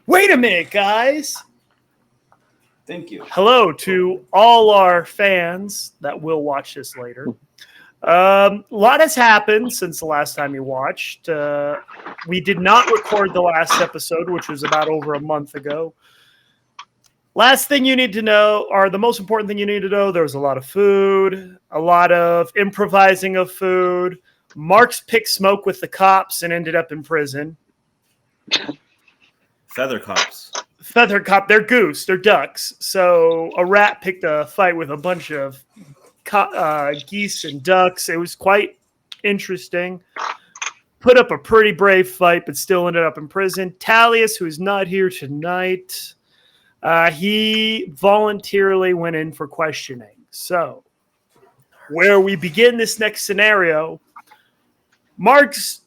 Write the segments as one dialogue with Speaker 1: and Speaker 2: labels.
Speaker 1: Wait a minute, guys.
Speaker 2: Thank you.
Speaker 1: Hello to all our fans that will watch this later. A lot has happened since the last time you watched. We did not record the last episode, which was about over a month ago. Last thing you need to know, or the most important thing you need to know, there was a lot of food, a lot of improvising of food. Mark's picked smoke with the cops and ended up in prison.
Speaker 2: Feather cops.
Speaker 1: Feather cop, they're goose, they're ducks. So a rat picked a fight with a bunch of geese and ducks. It was quite interesting. Put up a pretty brave fight, but still ended up in prison. Talius, who is not here tonight, he voluntarily went in for questioning. So where we begin this next scenario, Mark's,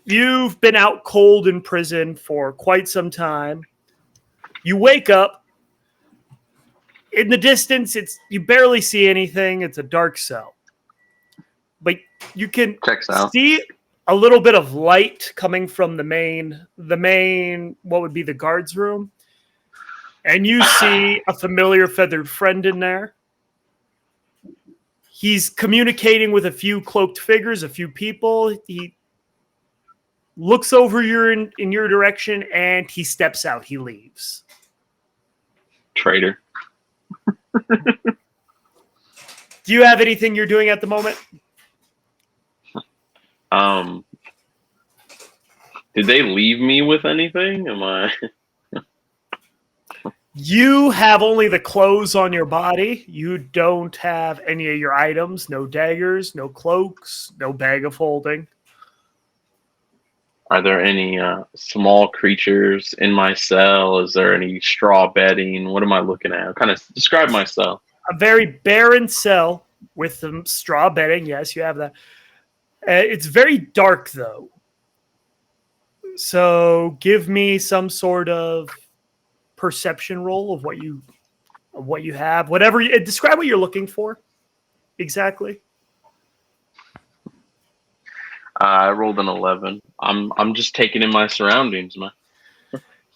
Speaker 1: you've been out cold in prison for quite some time. You wake up. In the distance, you barely see anything. It's a dark cell. But you can see a little bit of light coming from the main, what would be the guards room. And you see a familiar feathered friend in there. He's communicating with a few cloaked figures, a few people. He looks over in your direction, and he steps out. He leaves.
Speaker 3: Traitor.
Speaker 1: Do you have anything you're doing at the moment?
Speaker 3: Did they leave me with anything? Am I?
Speaker 1: You have only the clothes on your body. You don't have any of your items. No daggers, no cloaks, no bag of holding.
Speaker 3: Are there any small creatures in my cell? Is there any straw bedding? What am I looking at? Kind of describe my cell.
Speaker 1: A very barren cell with some straw bedding. Yes, you have that. It's very dark, though. So give me some sort of perception roll of what you have. Whatever. Describe what you're looking for. Exactly.
Speaker 3: I rolled an 11. I'm just taking in my surroundings, man.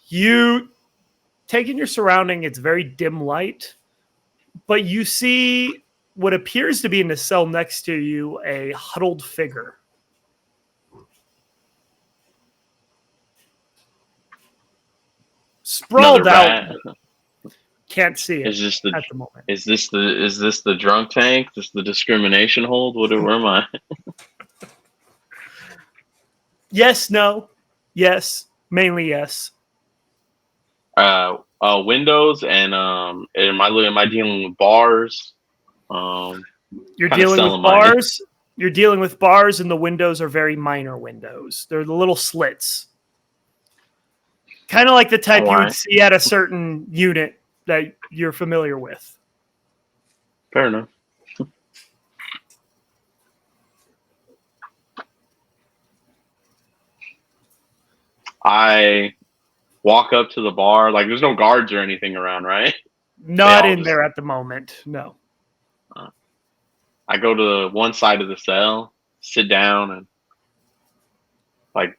Speaker 1: You take in your surrounding. It's very dim light, but you see what appears to be in the cell next to you, a huddled figure. Sprawled out. Can't see it at the moment.
Speaker 3: Is this the drunk tank? Is this the discrimination hold? Where am I?
Speaker 1: Yes, no. Yes. Mainly yes.
Speaker 3: Windows and am I dealing with bars?
Speaker 1: You're dealing with bars. You're dealing with bars, and the windows are very minor windows. They're the little slits. Kind of like the type you would see at a certain unit that you're familiar with.
Speaker 3: Fair enough. I walk up to the bar. Like, there's no guards or anything around, right?
Speaker 1: Not in there at the moment, no.
Speaker 3: I go to one side of the cell, sit down, and like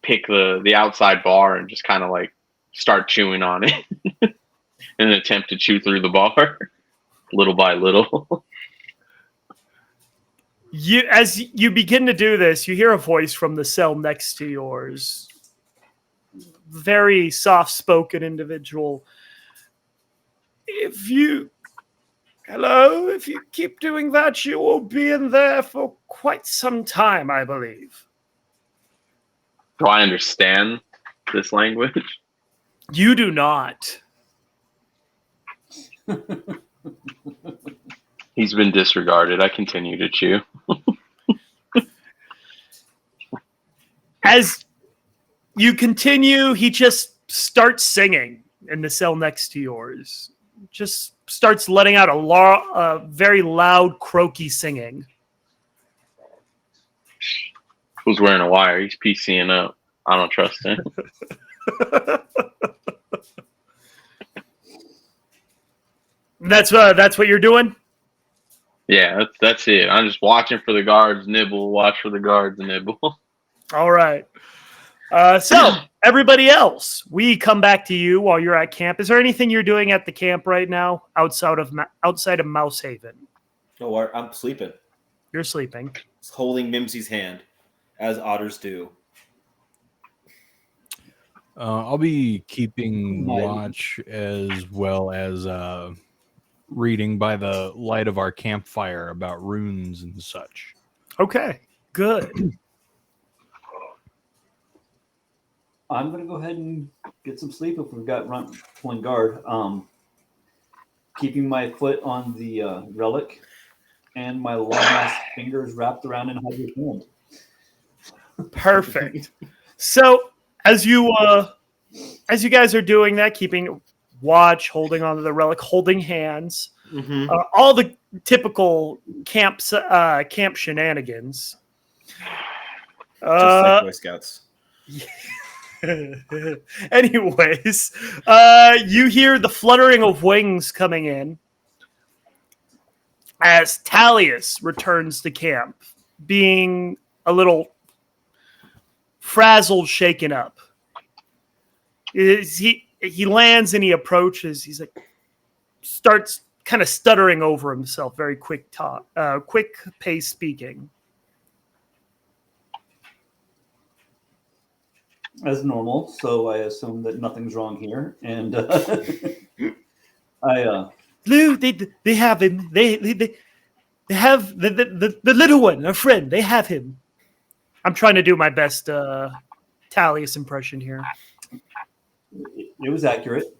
Speaker 3: pick the outside bar and just kind of like start chewing on it in an attempt to chew through the bar little by little.
Speaker 1: As you begin to do this, you hear a voice from the cell next to yours. Very soft-spoken individual. If you keep doing that, you will be in there for quite some time, I believe.
Speaker 3: Do I understand this language?
Speaker 1: You do not.
Speaker 3: He's been disregarded. I continue to chew.
Speaker 1: As you continue, he just starts singing in the cell next to yours. Just starts letting out a very loud, croaky singing.
Speaker 3: Who's wearing a wire? He's PCing up. I don't trust him.
Speaker 1: That's what you're doing?
Speaker 3: Yeah, that's it. I'm just watching for the guards nibble, watch for the guards nibble.
Speaker 1: All right. So everybody else, we come back to you while you're at camp. Is there anything you're doing at the camp right now outside of Mouse Haven?
Speaker 2: No, I'm sleeping.
Speaker 1: You're sleeping.
Speaker 2: It's holding Mimsy's hand, as otters do.
Speaker 4: I'll be keeping watch as well as reading by the light of our campfire about runes and such.
Speaker 1: Okay, good.
Speaker 5: I'm going to go ahead and get some sleep if we've got pulling guard. Keeping my foot on the relic and my long-ass fingers wrapped around in Hydra's hand.
Speaker 1: Perfect. So as you guys are doing that, keeping watch, holding onto the relic, holding hands, all the typical camp shenanigans.
Speaker 2: Just like Boy Scouts.
Speaker 1: Anyways, you hear the fluttering of wings coming in as Talius returns to camp, being a little frazzled, shaken up. He lands and he approaches. He's like, starts kind of stuttering over himself, very quick pace speaking.
Speaker 5: As normal, so I assume that nothing's wrong here. And
Speaker 1: Lou, they have him. They have the little one, our friend. They have him. I'm trying to do my best Talius impression here.
Speaker 5: It was accurate.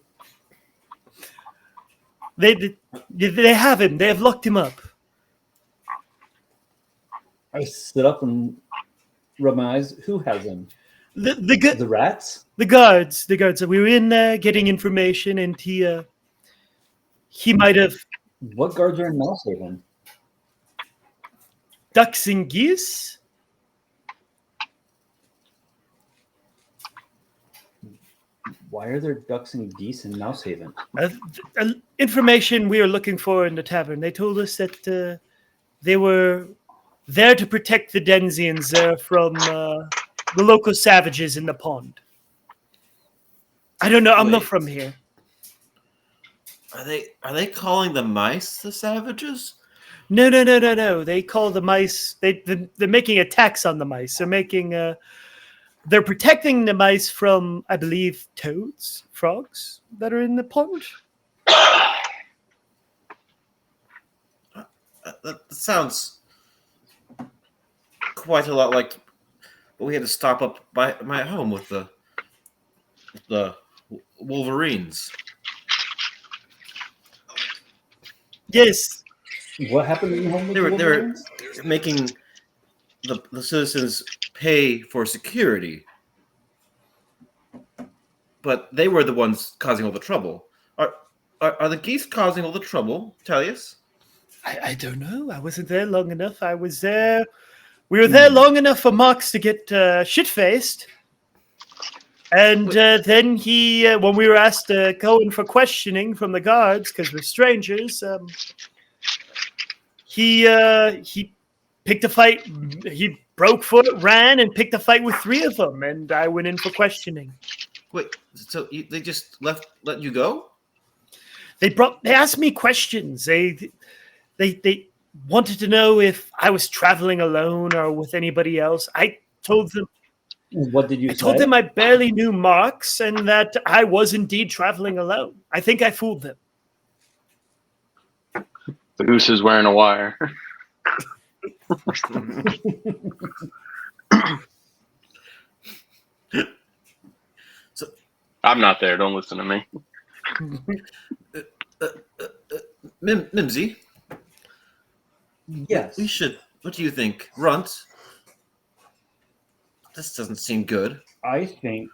Speaker 1: They have him. They have locked him up.
Speaker 5: I sit up and rub my eyes. Who has him?
Speaker 1: The
Speaker 5: rats?
Speaker 1: The guards. We were in there getting information, and he might have.
Speaker 5: What guards are in Mousehaven?
Speaker 1: Ducks and geese.
Speaker 5: Why are there ducks and geese in Mousehaven?
Speaker 1: Information we are looking for in the tavern. They told us that they were there to protect the Denzians from the local savages in the pond. I don't know. I'm not from here.
Speaker 2: Are they calling the mice the savages?
Speaker 1: No. They call the mice. They're making attacks on the mice. They're protecting the mice from, I believe, toads, frogs that are in the pond.
Speaker 2: That sounds quite a lot like what we had to stop up by my home with the Wolverines.
Speaker 5: Yes. What happened in your home with
Speaker 2: They
Speaker 5: the
Speaker 2: were
Speaker 5: Wolverines?
Speaker 2: making the citizens pay for security, but they were the ones causing all the trouble. Are the geese causing all the trouble, Talius?
Speaker 1: I don't know. I wasn't there long enough. I was there. We were there long enough for Mox to get shit-faced. And then he, when we were asked to go in for questioning from the guards, because we're strangers, he picked a fight. He broke foot, ran, and picked a fight with 3 of them, and I went in for questioning.
Speaker 2: Wait, so they just let you go?
Speaker 1: They asked me questions. They wanted to know if I was traveling alone or with anybody else. I told them.
Speaker 5: What did you say?
Speaker 1: I told them I barely knew Marx and that I was indeed traveling alone. I think I fooled them.
Speaker 3: The goose is wearing a wire. I'm not there. Don't listen to me.
Speaker 2: Mimsy?
Speaker 5: Yes.
Speaker 2: We should. What do you think? Runt? This doesn't seem good.
Speaker 5: I think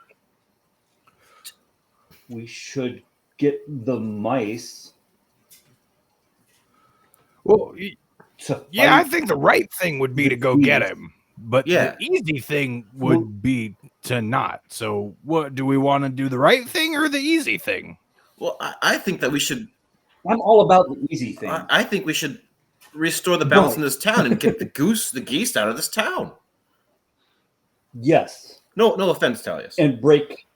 Speaker 5: we should get the mice.
Speaker 4: Well, yeah, I think the right thing would be to go get him. But the easy thing would be to not. So what do we want to do, the right thing or the easy thing?
Speaker 2: Well, I think that we should.
Speaker 5: I'm all about the easy thing.
Speaker 2: I think we should restore the balance in this town and get the geese out of this town.
Speaker 5: Yes.
Speaker 2: No offense, Talius.
Speaker 5: and break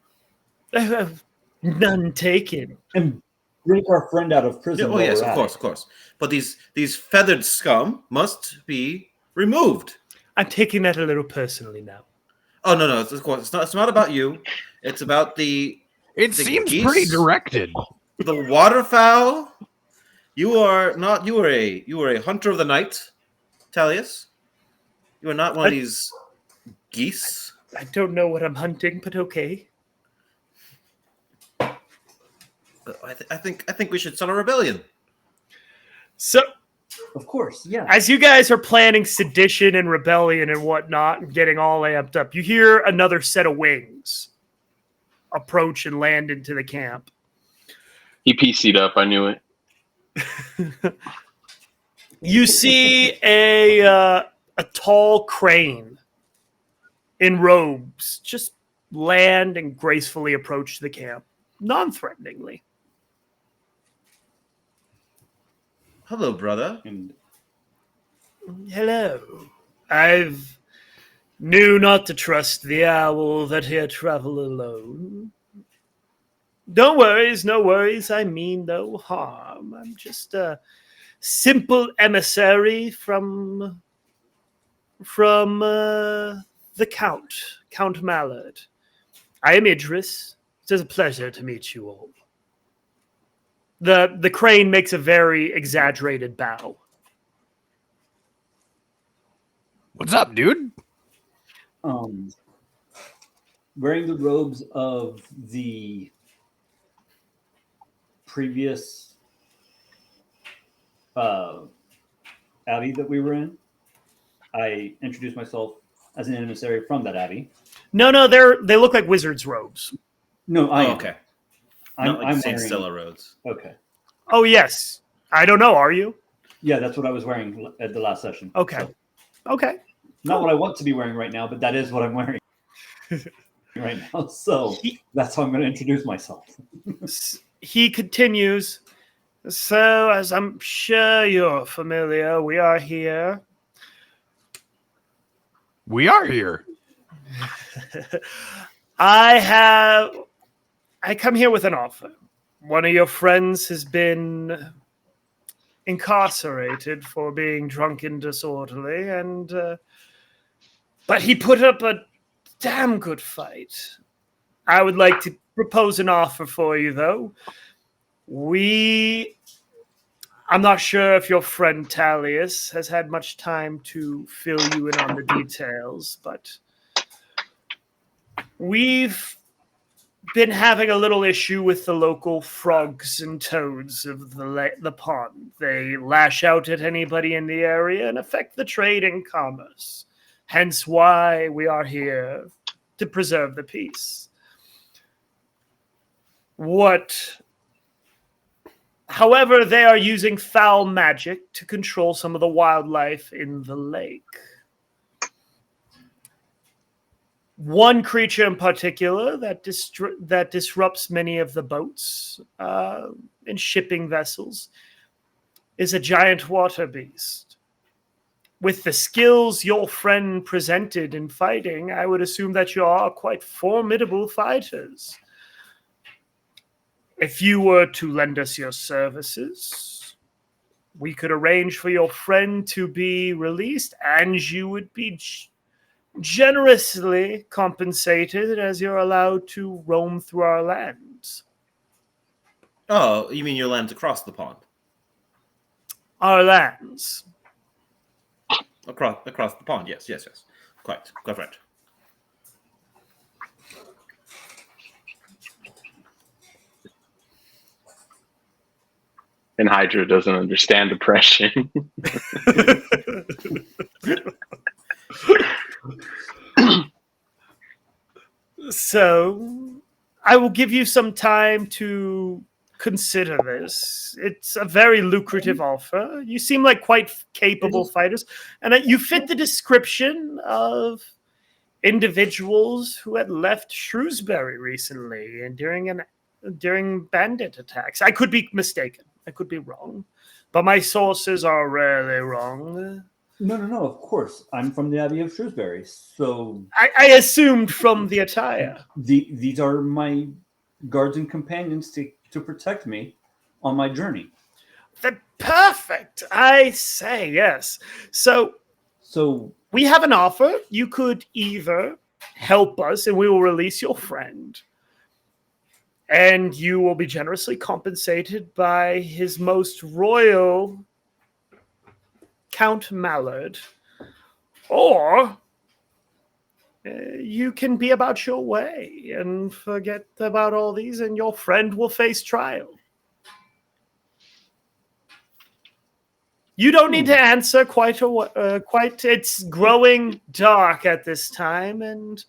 Speaker 1: None taken.
Speaker 5: and break our friend out of prison.
Speaker 2: Oh
Speaker 5: while
Speaker 2: yes,
Speaker 5: we're
Speaker 2: of
Speaker 5: at
Speaker 2: course,
Speaker 5: it.
Speaker 2: of course. But these feathered scum must be removed.
Speaker 1: I'm taking that a little personally now.
Speaker 2: Oh no, of course it's not about you. It's about the
Speaker 4: seems
Speaker 2: geese,
Speaker 4: pretty directed.
Speaker 2: the waterfowl. You are a hunter of the night, Talius. You are not one of these geese.
Speaker 1: I don't know what I'm hunting, but okay.
Speaker 2: I think we should start a rebellion.
Speaker 1: So,
Speaker 5: Of course, yeah.
Speaker 1: as you guys are planning sedition and rebellion and whatnot, and getting all amped up, you hear another set of wings approach and land into the camp.
Speaker 3: He PC'd up. I knew it.
Speaker 1: You see a tall crane in robes just land and gracefully approach the camp, non-threateningly.
Speaker 2: Hello, brother.
Speaker 5: And
Speaker 1: Hello. I've knew not to trust the owl that here travel alone. No worries. I mean no harm. I'm just a simple emissary from the Count Mallard. I am Idris. It is a pleasure to meet you all. The crane makes a very exaggerated bow.
Speaker 4: What's up, dude?
Speaker 5: wearing the robes of the previous abbey that we were in, I introduced myself as an emissary from that abbey.
Speaker 1: No, they look like wizards' robes.
Speaker 5: No, I am.
Speaker 2: Okay.
Speaker 5: I'm
Speaker 2: Not like Saint
Speaker 5: wearing.
Speaker 2: Stella Roads.
Speaker 5: Okay.
Speaker 1: Oh yes, I don't know. Are you?
Speaker 5: Yeah, that's what I was wearing at the last session.
Speaker 1: Okay.
Speaker 5: So,
Speaker 1: Okay.
Speaker 5: not what I want to be wearing right now, but that is what I'm wearing right now. So that's how I'm going to introduce myself.
Speaker 1: He continues. So, as I'm sure you're familiar, we are here.
Speaker 4: We are here.
Speaker 1: I come here with an offer. One of your friends has been incarcerated for being drunk and disorderly, and but he put up a damn good fight. I would like to propose an offer for you, though. I'm not sure if your friend Talius has had much time to fill you in on the details, but we've been having a little issue with the local frogs and toads of the pond. They lash out at anybody in the area and affect the trade and commerce. Hence why we are here to preserve the peace. However, they are using foul magic to control some of the wildlife in the lake. One creature in particular that disrupts many of the boats and shipping vessels is a giant water beast. With the skills your friend presented in fighting, I would assume that you are quite formidable fighters. If you were to lend us your services, we could arrange for your friend to be released, and you would be generously compensated as you're allowed to roam through our lands.
Speaker 2: Oh, you mean your lands across the pond?
Speaker 1: Our lands.
Speaker 2: Across the pond, yes. Quite right.
Speaker 3: And Hydra doesn't understand depression.
Speaker 1: So, I will give you some time to consider this. It's a very lucrative offer. You seem like quite capable fighters, and you fit the description of individuals who had left Shrewsbury recently and during bandit attacks. I could be mistaken. I could be wrong, but my sources are rarely wrong.
Speaker 5: No. Of course, I'm from the Abbey of Shrewsbury, so
Speaker 1: I assumed from the attire.
Speaker 5: these are my guards and companions to protect me on my journey.
Speaker 1: Perfect. I say yes. So
Speaker 5: So
Speaker 1: we have an offer. You could either help us and we will release your friend, and you will be generously compensated by His Most Royal Count Mallard, or you can be about your way and forget about all these, and your friend will face trial. You don't need to answer quite. It's growing dark at this time, and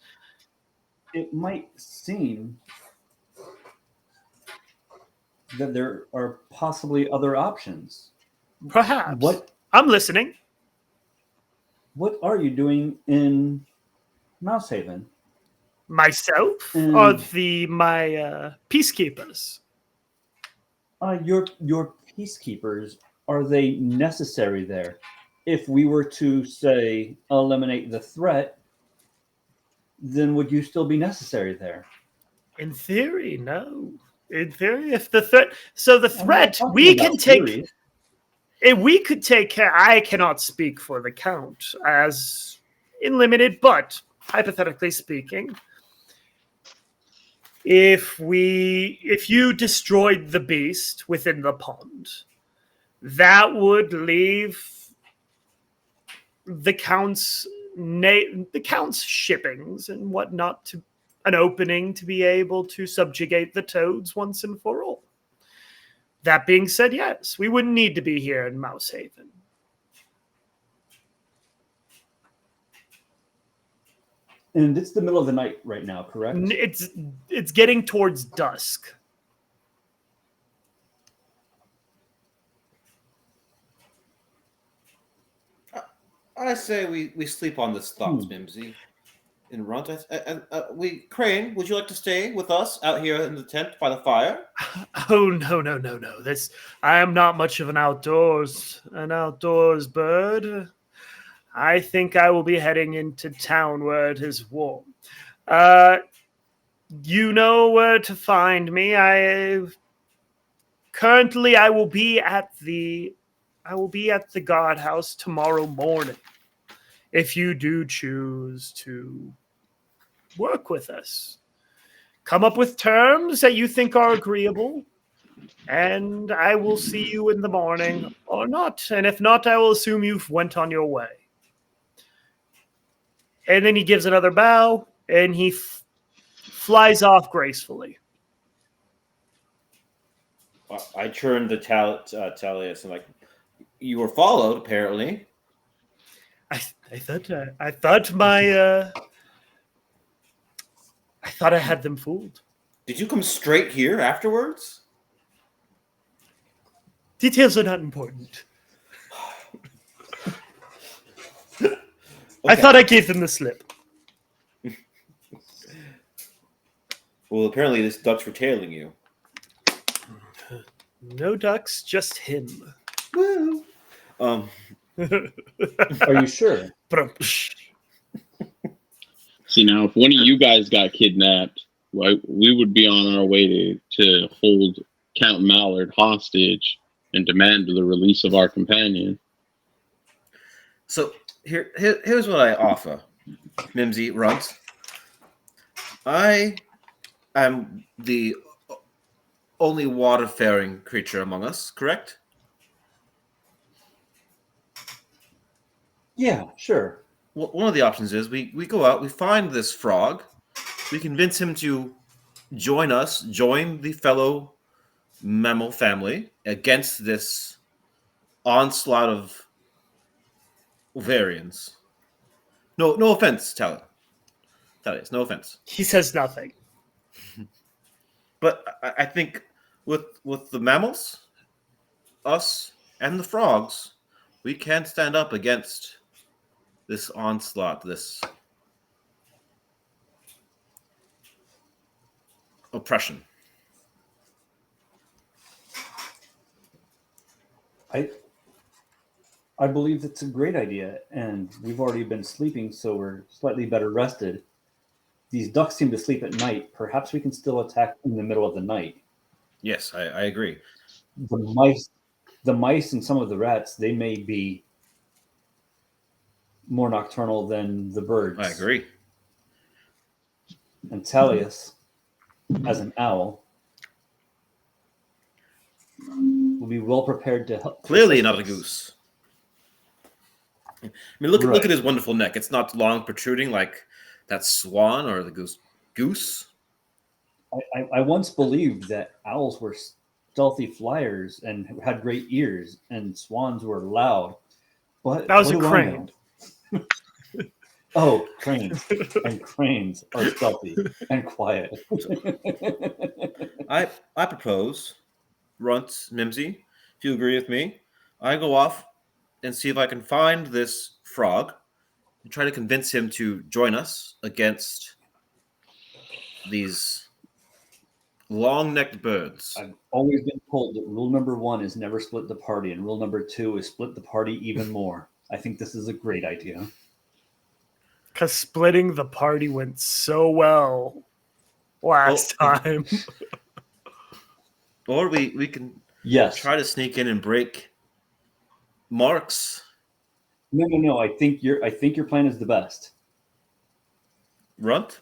Speaker 5: it might seem that there are possibly other options.
Speaker 1: perhaps I'm listening.
Speaker 5: What are you doing in Mousehaven?
Speaker 1: Myself or my peacekeepers?
Speaker 5: Your peacekeepers, are they necessary there? If we were to say eliminate the threat, then would you still be necessary there?
Speaker 1: In theory, no. In theory, if the threat, so the
Speaker 5: I'm not
Speaker 1: threat
Speaker 5: talking
Speaker 1: we
Speaker 5: about
Speaker 1: can take.
Speaker 5: theories.
Speaker 1: If we could take care, I cannot speak for the Count as in limited, but hypothetically speaking, if you destroyed the beast within the pond, that would leave the Count's shippings and whatnot to an opening to be able to subjugate the toads once and for all. That being said, yes, we wouldn't need to be here in Mousehaven.
Speaker 5: And it's the middle of the night right now, correct?
Speaker 1: It's getting towards dusk.
Speaker 2: I say we sleep on this thought, Mimsy. In Runt, Crane, would you like to stay with us out here in the tent by the fire?
Speaker 1: Oh no! I am not much of an outdoors bird. I think I will be heading into town where it is warm. You know where to find me. I will be at the guardhouse tomorrow morning. If you do choose to work with us, come up with terms that you think are agreeable, and I will see you in the morning or not. And if not, I will assume you've went on your way. And then he gives another bow, and he flies off gracefully.
Speaker 2: I turned to Talius and you were followed apparently.
Speaker 1: I thought I had them fooled.
Speaker 2: Did you come straight here afterwards?
Speaker 1: Details are not important. Okay. I thought I gave them the slip.
Speaker 2: Well, apparently this ducks were tailing you.
Speaker 1: No ducks, just him.
Speaker 2: Woo!
Speaker 5: Are you sure?
Speaker 3: See, now, if one of you guys got kidnapped, we would be on our way to hold Count Mallard hostage and demand the release of our companion.
Speaker 2: So here's what I offer, Mimsy Runt. I am the only water-faring creature among us, correct?
Speaker 5: Yeah, sure.
Speaker 2: Well, one of the options is we go out, we find this frog, we convince him to join the fellow mammal family against this onslaught of Ovarians. No offense, Talius, no offense.
Speaker 1: He says nothing.
Speaker 2: But I think with the mammals, us and the frogs, we can't stand up against this onslaught, this oppression.
Speaker 5: I believe it's a great idea, and we've already been sleeping, so we're slightly better rested. These ducks seem to sleep at night. Perhaps we can still attack in the middle of the night.
Speaker 2: Yes, I agree.
Speaker 5: The mice and some of the rats, they may be more nocturnal than the birds.
Speaker 2: I agree.
Speaker 5: And Talius, as an owl, will be well prepared to help.
Speaker 2: Clearly not a goose. I mean, look
Speaker 5: Right.
Speaker 2: at his wonderful neck. It's not long, protruding like that swan or the goose.
Speaker 5: I once believed that owls were stealthy flyers and had great ears, and swans were loud. But
Speaker 1: That was
Speaker 5: what
Speaker 1: a
Speaker 5: do I
Speaker 1: crane.
Speaker 5: know? Oh, cranes. And cranes are stealthy and quiet.
Speaker 2: I propose, Runt, Mimsy, if you agree with me, I go off and see if I can find this frog and try to convince him to join us against these long-necked birds.
Speaker 5: I've always been told that rule number 1 is never split the party, and rule number 2 is split the party even more. I think this is a great idea.
Speaker 1: Because splitting the party went so well last time.
Speaker 2: Or we can
Speaker 5: Yes.
Speaker 2: try to sneak in and break Mark's.
Speaker 5: No. I think your plan is the best.
Speaker 2: Runt?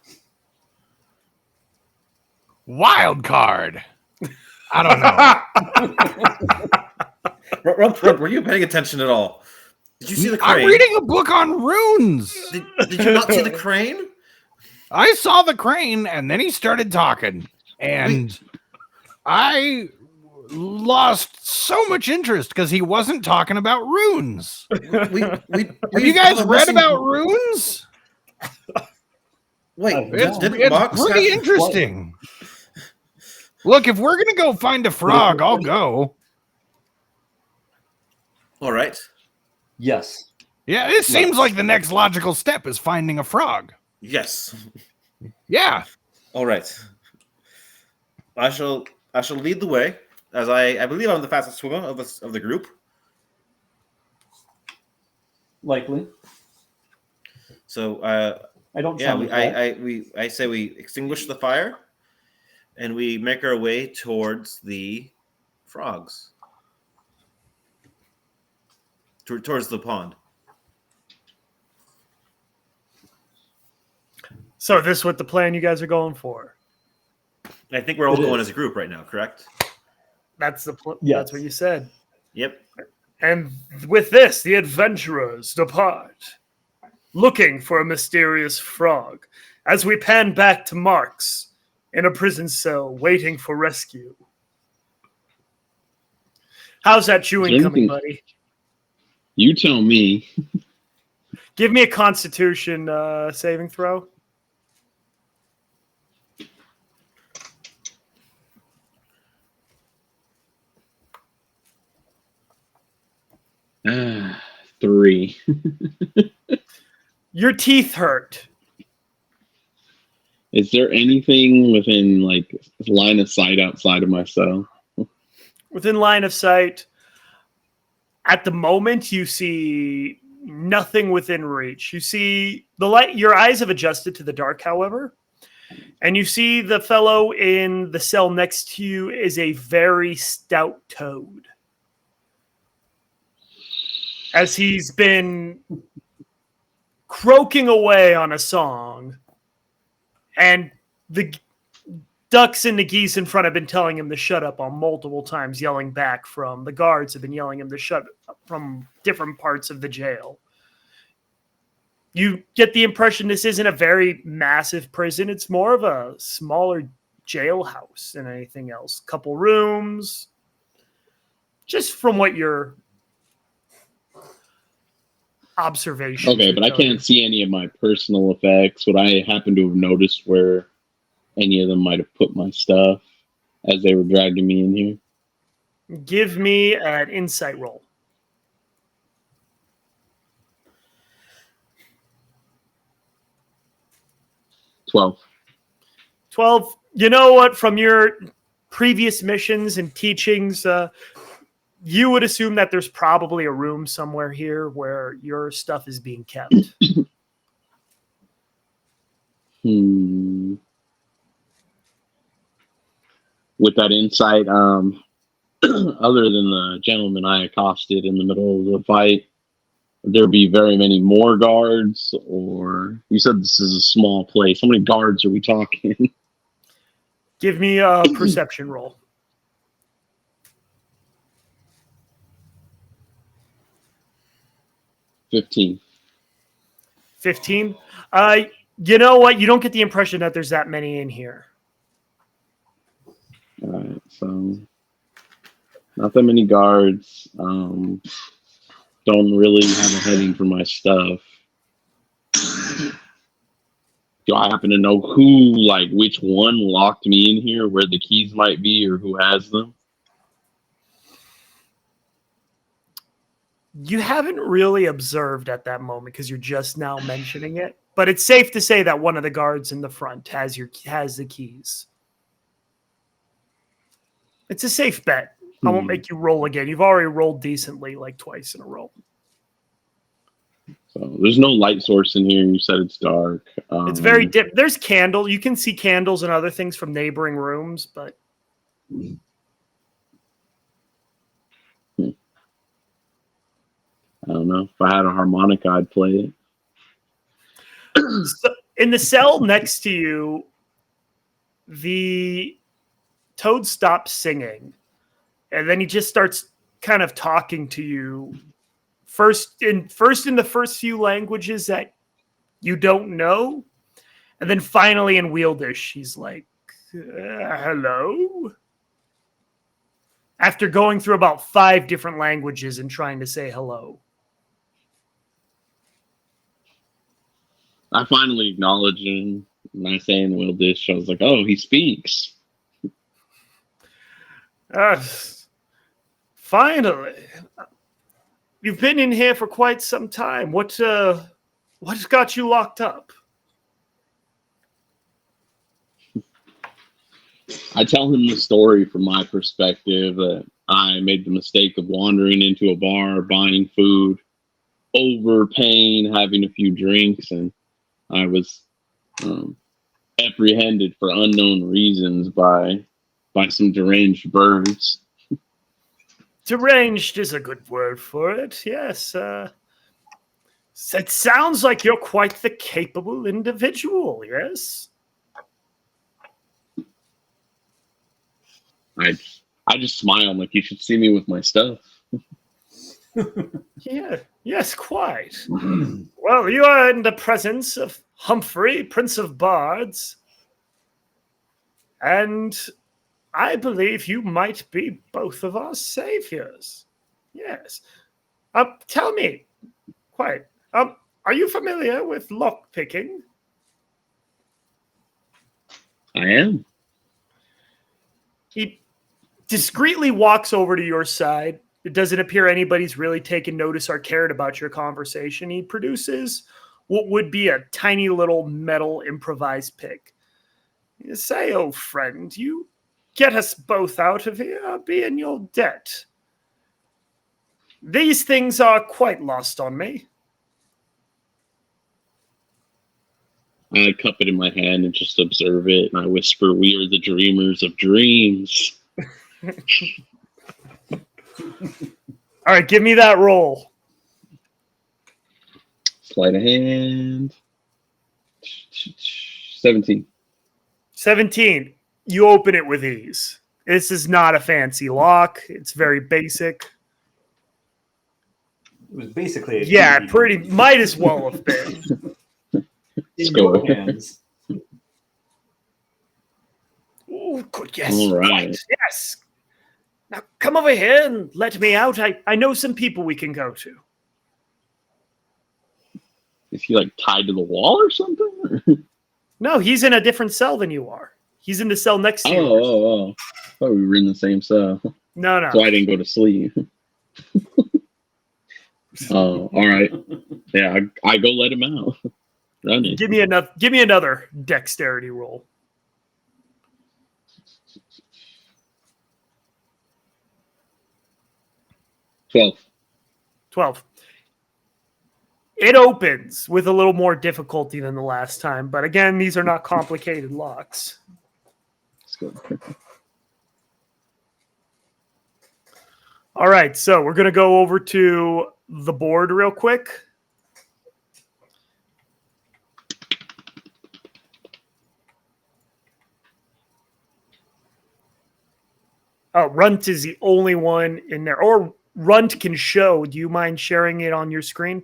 Speaker 4: Wild card. I don't know.
Speaker 2: Runt, were you paying attention at all? Did you see the crane?
Speaker 4: I'm reading a book on runes.
Speaker 2: Did you not see the crane?
Speaker 4: I saw the crane, and then he started talking, and I lost so much interest because he wasn't talking about runes. Have you guys read about runes?
Speaker 2: Wait,
Speaker 5: It's
Speaker 4: It's pretty interesting. Look, if we're gonna go find a frog, I'll go.
Speaker 2: All right.
Speaker 5: Yes.
Speaker 4: Yeah, it seems like the next logical step is finding a frog.
Speaker 2: Yes.
Speaker 4: Yeah.
Speaker 2: All right. I shall lead the way, as I believe I'm the fastest swimmer of the group.
Speaker 5: Likely.
Speaker 2: So
Speaker 5: I don't.
Speaker 2: yeah, I say we extinguish the fire, and we make our way towards the frogs, towards the pond.
Speaker 1: So this is what the plan you guys are going for.
Speaker 2: I think we're all going as a group right now, correct?
Speaker 1: That's the
Speaker 5: Yes.
Speaker 1: That's what you said.
Speaker 2: Yep.
Speaker 1: And with this, the adventurers depart, looking for a mysterious frog, as we pan back to Mark's in a prison cell waiting for rescue. How's that chewing coming, buddy?
Speaker 3: You tell me.
Speaker 1: Give me a Constitution saving throw.
Speaker 3: Three.
Speaker 1: Your teeth hurt.
Speaker 3: Is there anything within like line of sight outside of my cell?
Speaker 1: Within line of sight, at the moment, you see nothing within reach. You see the light. Your eyes have adjusted to the dark, however, and you see the fellow in the cell next to you is a very stout toad, as he's been croaking away on a song, and the ducks and the geese in front have been telling him to shut up on multiple times, yelling back from the guards have been yelling him to shut up from different parts of the jail. You get the impression this isn't a very massive prison. It's more of a smaller jailhouse than anything else. Couple rooms. Just from what your observation.
Speaker 3: Okay, but I can't see any of my personal effects. Would I happen to have noticed where any of them might have put my stuff as they were dragging me in here?
Speaker 1: Give me an insight roll.
Speaker 3: 12.
Speaker 1: 12. You know what? From your previous missions and teachings, you would assume that there's probably a room somewhere here where your stuff is being kept.
Speaker 6: With that insight, other than the gentleman I accosted in the middle of the fight, would there be very many more guards? Or you said this is a small place. How many guards are we talking?
Speaker 1: Give me a perception roll.
Speaker 6: 15.
Speaker 1: 15. You know what? You don't get the impression that there's that many in here.
Speaker 6: All right, so not that many guards. Don't really have a heading for my stuff. Do I happen to know who, like, which one locked me in here, where the keys might be, or who has them?
Speaker 1: You haven't really observed at that moment because you're just now mentioning it. But it's safe to say that one of the guards in the front has the keys. It's a safe bet. I won't make you roll again. You've already rolled decently, like twice in a row.
Speaker 6: So there's no light source in here. You said it's dark.
Speaker 1: It's very dim. There's candle. You can see candles and other things from neighboring rooms, but
Speaker 6: I don't know. If I had a harmonica, I'd play it.
Speaker 1: So in the cell next to you, the toad stops singing, and then he just starts kind of talking to you. First in the first few languages that you don't know, and then finally in Wieldish, he's like, "Hello." After going through about 5 different languages and trying to say hello.
Speaker 6: I finally acknowledged him. And I say in Wildish, I was like, "Oh, he speaks."
Speaker 1: Finally, you've been in here for quite some time. What's got you locked up?
Speaker 6: I tell him the story from my perspective, that I made the mistake of wandering into a bar, buying food, overpaying, having a few drinks, and I was apprehended for unknown reasons by some deranged birds.
Speaker 1: Deranged is a good word for it, yes. It sounds like you're quite the capable individual, yes?
Speaker 6: I just smile like you should see me with my stuff.
Speaker 1: Yeah, yes, quite. Well, you are in the presence of Humphrey, Prince of Bards, and I believe you might be both of our saviors. Yes. Tell me, quiet. Are you familiar with lockpicking?
Speaker 6: I am.
Speaker 1: He discreetly walks over to your side. It doesn't appear anybody's really taken notice or cared about your conversation. He produces what would be a tiny little metal improvised pick. You say, "Oh, friend, you get us both out of here, I'll be in your debt. These things are quite lost on me."
Speaker 6: I cup it in my hand and just observe it, and I whisper, "We are the dreamers of dreams."
Speaker 1: All right, give me that roll.
Speaker 6: Sleight of hand. 17.
Speaker 1: 17. You open it with ease. This is not a fancy lock. It's very basic.
Speaker 5: It was basically
Speaker 1: might as well have been.
Speaker 5: In your hands.
Speaker 1: Oh, good. Yes.
Speaker 6: All right.
Speaker 1: Quite, yes. Now come over here and let me out. I know some people we can go to.
Speaker 6: Is he like tied to the wall or something?
Speaker 1: No, he's in a different cell than you are. He's in the cell next to you.
Speaker 6: Oh. I thought we were in the same cell.
Speaker 1: No.
Speaker 6: So I didn't go to sleep. Oh, all right. Yeah, I go let him out. Run it.
Speaker 1: Give me another dexterity roll.
Speaker 6: 12.
Speaker 1: 12. It opens with a little more difficulty than the last time, but again, these are not complicated locks.
Speaker 6: Let's go.
Speaker 1: All right, so we're going to go over to the board real quick. Runt is the only one in there. Or Runt can show. Do you mind sharing it on your screen?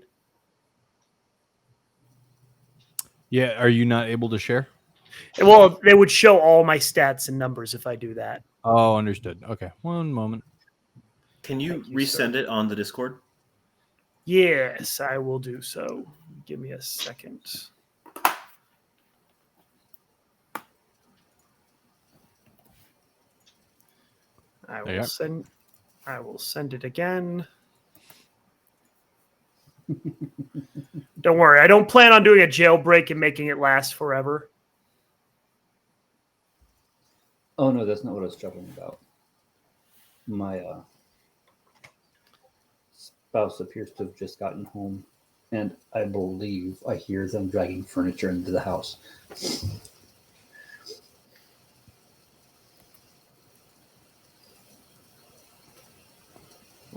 Speaker 4: Yeah, are you not able to share?
Speaker 1: Well, they would show all my stats and numbers if I do that.
Speaker 4: Oh, understood. Okay, one moment.
Speaker 2: Can you
Speaker 1: Thank you,
Speaker 2: resend
Speaker 1: sir.
Speaker 2: it on the Discord?
Speaker 1: Yes, I will do so. Give me a second. I will send it again. Don't worry, I don't plan on doing a jailbreak and making it last forever.
Speaker 5: Oh no, that's not what I was talking about. My spouse appears to have just gotten home, and I believe I hear them dragging furniture into the house.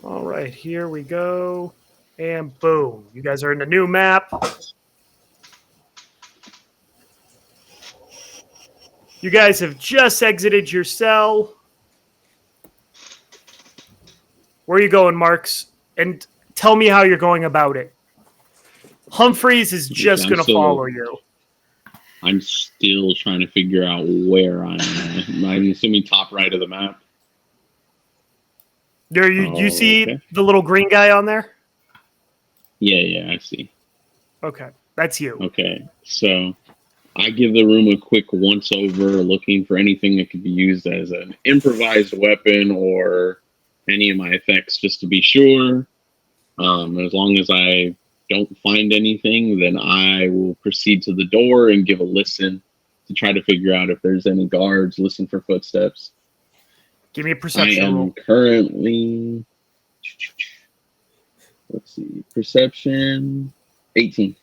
Speaker 1: All right, here we go. And boom, you guys are in the new map. You guys have just exited your cell. Where are you going, Marks? And tell me how you're going about it. Humphreys is just going to follow you.
Speaker 6: I'm still trying to figure out where I'm at. I'm assuming top right of the map.
Speaker 1: There, you see the little green guy on there?
Speaker 6: Yeah, I see.
Speaker 1: Okay, that's you.
Speaker 6: Okay, so I give the room a quick once over, looking for anything that could be used as an improvised weapon or any of my effects, just to be sure. As long as I don't find anything, then I will proceed to the door and give a listen to try to figure out if there's any guards, listen for footsteps.
Speaker 1: Give me a perception
Speaker 6: I am
Speaker 1: roll.
Speaker 6: currently, let's see, perception 18.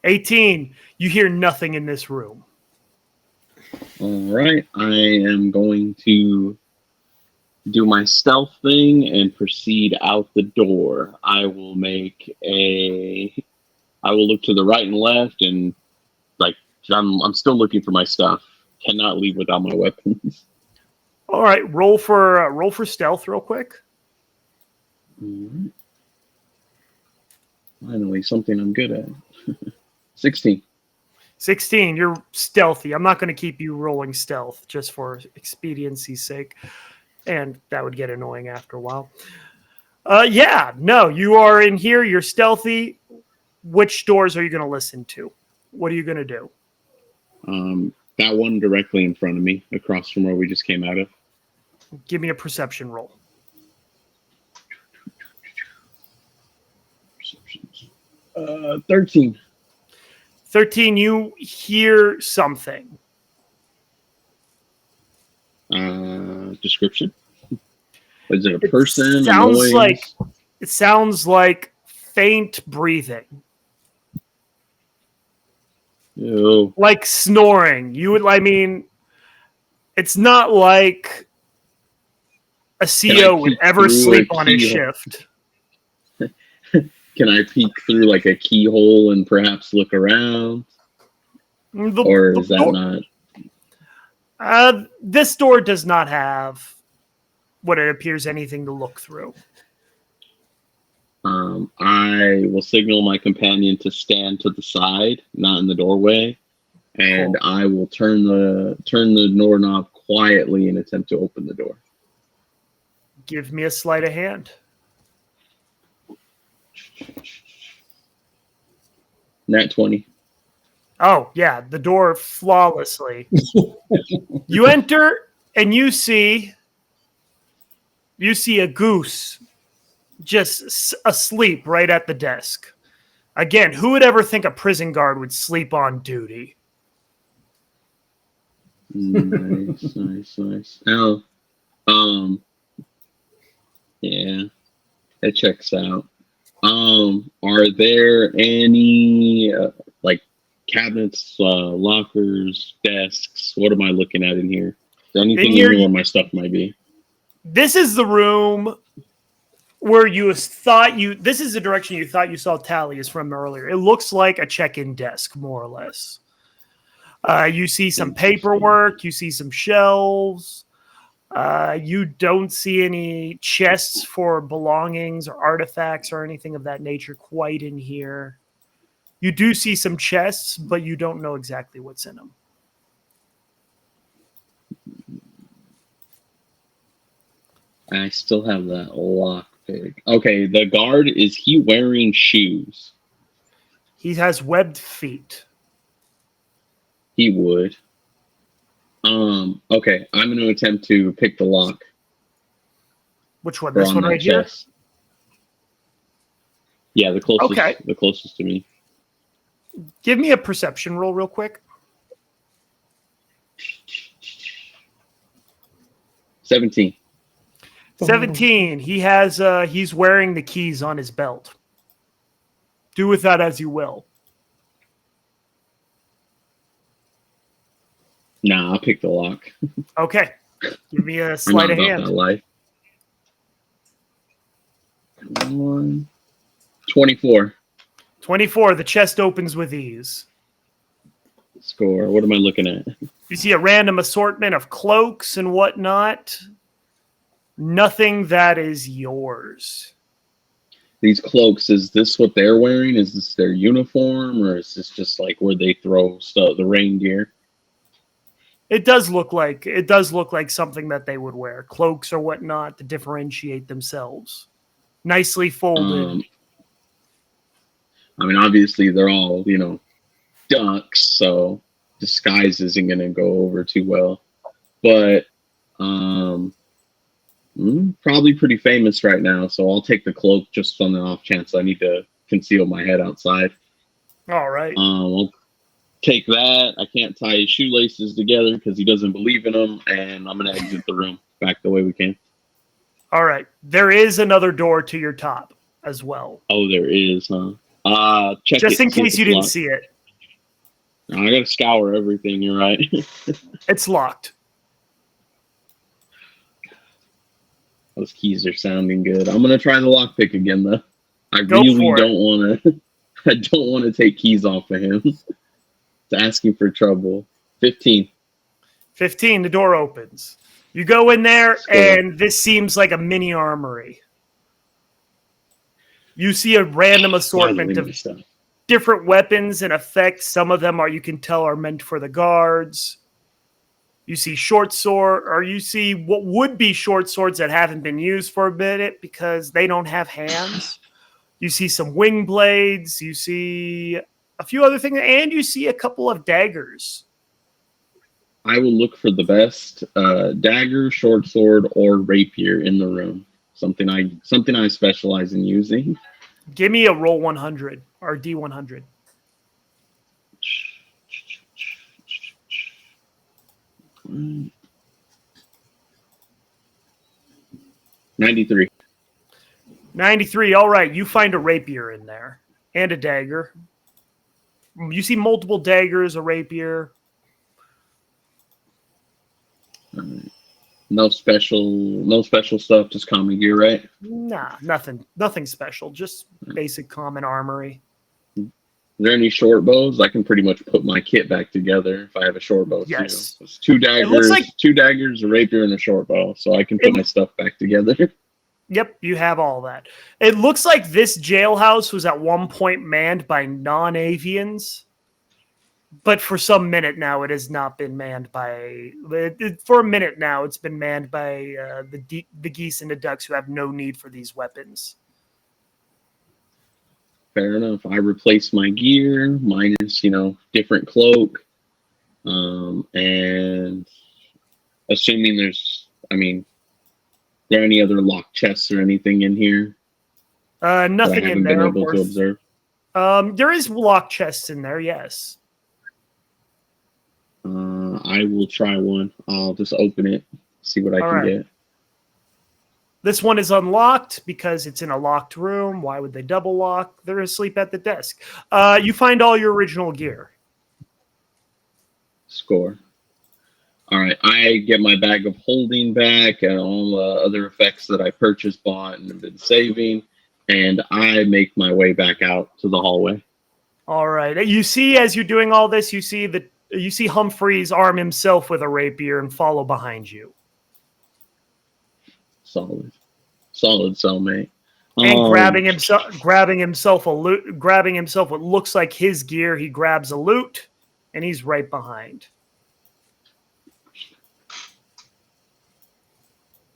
Speaker 1: 18. You hear nothing in this room.
Speaker 6: All right, I am going to do my stealth thing and proceed out the door. I will look to the right and left, and like I'm still looking for my stuff. Cannot leave without my weapons.
Speaker 1: All right, roll for stealth real quick.
Speaker 6: Mm-hmm. Finally, something I'm good at. 16.
Speaker 1: 16. You're stealthy. I'm not going to keep you rolling stealth just for expediency's sake, and that would get annoying after a while. You are in here. You're stealthy. Which doors are you going to listen to? What are you going to do?
Speaker 6: That one directly in front of me, across from where we just came out of.
Speaker 1: Give me a perception roll.
Speaker 6: 13.
Speaker 1: 13, you hear something.
Speaker 6: Description? Is it a person?
Speaker 1: It sounds like faint breathing.
Speaker 6: Ew.
Speaker 1: Like snoring. It's not like a CO would ever sleep on his shift.
Speaker 6: Can I peek through like a keyhole and perhaps look around? Or is that not?
Speaker 1: This door does not have what it appears anything to look through.
Speaker 6: I will signal my companion to stand to the side, not in the doorway, and cool. I will turn the doorknob quietly and attempt to open the door.
Speaker 1: Give me a sleight of hand.
Speaker 6: Nat 20.
Speaker 1: Oh, yeah, the door flawlessly. You enter and you see a goose just asleep right at the desk. Again, who would ever think a prison guard would sleep on duty?
Speaker 6: Nice. Oh, yeah. It checks out. Are there any like cabinets, lockers, desks? What am I looking at in here? Is there anything in here where my stuff might be?
Speaker 1: This is the room where this is the direction you thought you saw Tallies from earlier. It looks like a check-in desk, more or less. You see some paperwork, you see some shelves. You don't see any chests for belongings or artifacts or anything of that nature quite in here. You do see some chests, but you don't know exactly what's in them.
Speaker 6: I still have that lockpick. Okay, the guard, is he wearing shoes?
Speaker 1: He has webbed feet.
Speaker 6: He would. Okay, I'm going to attempt to pick the lock.
Speaker 1: Which one? This one right here?
Speaker 6: Yeah, the closest to me.
Speaker 1: Give me a perception roll real quick.
Speaker 6: 17.
Speaker 1: 17. He has he's wearing the keys on his belt. Do with that as you will.
Speaker 6: Nah, I'll pick the lock.
Speaker 1: Okay. Give me a sleight of hand.
Speaker 6: 24.
Speaker 1: 24. The chest opens with ease.
Speaker 6: Score. What am I looking at?
Speaker 1: You see a random assortment of cloaks and whatnot. Nothing that is yours.
Speaker 6: These cloaks, is this what they're wearing? Is this their uniform, or is this just like where they throw stuff, the rain gear?
Speaker 1: It does look like something that they would wear, cloaks or whatnot, to differentiate themselves. Nicely folded.
Speaker 6: I mean, obviously they're all, ducks, so disguise isn't going to go over too well. But probably pretty famous right now, so I'll take the cloak just on the off chance I need to conceal my head outside.
Speaker 1: All right.
Speaker 6: I'll take that. I can't tie his shoelaces together because he doesn't believe in them, and I'm going to exit the room back the way we came. All
Speaker 1: right. There is another door to your top as well.
Speaker 6: Oh, there is, huh? Check
Speaker 1: just in case you didn't see it.
Speaker 6: I got to scour everything, you're right.
Speaker 1: It's locked.
Speaker 6: Those keys are sounding good. I'm going to try the lockpick again, though. I really don't want to. I don't want to take keys off of him. It's asking for trouble. 15.
Speaker 1: 15. The door opens. You go in there, and this seems like a mini armory. You see a random assortment of different weapons and effects. Some of them you can tell are meant for the guards. You see short sword, or you see what would be short swords that haven't been used for a minute because they don't have hands. You see some wing blades. You see a few other things, and you see a couple of daggers.
Speaker 6: I will look for the best dagger, short sword, or rapier in the room. Something I specialize in using.
Speaker 1: Give me a roll 100 or D100.
Speaker 6: Mm. 93.
Speaker 1: 93. All right. You find a rapier in there and a dagger. You see multiple daggers, a rapier. No special stuff, just common gear, right? Nah, nothing special, just basic common armory.
Speaker 6: Is there any short bows? I can pretty much put my kit back together if I have a short bow.
Speaker 1: Yes.
Speaker 6: It's two daggers, a rapier, and a short bow, so I can put my stuff back together.
Speaker 1: Yep, you have all that. It looks like this jailhouse was at one point manned by non-avians. But for some minute now, it has not been manned by. For a minute now, it's been manned by the geese and the ducks who have no need for these weapons.
Speaker 6: Fair enough. I replace my gear, minus different cloak, and assuming there's. Are there any other locked chests or anything in here?
Speaker 1: Nothing in there.
Speaker 6: Been able to observe.
Speaker 1: There is locked chests in there. Yes.
Speaker 6: I will try one. I'll just open it, see what I can get.
Speaker 1: This one is unlocked because it's in a locked room. Why would they double lock? They're asleep at the desk. You find all your original gear.
Speaker 6: Score. All right, I get my bag of holding back and all the other effects that I purchased, bought, and have been saving, and I make my way back out to the hallway.
Speaker 1: All right. You see, as you're doing all this, you see Humphreys arm himself with a rapier and follow behind you,
Speaker 6: Solid cellmate.
Speaker 1: and grabbing himself what looks like his gear. He grabs a loot, and he's right behind.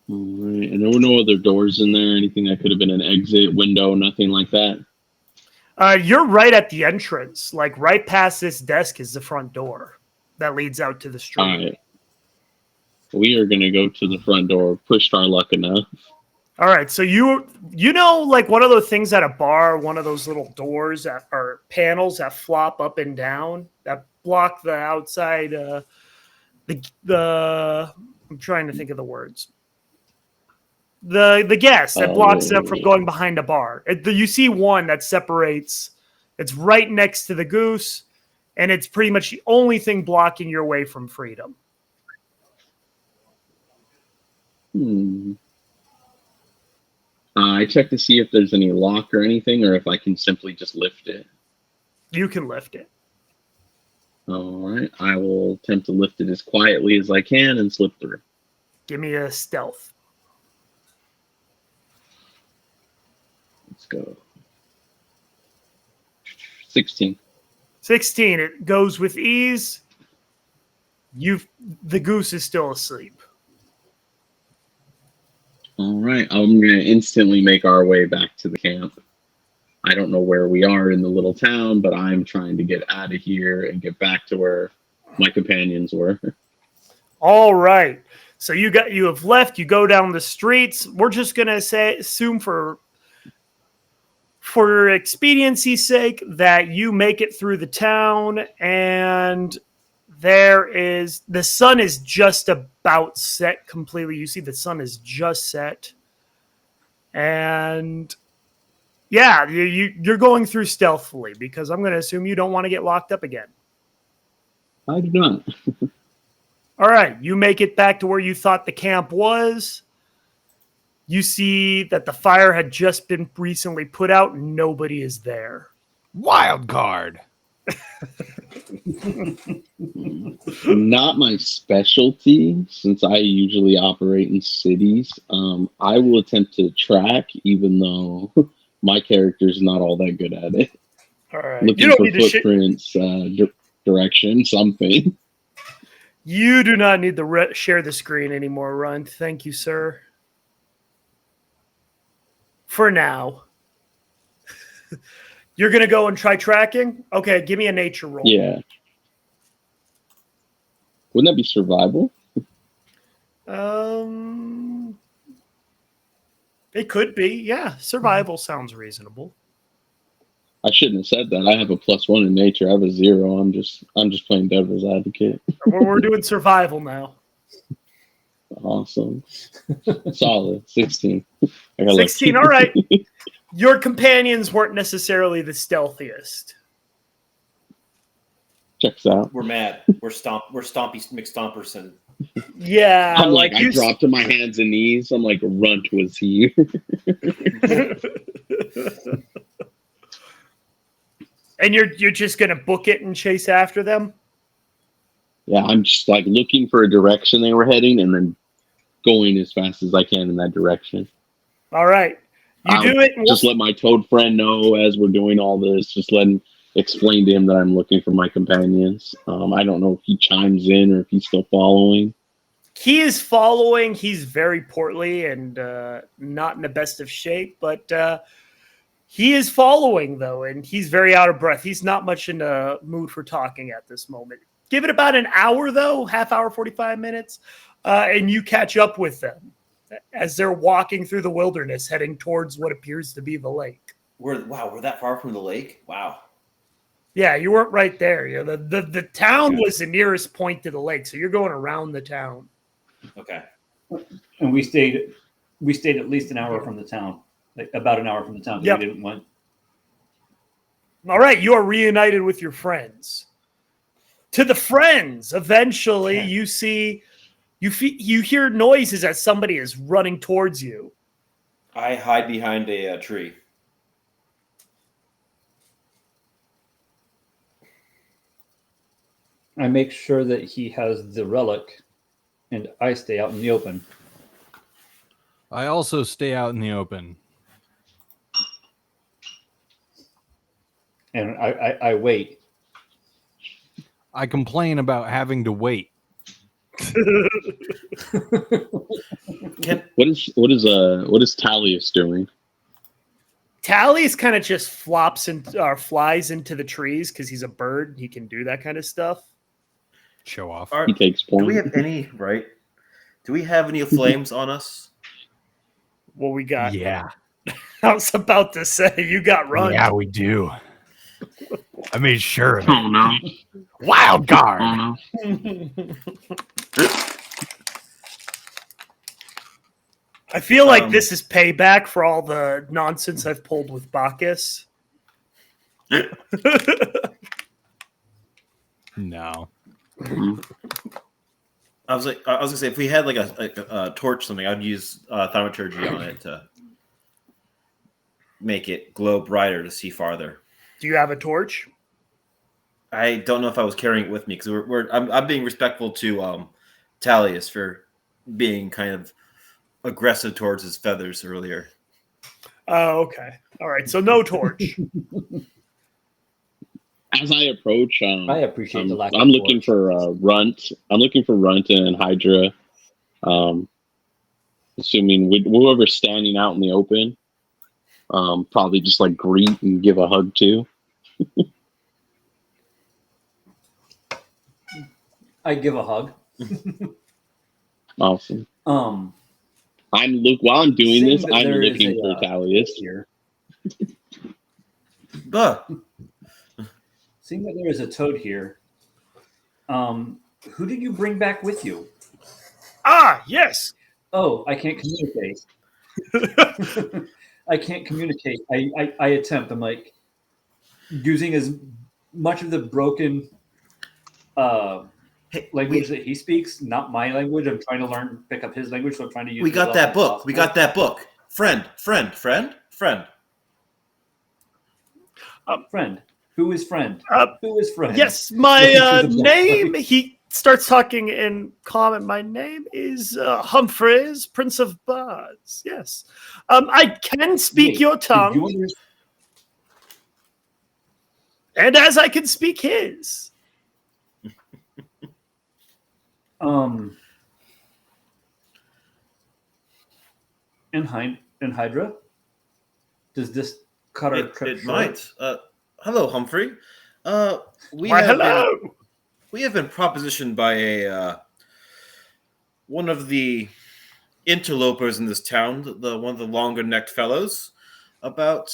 Speaker 6: All right, and there were no other doors in there, anything that could have been an exit window, nothing like that.
Speaker 1: You're right at the entrance. Like right past this desk is the front door that leads out to the street.
Speaker 6: All right, we are gonna go to the front door. Pushed our luck enough.
Speaker 1: All right, so you know, like one of those things at a bar, one of those little doors that are panels that flop up and down that block the outside. I'm trying to think of the words. The guest that blocks them from going behind a bar. You see one that separates. It's right next to the goose, and it's pretty much the only thing blocking your way from freedom.
Speaker 6: I check to see if there's any lock or anything, or if I can simply just lift it.
Speaker 1: You can lift it.
Speaker 6: All right, I will attempt to lift it as quietly as I can and slip through.
Speaker 1: Give me a stealth.
Speaker 6: Let's go. 16.
Speaker 1: 16. It goes with ease. The goose is still asleep.
Speaker 6: All right, I'm going to instantly make our way back to the camp. I don't know where we are in the little town, but I'm trying to get out of here and get back to where my companions were.
Speaker 1: All right. So you have left, you go down the streets. We're just going to assume for expediency's sake that you make it through the town, and the sun is just about set completely. You see the sun is just set. And yeah, you're going through stealthily because I'm going to assume you don't want to get locked up again.
Speaker 6: I do not.
Speaker 1: All right, you make it back to where you thought the camp was. You see that the fire had just been recently put out and nobody is there.
Speaker 4: Wild card.
Speaker 6: Not my specialty, since I usually operate in cities. I will attempt to track, even though my character is not all that good at it.
Speaker 1: All right.
Speaker 6: Looking for footprints, direction, something.
Speaker 1: You do not need to share the screen anymore, Run. Thank you, sir. For now. You're going to go and try tracking? Okay, give me a nature roll.
Speaker 6: Yeah. Wouldn't that be survival?
Speaker 1: It could be. Yeah, survival sounds reasonable.
Speaker 6: I shouldn't have said that. I have a +1 in nature. I have a 0. I'm just playing devil's advocate.
Speaker 1: We're doing survival now.
Speaker 6: Awesome. Solid. 16. I got
Speaker 1: 16,
Speaker 6: lucky.
Speaker 1: all right. Your companions weren't necessarily the stealthiest.
Speaker 6: Checks out.
Speaker 2: We're mad. We're Stompy McStomperson.
Speaker 1: Yeah,
Speaker 6: I'm like I dropped to my hands and knees. I'm like, Runt was here.
Speaker 1: And you're just gonna book it and chase after them?
Speaker 6: Yeah, I'm just like looking for a direction they were heading and then going as fast as I can in that direction.
Speaker 1: All right. You do it.
Speaker 6: Just let my toad friend know as we're doing all this. Just let him explain to him that I'm looking for my companions. I don't know if he chimes in or if he's still following.
Speaker 1: He is following. He's very portly and not in the best of shape, but he is following, though, and he's very out of breath. He's not much in the mood for talking at this moment. Give it about an hour, though, half hour, 45 minutes, and you catch up with them as they're walking through the wilderness, heading towards what appears to be the lake.
Speaker 2: We're that far from the lake? Wow.
Speaker 1: Yeah, you weren't right there. You know, the town was the nearest point to the lake, so you're going around the town.
Speaker 2: Okay.
Speaker 5: And we stayed we stayed at least an hour from the town, like about an hour from the town.
Speaker 1: Yep.
Speaker 5: We didn't want.
Speaker 1: All right, you are reunited with your friends. To the friends, eventually you see, you hear noises as somebody is running towards you.
Speaker 2: I hide behind a tree.
Speaker 5: I make sure that he has the relic, and I stay out in the open.
Speaker 4: I also stay out in the open.
Speaker 5: And I wait.
Speaker 4: I complain about having to wait.
Speaker 6: What is Talius doing?
Speaker 1: Tally's kind of just flops and flies into the trees because he's a bird. He can do that kind of stuff.
Speaker 4: Show off.
Speaker 6: He takes
Speaker 2: Do
Speaker 6: point.
Speaker 2: we have any Do we have any flames on us?
Speaker 1: What we got?
Speaker 4: Yeah.
Speaker 1: I was about to say you got run.
Speaker 4: Yeah, we do. I made sure of it.
Speaker 6: Oh no!
Speaker 4: Wild card.
Speaker 6: Oh no!
Speaker 1: I feel like this is payback for all the nonsense I've pulled with Bacchus.
Speaker 4: No.
Speaker 2: I was gonna say, if we had like a torch or something, I'd use thaumaturgy on it to make it glow brighter to see farther.
Speaker 1: Do you have a torch?
Speaker 2: I don't know if I was carrying it with me because I'm being respectful to Talius for being kind of aggressive towards his feathers earlier.
Speaker 1: Oh, okay. All right. So no torch.
Speaker 6: As I approach,
Speaker 5: I appreciate the lack of
Speaker 6: I'm looking
Speaker 5: torch.
Speaker 6: for Runt. I'm looking for Runt and Hydra. Assuming whoever's standing out in the open, probably just like greet and give a hug to.
Speaker 5: I give a hug.
Speaker 6: Awesome.
Speaker 5: Um,
Speaker 6: While I'm doing
Speaker 5: seeing
Speaker 6: this,
Speaker 5: that
Speaker 6: I'm
Speaker 5: there is
Speaker 6: looking for Talius.
Speaker 5: here.
Speaker 2: Buh.
Speaker 5: Seeing that there is a toad here, who did you bring back with you?
Speaker 1: Ah, yes.
Speaker 5: Oh, I can't communicate. I can't communicate. I attempt. I'm like using as much of the broken language that he speaks, not my language. I'm trying to pick up his language, so I'm trying to use.
Speaker 2: We
Speaker 5: it
Speaker 2: got
Speaker 5: as
Speaker 2: that
Speaker 5: often as
Speaker 2: book. We got that book. Friend.
Speaker 5: Friend. Who is friend? Who is friend?
Speaker 1: Yes, my
Speaker 5: Looking through the
Speaker 1: name.
Speaker 5: book.
Speaker 1: He starts talking in common. My name is Humphreys, Prince of Bards. Yes, I can speak
Speaker 5: Wait,
Speaker 1: your
Speaker 5: did
Speaker 1: tongue,
Speaker 5: you understand?
Speaker 1: and as I can speak his.
Speaker 5: In Hydra, does this cut our trip
Speaker 2: It
Speaker 5: short?
Speaker 2: might. Hello, Humphrey. We
Speaker 1: Why,
Speaker 2: have
Speaker 1: hello.
Speaker 2: we have been propositioned by a one of the interlopers in this town, one of the longer-necked fellows, about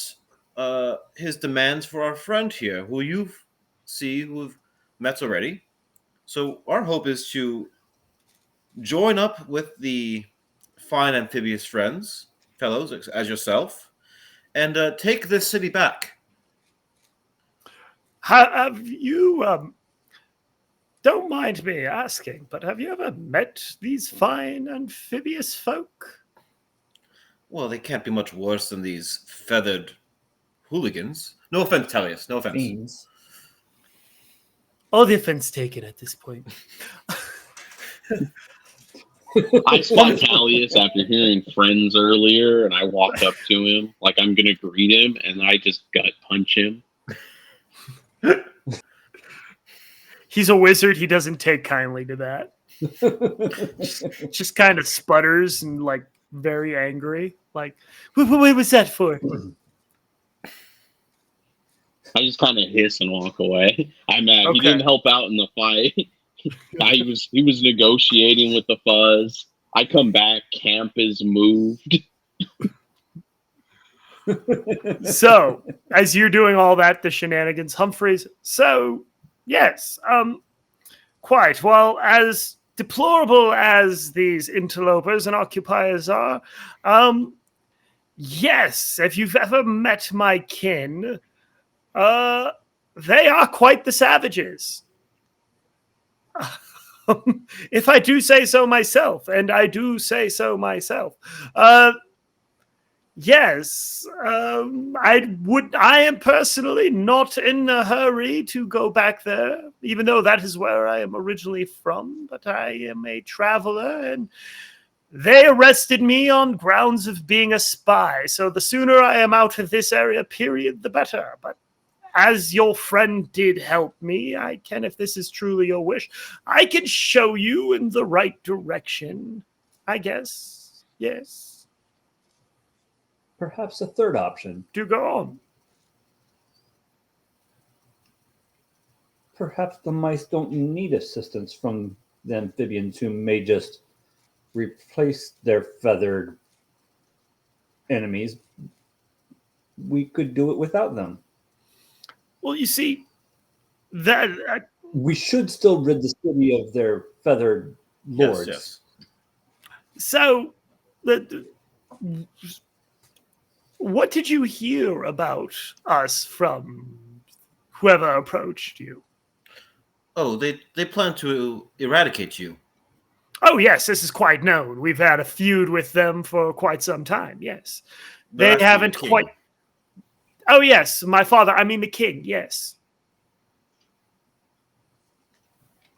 Speaker 2: his demands for our friend here, who you've met already. So our hope is to join up with the fine amphibious fellows as yourself, and take this city back.
Speaker 1: Have you, don't mind me asking, but have you ever met these fine amphibious folk?
Speaker 2: Well, they can't be much worse than these feathered hooligans. No offense, Talius. No offense.
Speaker 5: Fiends.
Speaker 1: All the offense taken at this point.
Speaker 6: I spot Talius after hearing friends earlier, and I walk up to him like I'm gonna greet him, and I just gut punch him.
Speaker 1: He's a wizard. He doesn't take kindly to that. Just kind of sputters and like very angry. Like, what was that for?
Speaker 6: I just kind of hiss and walk away. I'm mad.
Speaker 1: Okay.
Speaker 6: He didn't help out in the fight. He was negotiating with the fuzz. I come back, camp is moved.
Speaker 1: So, as you're doing all that, the shenanigans, Humphreys. So, yes, quite. Well, as deplorable as these interlopers and occupiers are, yes, if you've ever met my kin, they are quite the savages. If I do say so myself, and I do say so myself. Yes, I am personally not in a hurry to go back there, even though that is where I am originally from. But I am a traveler, and they arrested me on grounds of being a spy. So the sooner I am out of this area, period, the better. But as your friend did help me, I can, if this is truly your wish, I can show you in the right direction, I guess. Yes.
Speaker 5: Perhaps a third option.
Speaker 1: Do go on.
Speaker 5: Perhaps the mice don't need assistance from the amphibians who may just replace their feathered enemies. We could do it without them.
Speaker 1: Well, you see, that
Speaker 5: We should still rid the city of their feathered lords.
Speaker 2: Yes.
Speaker 1: so what did you hear about us from whoever approached you?
Speaker 2: Oh, they plan to eradicate you.
Speaker 1: Oh, yes, this is quite known. We've had a feud with them for quite some time, yes.
Speaker 2: They're
Speaker 1: They
Speaker 2: after
Speaker 1: haven't
Speaker 2: the king.
Speaker 1: quite... Oh, yes, my father, I mean the king, yes.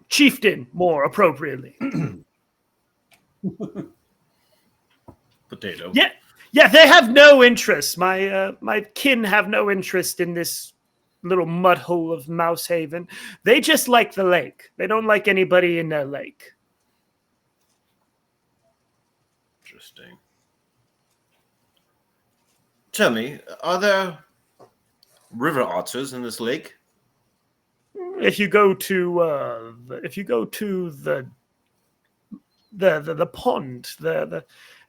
Speaker 1: Chieftain, more appropriately.
Speaker 2: Potato.
Speaker 1: Yeah, they have no interest. My kin have no interest in this little mud hole of Mouse Haven. They just like the lake. They don't like anybody in their lake.
Speaker 2: Interesting. Tell me, are there river otters in this lake?
Speaker 1: If you go to the pond,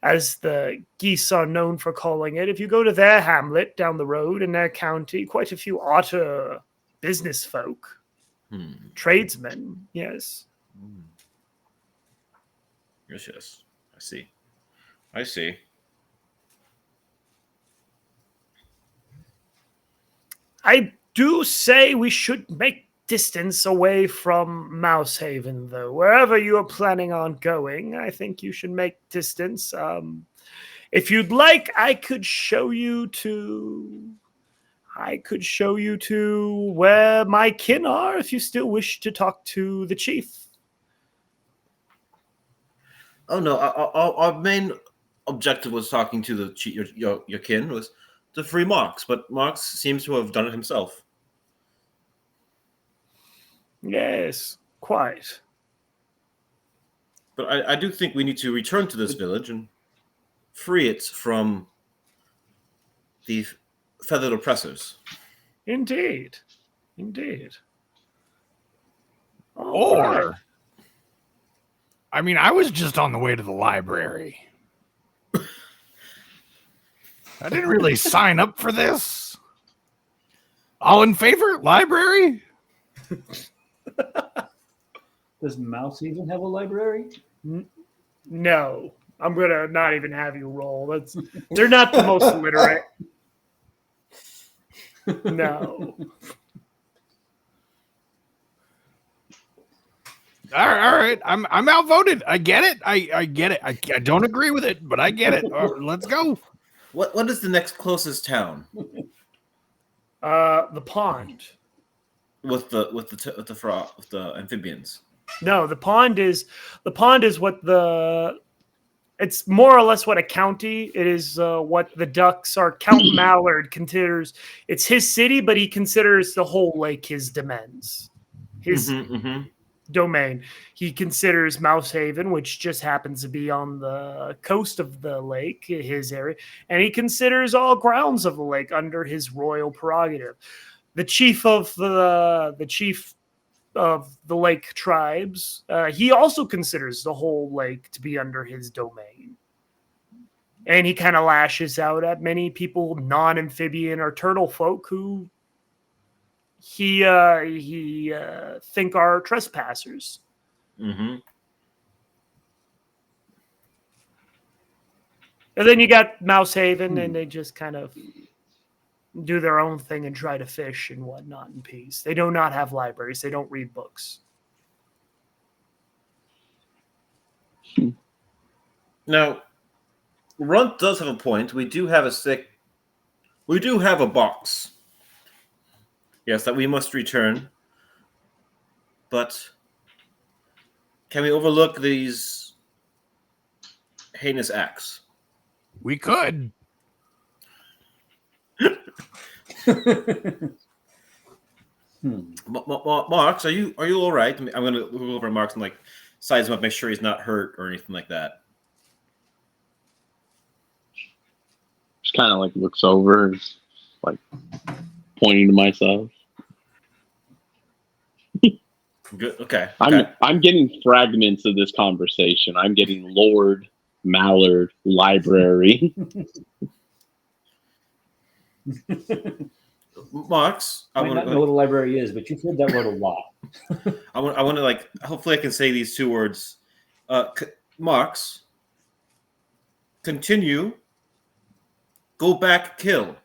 Speaker 1: as the geese are known for calling it, if you go to their hamlet down the road in their county, quite a few otter business folk, tradesmen, yes.
Speaker 2: Yes. I see.
Speaker 1: I do say we should make distance away from Mouse Haven, though. Wherever you are planning on going, I think you should make distance. If you'd like, I could show you to where my kin are if you still wish to talk to the chief.
Speaker 2: Oh no, our main objective was talking to the your kin was to free Marx, but Marx seems to have done it himself.
Speaker 1: Yes, quite.
Speaker 2: But I do think we need to return to this village and free it from the feathered oppressors.
Speaker 1: Indeed.
Speaker 4: Or,
Speaker 1: right.
Speaker 4: I mean, I was just on the way to the library. I didn't really sign up for this. All in favor? Library?
Speaker 5: Does Mouse even have a library?
Speaker 1: No, I'm gonna not even have you roll. They're not the most literate. No.
Speaker 4: All right. I'm outvoted. I get it. I get it. I don't agree with it, but I get it. Let's go.
Speaker 2: What is the next closest town?
Speaker 1: The pond.
Speaker 2: With the amphibians.
Speaker 1: No, the pond is what it's more or less what a county. It is what the ducks are. Count Mallard considers it's his city, but he considers the whole lake his demesnes, his domain. He considers Mouse Haven, which just happens to be on the coast of the lake, his area, and he considers all grounds of the lake under his royal prerogative. The chief of the lake tribes, he also considers the whole lake to be under his domain. And he kind of lashes out at many people, non-amphibian or turtle folk, who he think are trespassers.
Speaker 2: Mm-hmm.
Speaker 1: And then you got Mouse Haven, and they just kind of do their own thing and try to fish and whatnot in peace. They do not have libraries. They don't read books.
Speaker 2: Now, Runt does have a point. We do have a stick. We do have a box. Yes, that we must return. But can we overlook these heinous acts?
Speaker 4: We could.
Speaker 2: Marks, are you all right? I'm going to look over at Marks and like size him up, make sure he's not hurt or anything like that.
Speaker 6: Just kind of like looks over, like pointing to myself.
Speaker 2: Good. Okay.
Speaker 6: I'm getting fragments of this conversation. I'm getting Lord, Mallard, library.
Speaker 2: Marks,
Speaker 5: I might not know what a library is, but you've heard that word a lot.
Speaker 2: I want to like. Hopefully, I can say these 2 words. Marks, continue. Go back, kill.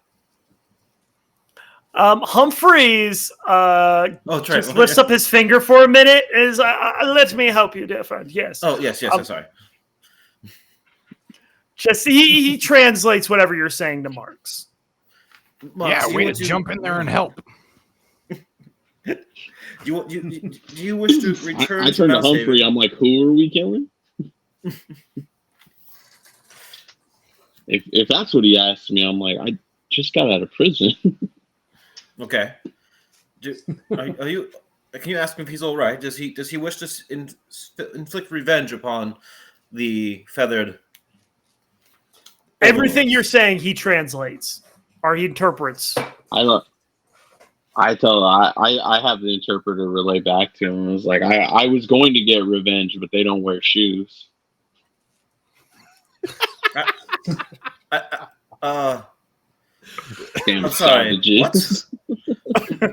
Speaker 1: Humphreys just lifts up his finger for a minute. Let me help you, dear friend. Yes.
Speaker 2: Oh, yes. I'm sorry.
Speaker 1: Just he translates whatever you're saying to Marks.
Speaker 4: Yeah, way to jump in there and help.
Speaker 2: Do you wish to return?
Speaker 6: I turn to Humphrey. I'm like, who are we killing? If that's what he asked me, I'm like, I just got out of prison.
Speaker 2: Okay. Are you? Can you ask him if he's all right? Does he wish to inflict revenge upon the feathered?
Speaker 1: Everything you're saying, he translates or he interprets.
Speaker 6: I have the interpreter relay back to him. It was like, I was going to get revenge, but they don't wear shoes. Damn,
Speaker 2: I'm sorry.
Speaker 6: savages.
Speaker 2: What?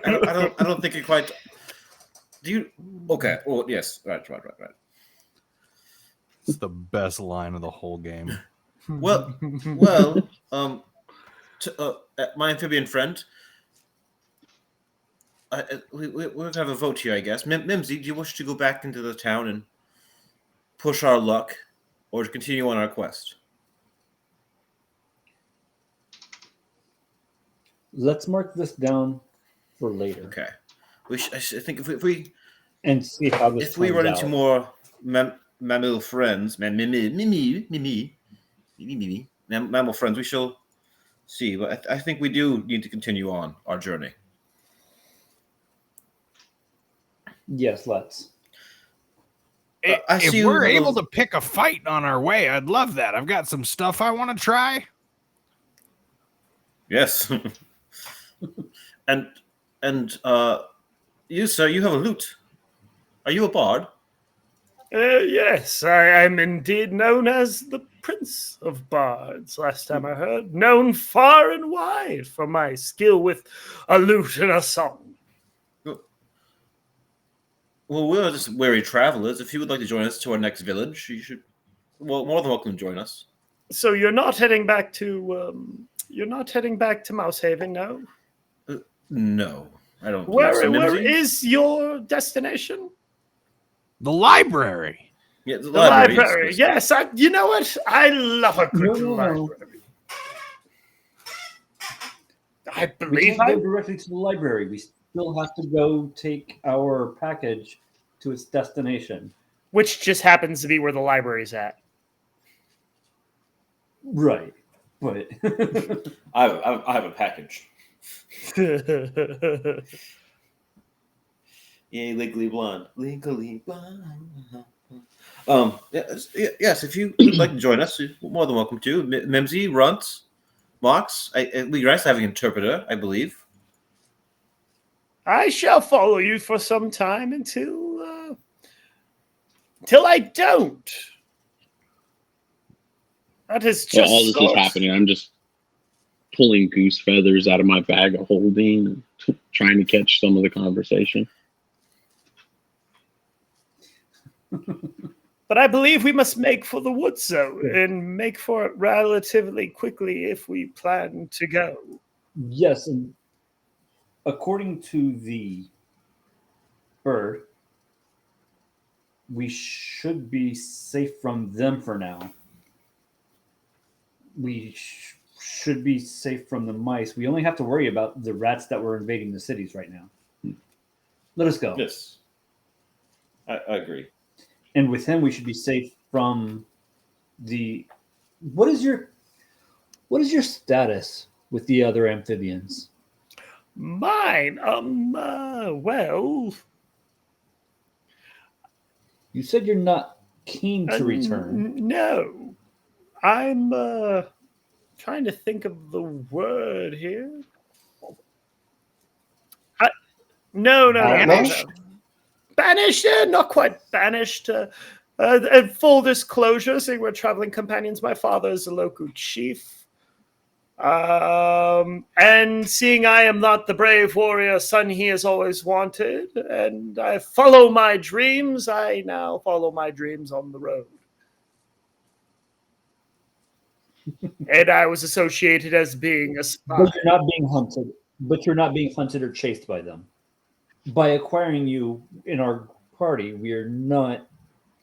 Speaker 2: I don't think it quite. Do you? Okay. Well, yes. Right.
Speaker 4: It's the best line of the whole game.
Speaker 2: Well. My amphibian friend. We're gonna have a vote here, I guess. Mimsy, do you wish to go back into the town and push our luck, or to continue on our quest?
Speaker 5: Let's mark this down for later.
Speaker 2: Okay. I think if we
Speaker 5: and see how this.
Speaker 2: If we run into more mammal friends, mammal friends, we shall see. But I think we do need to continue on our journey.
Speaker 5: Yes, let's.
Speaker 4: If we're able to pick a fight on our way, I'd love that. I've got some stuff I want to try.
Speaker 2: Yes. and you, sir, you have a lute. Are you a bard?
Speaker 1: Yes, I am indeed known as the Prince of Bards, last time I heard. Known far and wide for my skill with a lute and a song.
Speaker 2: Well, we're just weary travelers. If you would like to join us to our next village, you should. Well, more than welcome to join us.
Speaker 1: So you're not heading back to Mouse Haven, no?
Speaker 2: No, I don't.
Speaker 1: Where is your destination?
Speaker 4: The library.
Speaker 2: Yeah,
Speaker 1: the library. Yes, you know what? I love a good library. I believe
Speaker 5: we can't go directly to the library. We still have to go take our package to its destination,
Speaker 1: which just happens to be where the library's at.
Speaker 5: Right, but
Speaker 2: I have a package. Yeah, legally blonde. Yes, if you would like to join us, you're more than welcome to. Mimsy, Runt, Mox. It'd be nice to have an interpreter, I believe.
Speaker 1: I shall follow you for some time until I don't. That is just
Speaker 6: all this is happening. I'm just pulling goose feathers out of my bag of holding, trying to catch some of the conversation.
Speaker 1: But I believe we must make for the wood zone and make for it relatively quickly if we plan to go.
Speaker 5: Yes, and according to the bird, we should be safe from them for now. We should be safe from the mice. We only have to worry about the rats that were invading the cities right now. Let us go.
Speaker 2: Yes, I agree.
Speaker 5: And with him, we should be safe from the. What is your status with the other amphibians?
Speaker 1: Mine, well,
Speaker 5: You said you're not keen to return.
Speaker 1: No, I'm trying to think of the word here. No.
Speaker 4: Banished?
Speaker 1: Banished? Not quite banished. Full disclosure, seeing we're traveling companions, my father is a local chief. And seeing I am not the brave warrior son he has always wanted, and I follow my dreams, I now follow my dreams on the road. And I was associated as being a spy.
Speaker 5: But you're not being hunted. But you're not being hunted or chased by them. By acquiring you in our party, we are not,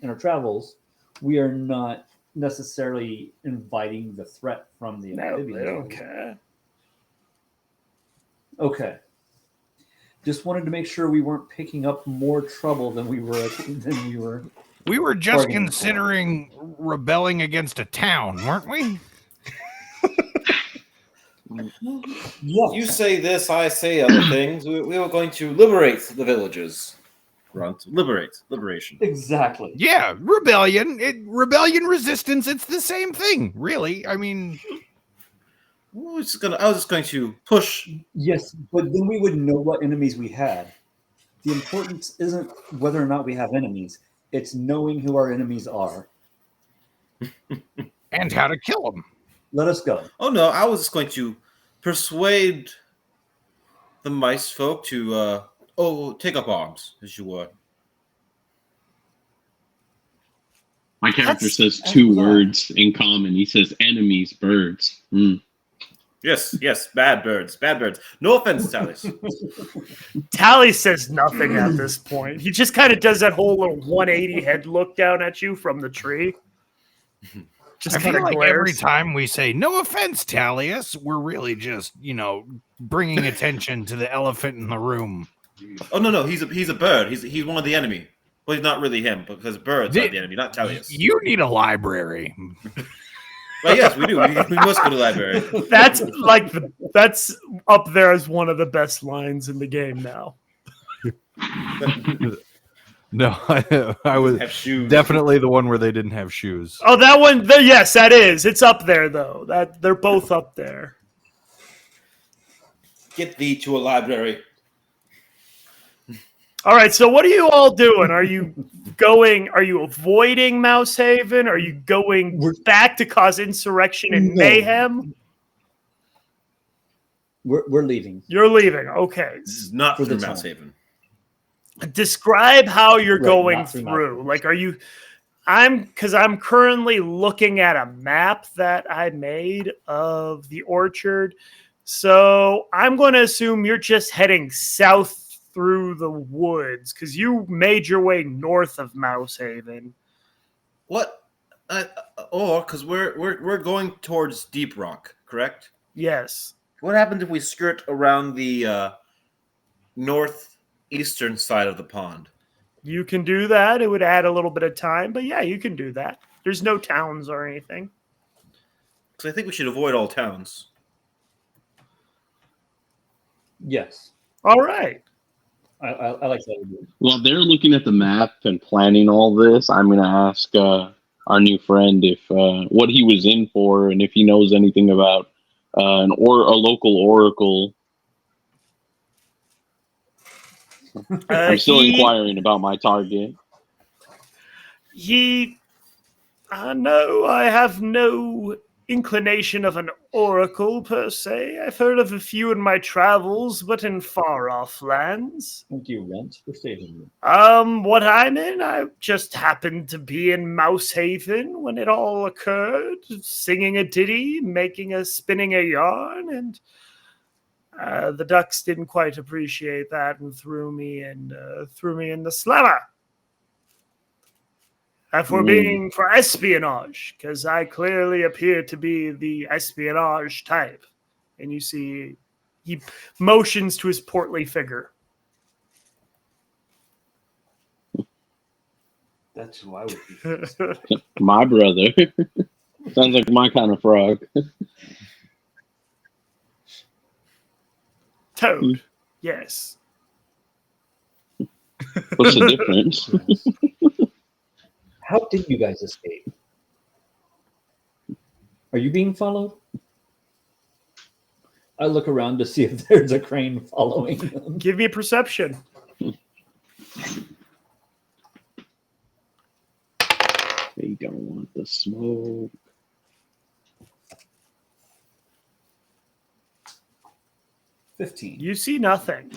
Speaker 5: in our travels, we are not necessarily inviting the threat from the
Speaker 1: No,
Speaker 5: amphibians.
Speaker 1: they don't care.
Speaker 5: Okay. Just wanted to make sure we weren't picking up more trouble than we were.
Speaker 4: We were just
Speaker 5: Bargaining for.
Speaker 4: considering rebelling against a town, weren't we?
Speaker 5: Yes.
Speaker 2: You say this, I say other things. We were going to liberate the villages. Grunt. Liberation.
Speaker 5: Exactly.
Speaker 4: Yeah, rebellion. Rebellion resistance, it's the same thing, really. I mean,
Speaker 2: I was just going to push.
Speaker 5: Yes, but then we would know what enemies we had. The importance isn't whether or not we have enemies. It's knowing who our enemies are.
Speaker 4: and how to kill them.
Speaker 5: Let us go.
Speaker 2: Oh no, I was just going to persuade the mice folk to take up arms, as you were.
Speaker 6: My character
Speaker 1: That's
Speaker 6: says two
Speaker 5: excellent.
Speaker 6: words in common. He says enemies, birds.
Speaker 2: Yes, bad birds. No offense, Talis.
Speaker 1: Tally says nothing at this point. He just kind of does that whole little 180 head look down at you from the tree. Just
Speaker 4: I
Speaker 1: kind
Speaker 4: feel
Speaker 1: of
Speaker 4: like
Speaker 1: glares.
Speaker 4: every time we say, no offense, Tallius, we're really just, bringing attention to the elephant in the room.
Speaker 2: Oh no, he's a bird. He's one of the enemy. Well, he's not really him because birds are the enemy, not Talis.
Speaker 4: You need a library.
Speaker 2: Well, yes, we do. We must go to the library.
Speaker 1: That's up there as one of the best lines in the game now.
Speaker 7: No, I was
Speaker 2: Have shoes.
Speaker 7: definitely the one where they didn't have shoes.
Speaker 1: Oh, that one. Yes, that is. It's up there though. That they're both up there.
Speaker 2: Get thee to a library.
Speaker 1: All right. So what are you all doing? Are you avoiding Mouse Haven? Are you going back to cause insurrection and
Speaker 5: No.
Speaker 1: mayhem?
Speaker 5: We're leaving.
Speaker 1: You're leaving. Okay.
Speaker 2: This is not
Speaker 5: For
Speaker 2: through
Speaker 5: the
Speaker 2: Mouse
Speaker 5: time.
Speaker 2: Haven.
Speaker 1: Describe how you're
Speaker 5: Right,
Speaker 1: going
Speaker 5: not through
Speaker 1: through.
Speaker 5: Mouse
Speaker 1: Like, are you? Because I'm currently looking at a map that I made of the orchard. So I'm going to assume you're just heading south through the woods because you made your way north of Mouse Haven.
Speaker 2: What? Because we're going towards Deep Rock, correct?
Speaker 1: Yes.
Speaker 2: What happens if we skirt around the northeastern side of the pond?
Speaker 1: You can do that. It would add a little bit of time, but yeah, you can do that. There's no towns or anything.
Speaker 2: Because I think we should avoid all towns.
Speaker 5: Yes.
Speaker 1: All right.
Speaker 5: I like that idea.
Speaker 6: While they're looking at the map and planning all this, I'm going to ask our new friend if what he was in for and if he knows anything about a local oracle. I'm still inquiring about my target.
Speaker 1: No, I have no inclination of an oracle, per se. I've heard of a few in my travels, but in far-off lands.
Speaker 5: What do you rent or stay in?
Speaker 1: What I'm in, I just happened to be in Mouse Haven when it all occurred, singing a ditty, spinning a yarn, and the ducks didn't quite appreciate that and threw me in the slammer. For espionage, because I clearly appear to be the espionage type. And you see, he motions to his portly figure.
Speaker 5: That's who I would be.
Speaker 6: My brother. Sounds like my kind of frog.
Speaker 1: Toad, yes.
Speaker 6: What's the difference?
Speaker 5: How did you guys escape? Are you being followed? I look around to see if there's a crane following them.
Speaker 1: Give me a perception.
Speaker 6: They don't want the smoke.
Speaker 5: 15.
Speaker 1: You see nothing.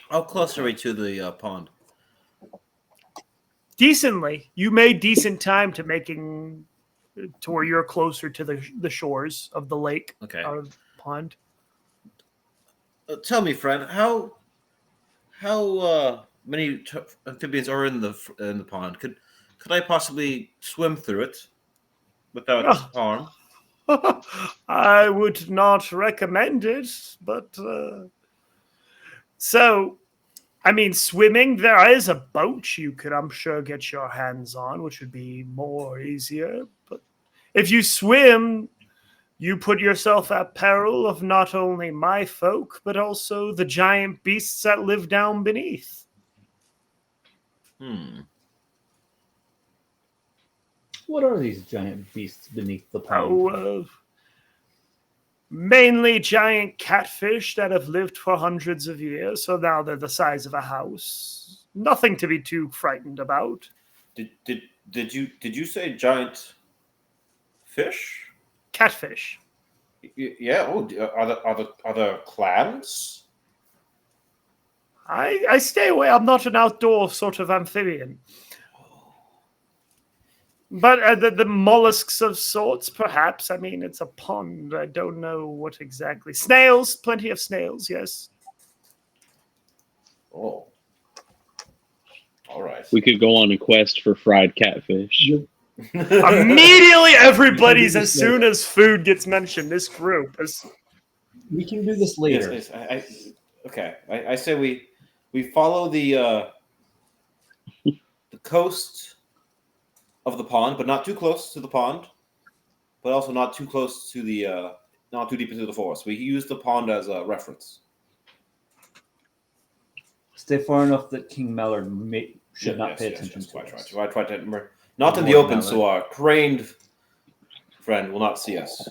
Speaker 2: How close are we to the pond?
Speaker 1: Decently. You made decent time to where you're closer to the shores of the lake.
Speaker 2: Okay.
Speaker 1: Or pond.
Speaker 2: Tell me, friend, how many amphibians are in the pond? Could I possibly swim through it without harm?
Speaker 1: I would not recommend it, but swimming, there is a boat you could, I'm sure, get your hands on, which would be more easier. But if you swim, you put yourself at peril of not only my folk, but also the giant beasts that live down beneath.
Speaker 5: What are these giant beasts beneath the pond?
Speaker 1: Mainly giant catfish that have lived for hundreds of years, so now they're the size of a house. Nothing to be too frightened about.
Speaker 2: Did you say giant fish?
Speaker 1: Catfish.
Speaker 2: Yeah. Oh, are there clams?
Speaker 1: I stay away. I'm not an outdoor sort of amphibian. But the mollusks of sorts, perhaps. I mean, it's a pond. I don't know what exactly. Snails, plenty of snails, yes.
Speaker 2: Oh. All right.
Speaker 6: We could go on a quest for fried catfish.
Speaker 1: Immediately, everybody's, as soon as food gets mentioned, this group is...
Speaker 5: We can do this later.
Speaker 2: Yes, I say we follow the coast of the pond, but not too close to the pond, but also not too close to the not too deep into the forest. We use the pond as a reference.
Speaker 5: Stay far enough that King Mallard should not pay attention to us.
Speaker 2: I try to remember. Not in the open, so our craned friend will not see us.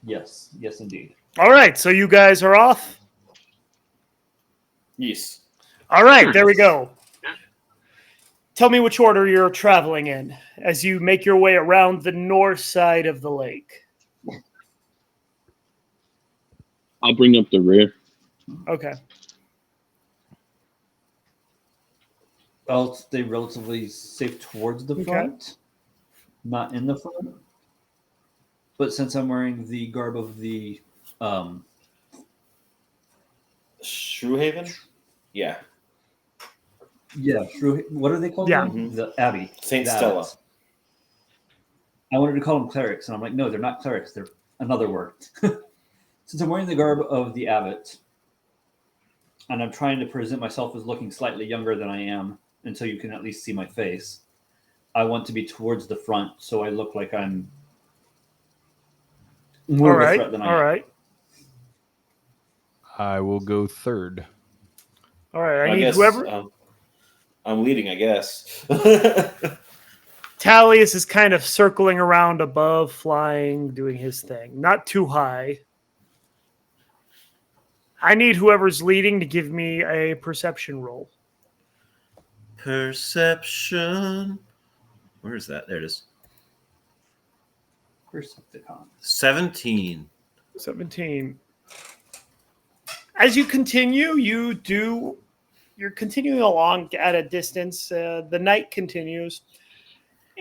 Speaker 5: Yes, indeed.
Speaker 1: All right, so you guys are off?
Speaker 2: Yes.
Speaker 1: All right, there we go. Tell me which order you're traveling in as you make your way around the north side of the lake.
Speaker 6: I'll bring up the rear.
Speaker 1: Okay.
Speaker 5: I'll stay relatively safe towards the front, not in the front. But since I'm wearing the garb of the
Speaker 2: Shrewhaven? Yeah.
Speaker 5: Yeah, what are they called?
Speaker 1: Yeah.
Speaker 5: The Abbey.
Speaker 2: Saint
Speaker 5: the
Speaker 2: Stella.
Speaker 5: Abbots. I wanted to call them clerics, and I'm like, no, they're not clerics. They're another word. Since I'm wearing the garb of the abbot, and I'm trying to present myself as looking slightly younger than I am, until you can at least see my face, I want to be towards the front, so I look like I'm more of a threat than I am.
Speaker 1: All right.
Speaker 7: I will go third.
Speaker 1: All right.
Speaker 2: I
Speaker 1: need
Speaker 2: guess,
Speaker 1: whoever.
Speaker 2: I'm leading, I guess.
Speaker 1: Tallius is kind of circling around above, flying, doing his thing. Not too high. I need whoever's leading to give me a perception roll.
Speaker 2: Perception. Where is that? There it is.
Speaker 5: Percepticon.
Speaker 2: 17.
Speaker 1: 17. As you continue, you're continuing along at a distance. The night continues,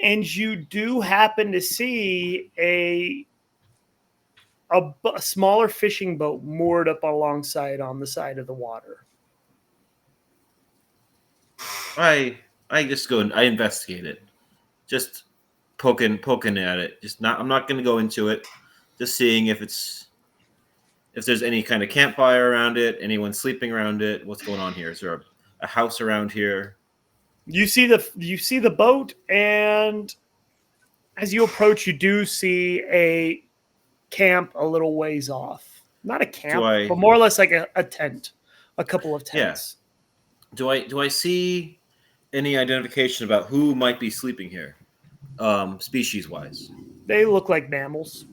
Speaker 1: and you do happen to see a smaller fishing boat moored up alongside on the side of the water.
Speaker 2: I just go and I investigate it. Just poking at it. I'm not going to go into it. Just seeing if there's any kind of campfire around it, anyone sleeping around it, what's going on here? Is there a house around here?
Speaker 1: You see the boat, and as you approach, you do see a camp a little ways off. Not a camp, but more or less like a tent, a couple of tents.
Speaker 2: Yeah. Do I see any identification about who might be sleeping here, species wise?
Speaker 1: They look like mammals.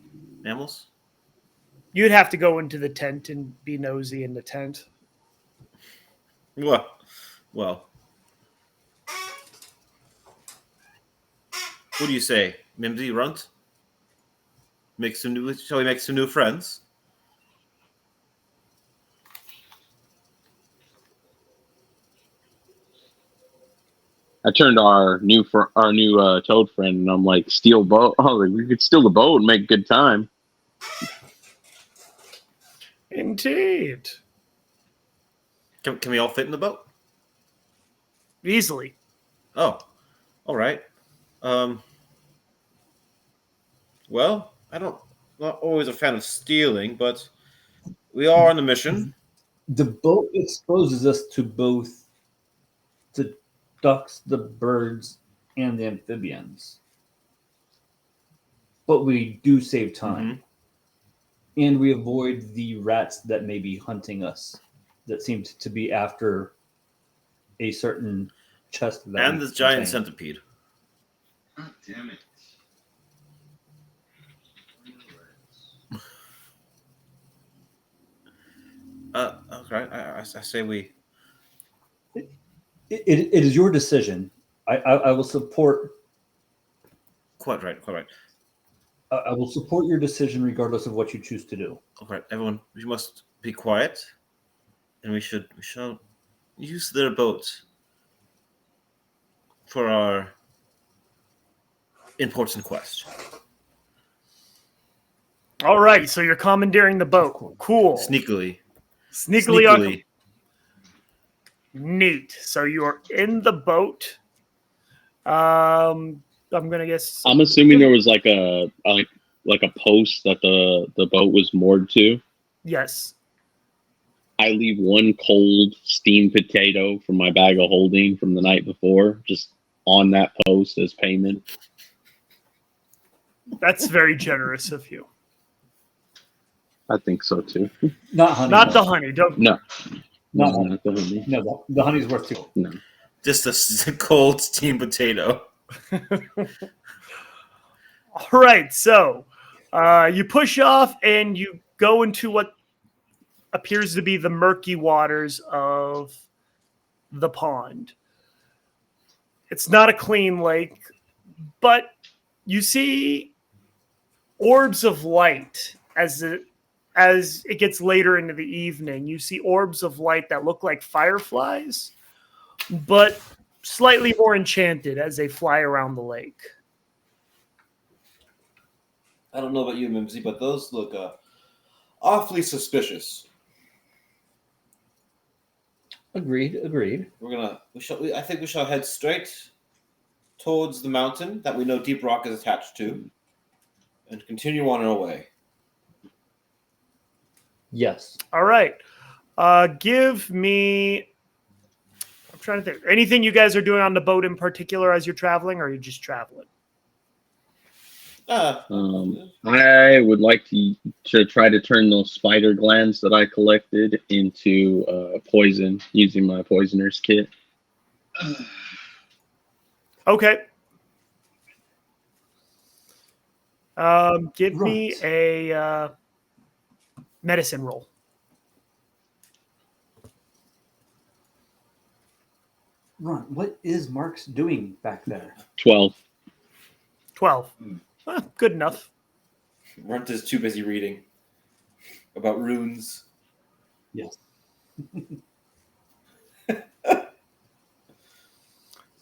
Speaker 2: Mammals?
Speaker 1: You'd have to go into the tent and be nosy in the tent.
Speaker 2: Well. What do you say, Mimsy Runt? Shall we make some new friends?
Speaker 6: I turned to our new toad friend, and I'm like, steal boat. Oh, like, we could steal the boat and make good time.
Speaker 1: Indeed.
Speaker 2: Can we all fit in the boat?
Speaker 1: Easily.
Speaker 2: Oh, all right. Well, not always a fan of stealing, but we are on a mission.
Speaker 5: The boat exposes us to both the ducks, the birds, and the amphibians. But we do save time.
Speaker 2: Mm-hmm.
Speaker 5: And we avoid the rats that may be hunting us, that seem to be after a certain chest.
Speaker 2: And this giant centipede.
Speaker 8: God damn it.
Speaker 2: Okay. I say we.
Speaker 5: It is your decision. I will support.
Speaker 2: Quite right.
Speaker 5: I will support your decision regardless of what you choose to do.
Speaker 2: All right, everyone. We must be quiet, and we shall use their boat for our important quest.
Speaker 1: All right, so you're commandeering the boat. Cool.
Speaker 2: Sneakily.
Speaker 1: Neat. So you are in the boat. I'm gonna guess.
Speaker 6: I'm assuming there was like a post that the boat was moored to.
Speaker 1: Yes.
Speaker 6: I leave one cold steamed potato from my bag of holding from the night before, just on that post as payment.
Speaker 1: That's very generous of you.
Speaker 6: I think so too.
Speaker 5: Not honey.
Speaker 1: Not the honey. Don't.
Speaker 6: No.
Speaker 5: Not
Speaker 6: the honey.
Speaker 5: No, the honey's worth too.
Speaker 6: No.
Speaker 2: Just a cold steamed potato.
Speaker 1: All right, so you push off and you go into what appears to be the murky waters of the pond. It's not a clean lake, but you see orbs of light as it gets later into the evening. You see orbs of light that look like fireflies, but slightly more enchanted as they fly around the lake.
Speaker 2: I don't know about you, Mimsy, but those look awfully suspicious.
Speaker 5: Agreed.
Speaker 2: I think we shall head straight towards the mountain that we know Deep Rock is attached to, and continue on our way.
Speaker 5: Yes.
Speaker 1: All right. Give me. I'm trying to think. Anything you guys are doing on the boat in particular as you're traveling, or are you just traveling?
Speaker 6: I would like to try to turn those spider glands that I collected into poison using my poisoner's kit.
Speaker 1: Okay. Give me a medicine roll.
Speaker 5: Ron, what is Mark's doing back there?
Speaker 6: 12.
Speaker 1: 12. Good enough.
Speaker 2: Runt is too busy reading about runes.
Speaker 5: Yes.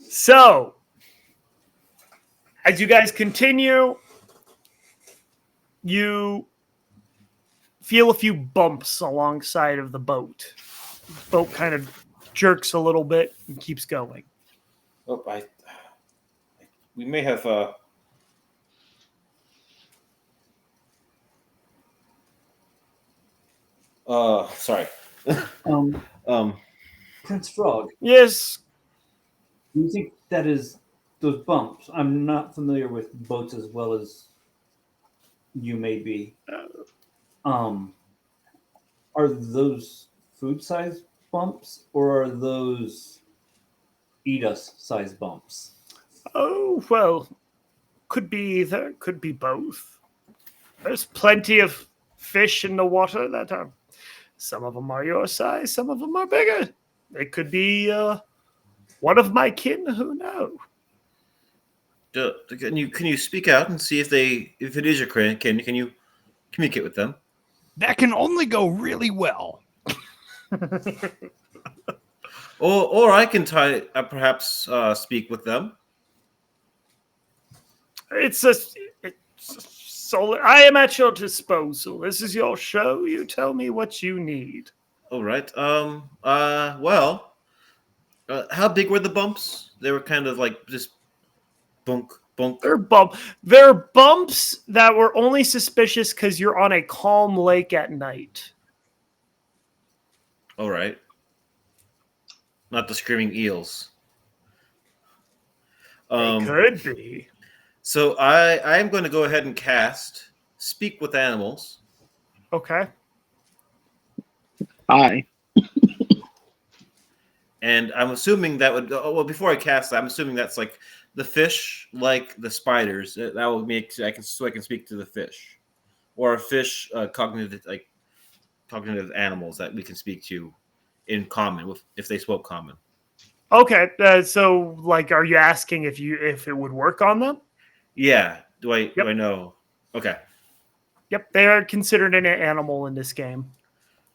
Speaker 1: So, as you guys continue, you feel a few bumps alongside of the boat. The boat kind of jerks a little bit and keeps going.
Speaker 2: Oh, we may have sorry.
Speaker 5: Prince Frog,
Speaker 1: Yes.
Speaker 5: do you think that is those bumps? I'm not familiar with boats as well as you may be. Are those food size bumps or are those eat us size bumps?
Speaker 1: Oh, well, could be either, could be both. There's plenty of fish in the water that are, some of them are your size, some of them are bigger. They could be one of my kin, who knows?
Speaker 2: Can you speak out and see if it is your kin? Can you communicate with them?
Speaker 4: That can only go really well.
Speaker 2: Or I can perhaps speak with them.
Speaker 1: So I am at your disposal. This is your show. You tell me what you need.
Speaker 2: All right. Well, how big were the bumps? They were kind of like just bunk, bunk.
Speaker 1: They're bumps that were only suspicious because you're on a calm lake at night.
Speaker 2: All right. Not the screaming eels.
Speaker 1: They could be.
Speaker 2: So I am going to go ahead and cast Speak with Animals.
Speaker 1: Okay.
Speaker 6: Hi.
Speaker 2: And I'm assuming that would before I cast that, I'm assuming that's like the fish, like the spiders. That will make I can speak to the fish, or a fish cognitive animals that we can speak to in common if they spoke common.
Speaker 1: Okay. So, like, are you asking if it would work on them?
Speaker 2: Yeah. Do I know? Okay.
Speaker 1: Yep. They are considered an animal in this game.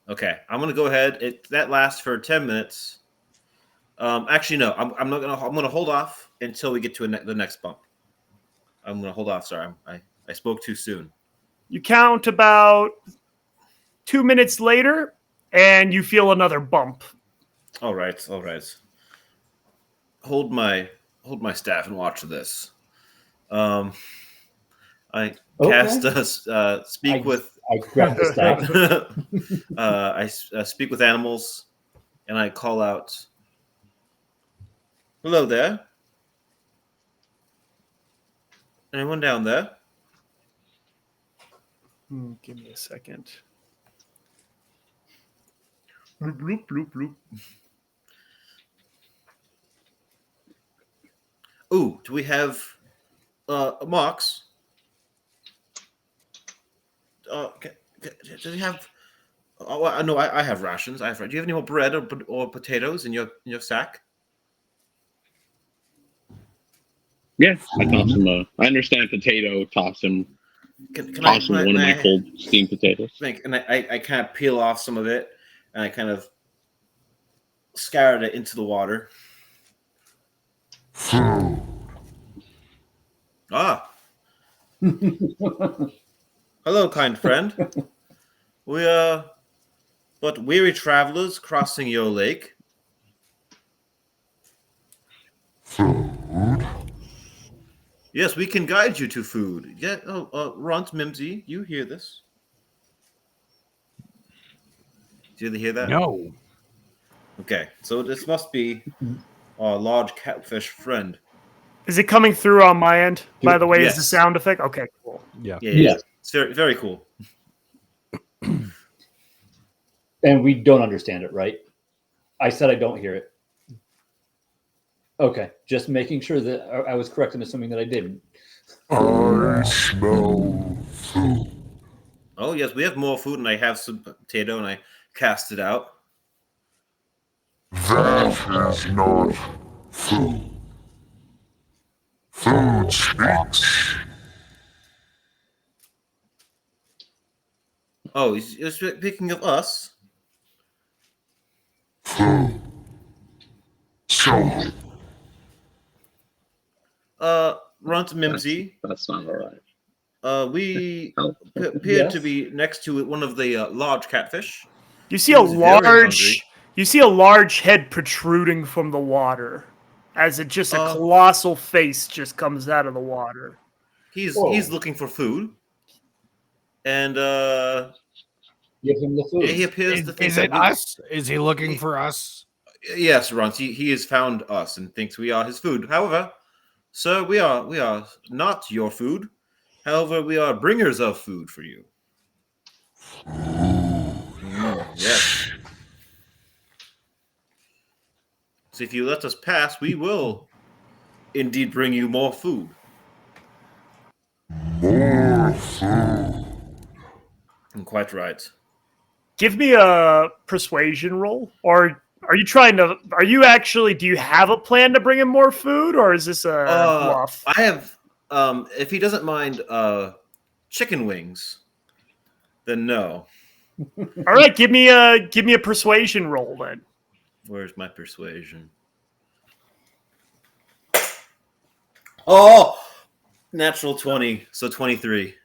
Speaker 2: Okay. I'm gonna go ahead. That lasts for 10 minutes. Actually, no. I'm not gonna. I'm gonna hold off until we get to the next bump. I'm gonna hold off. Sorry, I spoke too soon.
Speaker 1: You count about 2 minutes later, and you feel another bump.
Speaker 2: All right. Hold my staff and watch this. I cast speak with.
Speaker 5: I grab the staff.
Speaker 2: I speak with animals, and I call out, "Hello there. Anyone down there?"
Speaker 1: Give me a second. Bloop, bloop, bloop, bloop.
Speaker 2: Ooh, do we have Mox? Do you have? Oh, no, I have rations. Do you have any more bread or potatoes in your sack?
Speaker 6: Yeah, I toss him I understand potato. Toss him. Toss him one of my cold steamed potatoes.
Speaker 2: And I kind of peel off some of it, and I kind of scattered it into the water. Ah. Hello, kind friend. We are but weary travelers crossing your lake. Food? Yes, we can guide you to food. Yeah, Runt, Mimsy, you hear this? Did you hear that?
Speaker 4: No.
Speaker 2: Okay, so this must be our large catfish friend.
Speaker 1: Is it coming through on my end, by the way?
Speaker 2: Yes.
Speaker 1: Is the sound effect? Okay, cool.
Speaker 2: Yeah. It's very, very cool.
Speaker 5: And we don't understand it, right? I said I don't hear it. Okay, just making sure that I was correct in assuming that I didn't.
Speaker 9: I smell food.
Speaker 2: Oh, yes, we have more food, and I have some potato, and I cast it out.
Speaker 9: That is not Food. Food speaks.
Speaker 2: Oh, you're speaking of us?
Speaker 9: Food. So,
Speaker 2: Runt Mimsy.
Speaker 6: That's not all right.
Speaker 2: We
Speaker 6: Help.
Speaker 2: appeared to
Speaker 5: Yes.
Speaker 2: be next to one of the large catfish.
Speaker 1: You see
Speaker 2: He was very hungry.
Speaker 1: you see a large head protruding from the water, as it just a colossal face just comes out of the water.
Speaker 2: He's
Speaker 5: Whoa.
Speaker 2: looking for food, and
Speaker 5: Give him the food.
Speaker 2: he appears to think
Speaker 4: Is
Speaker 2: that
Speaker 4: it us? Is he looking for us?
Speaker 2: Yes, Runt. He has found us and thinks we are his food. However, sir, we are not your food. However, we are bringers of food for you. Yes. So if you let us pass, we will indeed bring you more food.
Speaker 9: more food.
Speaker 2: Quite right.
Speaker 1: Give me a persuasion roll, or are you trying to? Are you actually? Do you have a plan to bring him more food, or is this a bluff?
Speaker 2: I have. If he doesn't mind, chicken wings, then no.
Speaker 1: All right, give me a persuasion roll then.
Speaker 2: Where's my persuasion? Oh, natural 20, so 23.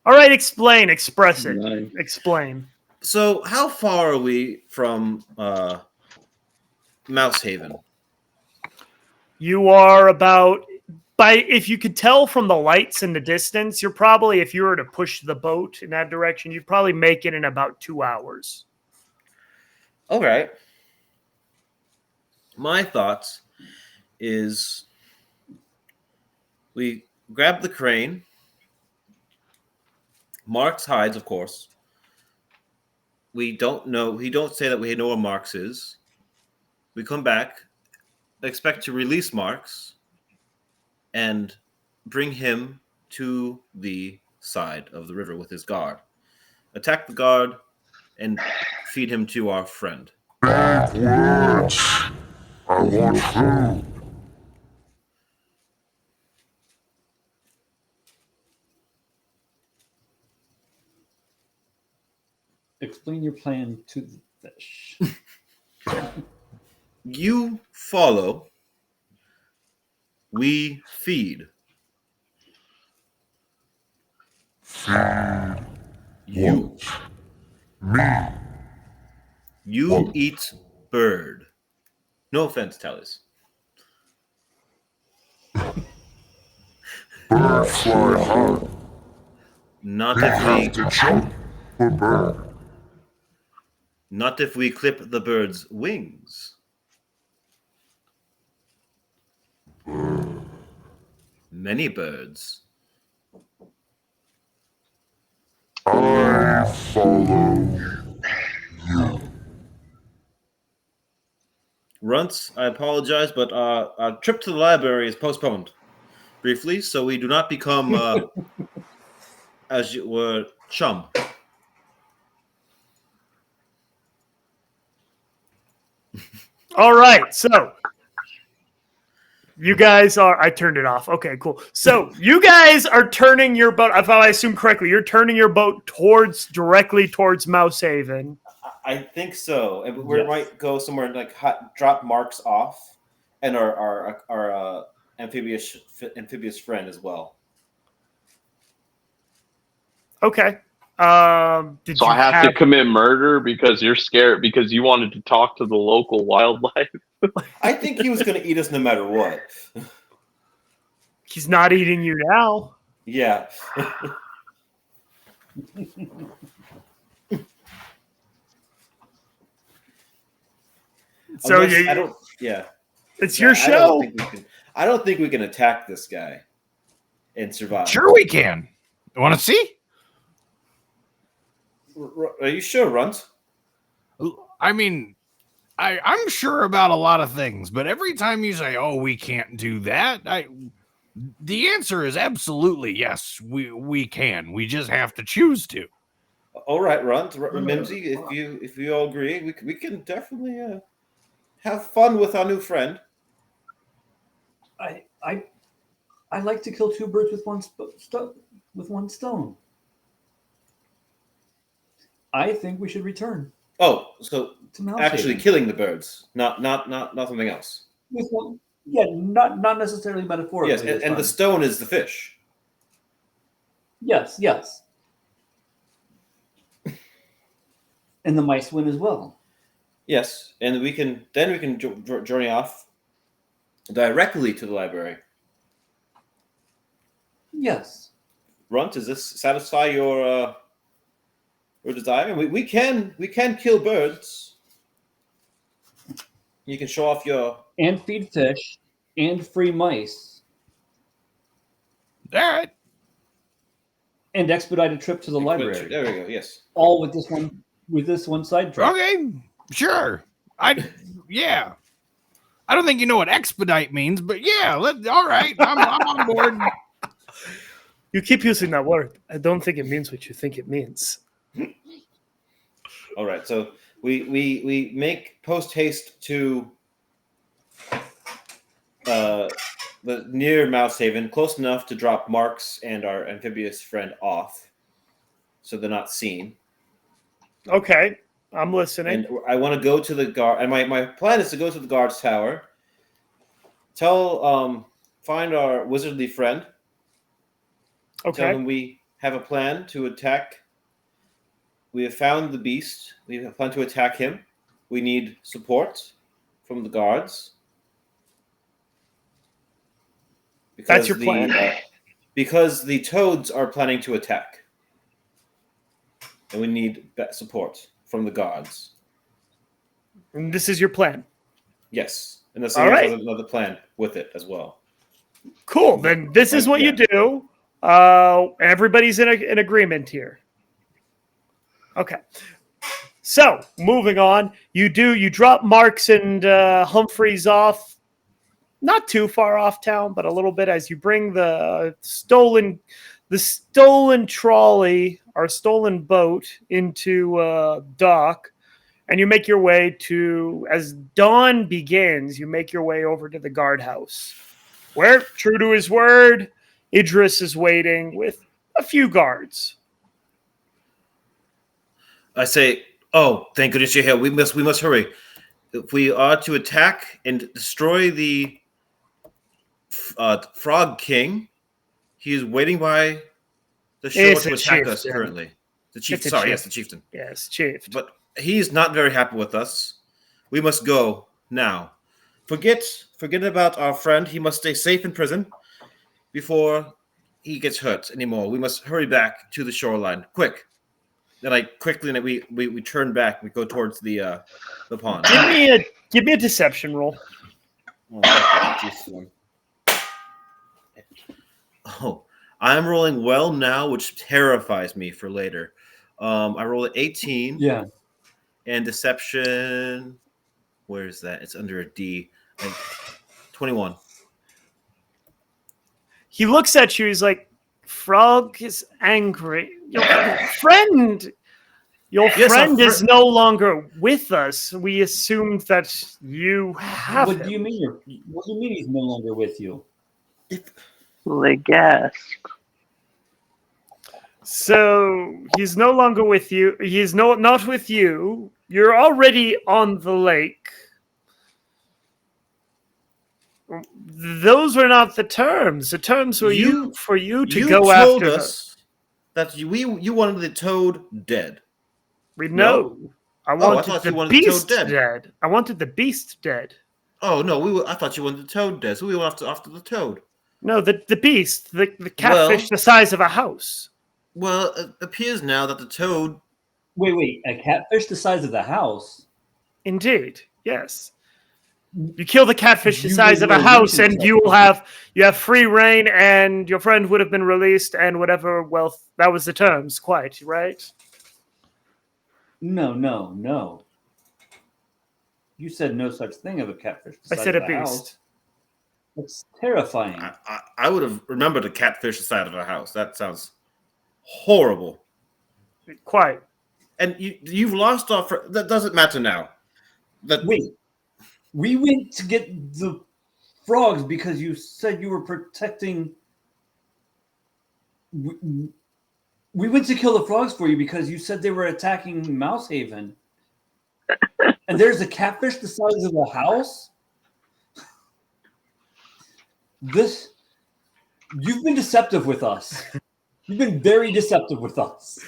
Speaker 1: All right, explain, express it,
Speaker 6: Nice.
Speaker 1: explain.
Speaker 2: So, how far are we from Mouse Haven?
Speaker 1: You are about if you could tell from the lights in the distance, you're probably, if you were to push the boat in that direction, you'd probably make it in about 2 hours.
Speaker 2: All right. My thoughts is we grab the crane, Mark's hides, of course. We don't know. He don't say that we know where Mark's is. We come back, expect to release Mark's, and bring him to the side of the river with his guard. Attack the guard and feed him to our friend.
Speaker 9: Bad words. I want food.
Speaker 5: Explain your plan to the fish.
Speaker 2: You follow. We feed.
Speaker 9: Feed.
Speaker 2: You.
Speaker 9: Me.
Speaker 2: You eat bird. No offense, Tallis.
Speaker 9: Bird fly high.
Speaker 2: Not
Speaker 9: They
Speaker 2: if
Speaker 9: have
Speaker 2: we
Speaker 9: to jump for bird.
Speaker 2: not if we clip the bird's wings. Many birds.
Speaker 9: I follow you.
Speaker 2: Runts, I apologize, but our trip to the library is postponed briefly, so we do not become, as you were, chum.
Speaker 1: All right, so you guys are. I turned it off. Okay, cool. So you guys are turning your boat. If I assume correctly, you're turning your boat directly towards Mouse Haven.
Speaker 2: I think so. And we
Speaker 5: Yes.
Speaker 2: might go somewhere and drop Marks off, and our amphibious friend as well.
Speaker 1: Okay. Did
Speaker 3: So
Speaker 1: you
Speaker 3: I have to commit murder because you're scared because you wanted to talk to the local wildlife.
Speaker 2: I think he was going to eat us no matter what.
Speaker 1: He's not eating you now.
Speaker 2: Yeah.
Speaker 1: So
Speaker 2: Unless-
Speaker 1: you,
Speaker 2: I don't. Yeah.
Speaker 1: it's your
Speaker 2: I
Speaker 1: show.
Speaker 2: I don't think we can attack this guy and survive.
Speaker 4: Sure, we can. You want to see?
Speaker 2: Are you sure, Runt?
Speaker 4: I mean, I'm sure about a lot of things, but every time you say, "Oh, we can't do that," the answer is absolutely yes. We can. We just have to choose to.
Speaker 2: All right, Runt, Mimsy. If you all agree, we can definitely have fun with our new friend.
Speaker 5: I like to kill two birds with one stone. I think we should return
Speaker 2: Oh, so
Speaker 5: to Mount
Speaker 2: actually
Speaker 5: Haven.
Speaker 2: killing the birds, not something else.
Speaker 5: With one, yeah, not necessarily metaphorically.
Speaker 2: Yes, and the stone is the fish.
Speaker 5: Yes. And the mice win as well.
Speaker 2: Yes, and we can journey off directly to the library.
Speaker 5: Yes.
Speaker 2: Runt, does this satisfy your desire? We can kill birds. You can show off your
Speaker 5: And feed fish and free mice.
Speaker 4: All right.
Speaker 5: And expedite a trip to the library.
Speaker 2: There we go. Yes.
Speaker 5: All with this one side trip.
Speaker 4: Okay. Sure. Yeah. I don't think you know what expedite means, but yeah, all right. I'm on board.
Speaker 1: You keep using that word. I don't think it means what you think it means.
Speaker 2: All right. So we make post haste to the near Mouse Haven, close enough to drop Marks and our amphibious friend off, so they're not seen.
Speaker 1: Okay, I'm listening.
Speaker 2: And I want to go to the guard. And my plan is to go to the guard's tower. Find our wizardly friend.
Speaker 1: Okay.
Speaker 2: Tell him we have a plan to attack. We have found the beast. We have a plan to attack him. We need support from the guards.
Speaker 1: That's your plan.
Speaker 2: Because the toads are planning to attack. And we need support from the guards.
Speaker 1: And this is your plan.
Speaker 2: Yes. And there's
Speaker 1: All right.
Speaker 2: another plan with it as well.
Speaker 1: Cool. Then this is what you do. Everybody's in agreement here. Okay. So moving on, you drop Marks and Humphreys off, not too far off town, but a little bit, as you bring the stolen trolley or stolen boat into dock, and you make your way to, as dawn begins, you make your way over to the guardhouse, where, true to his word, Idris is waiting with a few guards.
Speaker 2: I say, oh, thank goodness you're here. We must hurry. If we are to attack and destroy the Frog King, he is waiting by the shore to attack us currently. The chieftain. Sorry, yes, the chieftain.
Speaker 1: Yes, chief.
Speaker 2: But he's not very happy with us. We must go now. Forget about our friend. He must stay safe in prison before he gets hurt anymore. We must hurry back to the shoreline. Quick. Then we turn back. We go towards the pond.
Speaker 1: Give me a deception roll.
Speaker 2: Oh, I'm rolling well now, which terrifies me for later. I roll at 18.
Speaker 5: Yeah.
Speaker 2: And deception, where is that? It's under a D. 21.
Speaker 1: He looks at you. He's like, "Frog is angry. Your friend is no longer with us. We assumed that you have
Speaker 5: What
Speaker 1: him."
Speaker 5: do you mean? What do you mean he's no longer with you?
Speaker 10: They gasp.
Speaker 1: So he's no longer with you. He's not with you. You're already on the lake. Those were not the terms. The terms were for you to go after.
Speaker 2: You told us that you wanted the toad dead.
Speaker 1: We know.
Speaker 2: No?
Speaker 1: I wanted
Speaker 2: thought
Speaker 1: the
Speaker 2: you wanted
Speaker 1: beast
Speaker 2: the toad
Speaker 1: dead. I wanted the beast dead.
Speaker 2: Oh no, I thought you wanted the toad dead. So we went after the toad.
Speaker 1: No, the beast, the catfish the size of a house.
Speaker 2: Well, it appears now that the toad.
Speaker 5: Wait, a catfish the size of the house?
Speaker 1: Indeed, yes. You kill the catfish the size of a house, and you have free reign, and your friend would have been released, and whatever wealth. That was the terms, quite right.
Speaker 5: No. You said no such thing of a catfish.
Speaker 1: I said a beast.
Speaker 5: House. That's terrifying.
Speaker 2: I would have remembered a catfish the size of a house. That sounds horrible.
Speaker 1: Quite.
Speaker 2: And you've lost off. That doesn't matter now.
Speaker 5: Wait. We went to get the frogs because you said you were protecting. We went to kill the frogs for you because you said they were attacking Mouse Haven. And there's a catfish the size of a house? You've been deceptive with us. You've been very deceptive with us.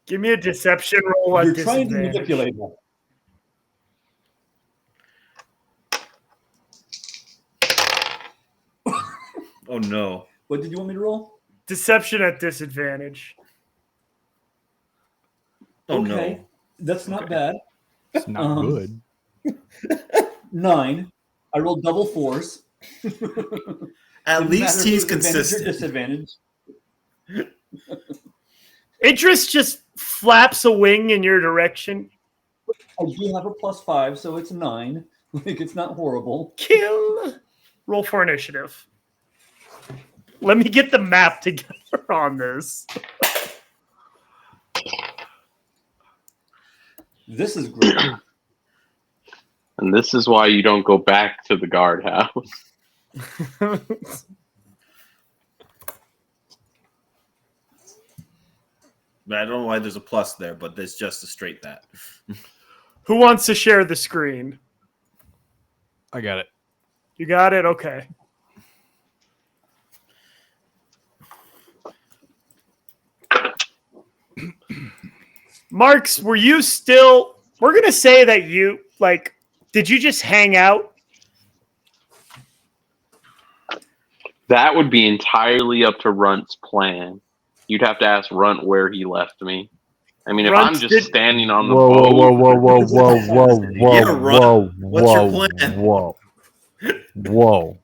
Speaker 1: Give me a deception roll at
Speaker 5: You're trying to
Speaker 1: disadvantage.
Speaker 5: manipulate us.
Speaker 2: Oh no.
Speaker 5: What did you want me to roll?
Speaker 1: Deception at disadvantage.
Speaker 2: Oh
Speaker 5: Okay.
Speaker 2: no.
Speaker 5: That's not
Speaker 2: Okay.
Speaker 5: bad.
Speaker 4: It's not good.
Speaker 5: 9. I rolled double 4s.
Speaker 2: At
Speaker 5: Didn't
Speaker 2: least
Speaker 5: matter if
Speaker 2: he's
Speaker 5: it was advantage or
Speaker 2: consistent.
Speaker 5: disadvantage.
Speaker 1: Idris just flaps a wing in your direction.
Speaker 5: I do have a +5, so it's 9. Like, it's not horrible.
Speaker 1: Kill. Roll for initiative. Let me get the map together on this.
Speaker 5: This is great.
Speaker 3: And this is why you don't go back to the guardhouse.
Speaker 2: But I don't know why there's a plus there, but there's just a straight that.
Speaker 1: Who wants to share the screen?
Speaker 4: I got it.
Speaker 1: You got it? Okay. Marks, were you still... We're going to say that you, like, did you just hang out?
Speaker 3: That would be entirely up to Runt's plan. You'd have to ask Runt where he left me. I mean, if
Speaker 1: Runt
Speaker 3: I'm just
Speaker 1: did-
Speaker 3: standing on the
Speaker 7: Whoa,
Speaker 3: boat...
Speaker 7: whoa, whoa, whoa, whoa, whoa, whoa,
Speaker 2: Yeah, Ron,
Speaker 7: whoa,
Speaker 2: what's your
Speaker 7: whoa,
Speaker 2: plan?
Speaker 7: whoa, whoa.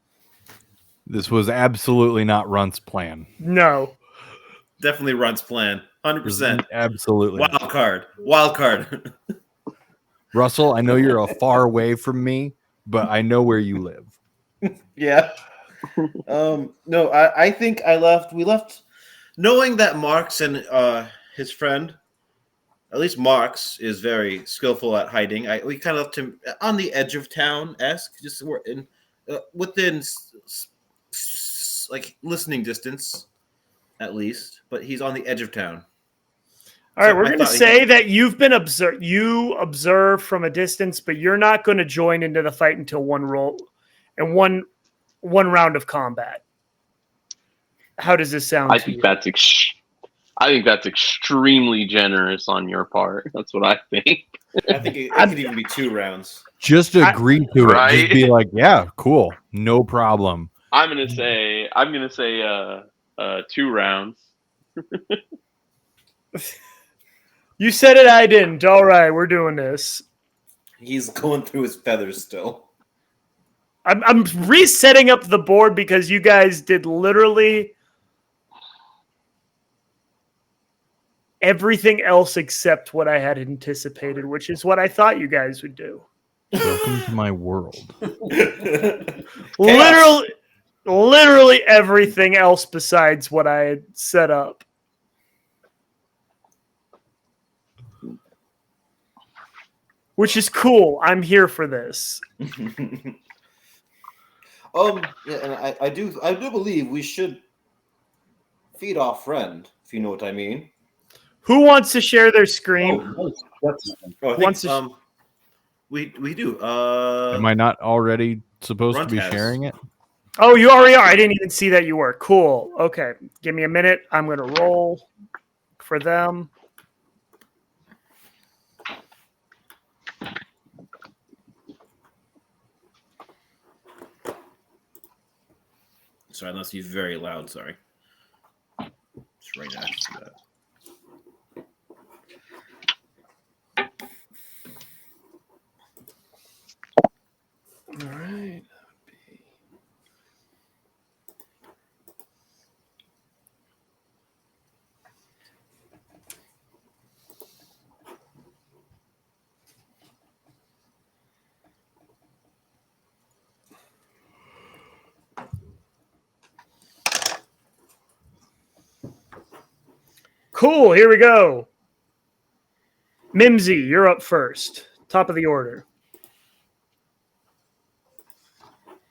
Speaker 7: This was absolutely not Runt's plan.
Speaker 1: No.
Speaker 2: Definitely Run's plan. 100%.
Speaker 7: Absolutely.
Speaker 2: Wild card. Wild card.
Speaker 7: Russell, I know you're a far away from me, but I know where you live.
Speaker 2: Yeah. No, I think we left knowing that Marks and his friend, at least Marks, is very skillful at hiding. We kind of left him on the edge of town-esque, just in within like listening distance, at least. But he's on the edge of town.
Speaker 1: All right,
Speaker 2: So
Speaker 1: we're
Speaker 2: I
Speaker 1: going to
Speaker 2: thought
Speaker 1: say that you've been observed. You observe from a distance, but you're not going to join into the fight until one roll and one round of combat. How does this sound
Speaker 3: I
Speaker 1: to
Speaker 3: think
Speaker 1: you?
Speaker 3: I think that's extremely generous on your part. That's what I think.
Speaker 2: I think it could even be 2 rounds.
Speaker 7: Just agree to it.
Speaker 3: Right?
Speaker 7: Just be like, yeah, cool. No problem.
Speaker 3: I'm gonna say 2 rounds.
Speaker 1: You said it, I didn't. All right, we're doing this.
Speaker 2: He's going through his feathers still.
Speaker 1: I'm resetting up the board because you guys did literally everything else except what I had anticipated, which is what I thought you guys would do.
Speaker 7: Welcome to my world.
Speaker 1: Literally everything else besides what I had set up. Which is cool. I'm here for this.
Speaker 2: Yeah, and I do believe we should feed our friend, if you know what I mean.
Speaker 1: Who wants to share their screen?
Speaker 2: I
Speaker 1: Wants
Speaker 2: think
Speaker 1: to
Speaker 2: we do.
Speaker 7: Am I not already supposed
Speaker 2: Runt
Speaker 7: to be
Speaker 2: has.
Speaker 7: sharing it?
Speaker 1: Oh, you already are. I didn't even see that you were. Cool. Okay. Give me a minute. I'm going to roll for them.
Speaker 2: Sorry, unless he's very loud. Sorry. Just right next to that.
Speaker 1: All right. Cool. Here we go. Mimsy, you're up first. Top of the order.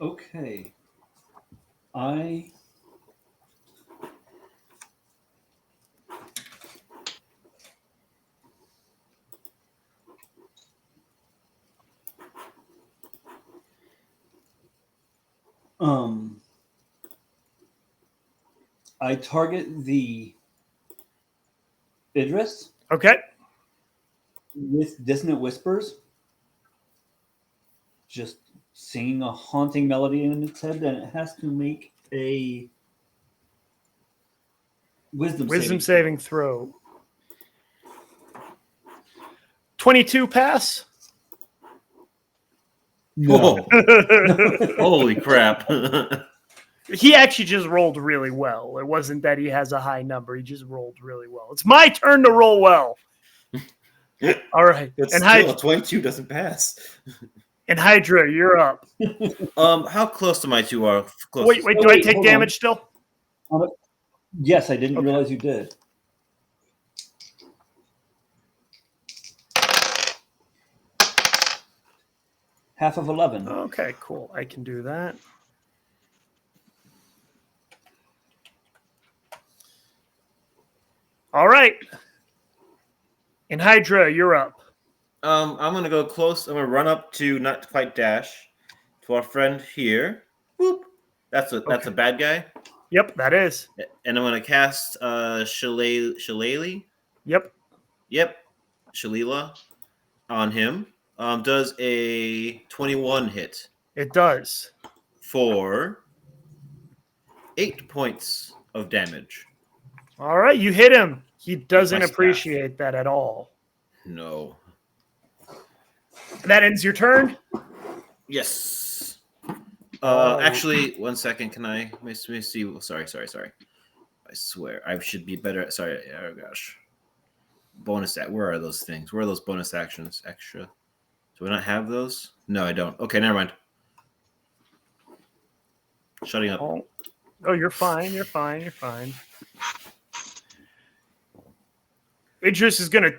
Speaker 5: Okay. I I target the Idris
Speaker 1: Okay.
Speaker 5: with dissonant whispers, just singing a haunting melody in its head, and it has to make a wisdom
Speaker 1: saving throw. 22 pass.
Speaker 5: No.
Speaker 2: Holy crap.
Speaker 1: He actually just rolled really well. It wasn't that he has a high number. He just rolled really well. It's my turn to roll well. All right.
Speaker 2: But
Speaker 1: And
Speaker 2: still, a 22 doesn't pass.
Speaker 1: And Hydra, you're up.
Speaker 2: How close to my two are?
Speaker 1: Wait, do I take damage still?
Speaker 5: Yes, I didn't realize you did. Half of 11.
Speaker 1: Okay, cool. I can do that. All right. And Hydra, you're up.
Speaker 2: I'm gonna go close. I'm gonna run up to not quite dash to our friend here. Whoop. That's a bad guy.
Speaker 1: Yep, that is.
Speaker 2: And I'm gonna cast Shillelagh.
Speaker 1: Yep.
Speaker 2: Shalila on him. Does a 21 hit?
Speaker 1: It does.
Speaker 2: For 8 points of damage.
Speaker 1: All right, you hit him. He doesn't
Speaker 2: My staff.
Speaker 1: appreciate that at all.
Speaker 2: No.
Speaker 1: That ends your turn?
Speaker 2: Yes.
Speaker 1: Oh.
Speaker 2: Actually, 1 second. Can I? Let me see. Sorry. I swear I should be better. Sorry. Oh gosh. Bonus that. Where are those things? Where are those bonus actions? Extra. Do I not have those? No, I don't. Okay, never mind. Shutting up.
Speaker 1: Oh, you're fine. You're fine. Idris is going to,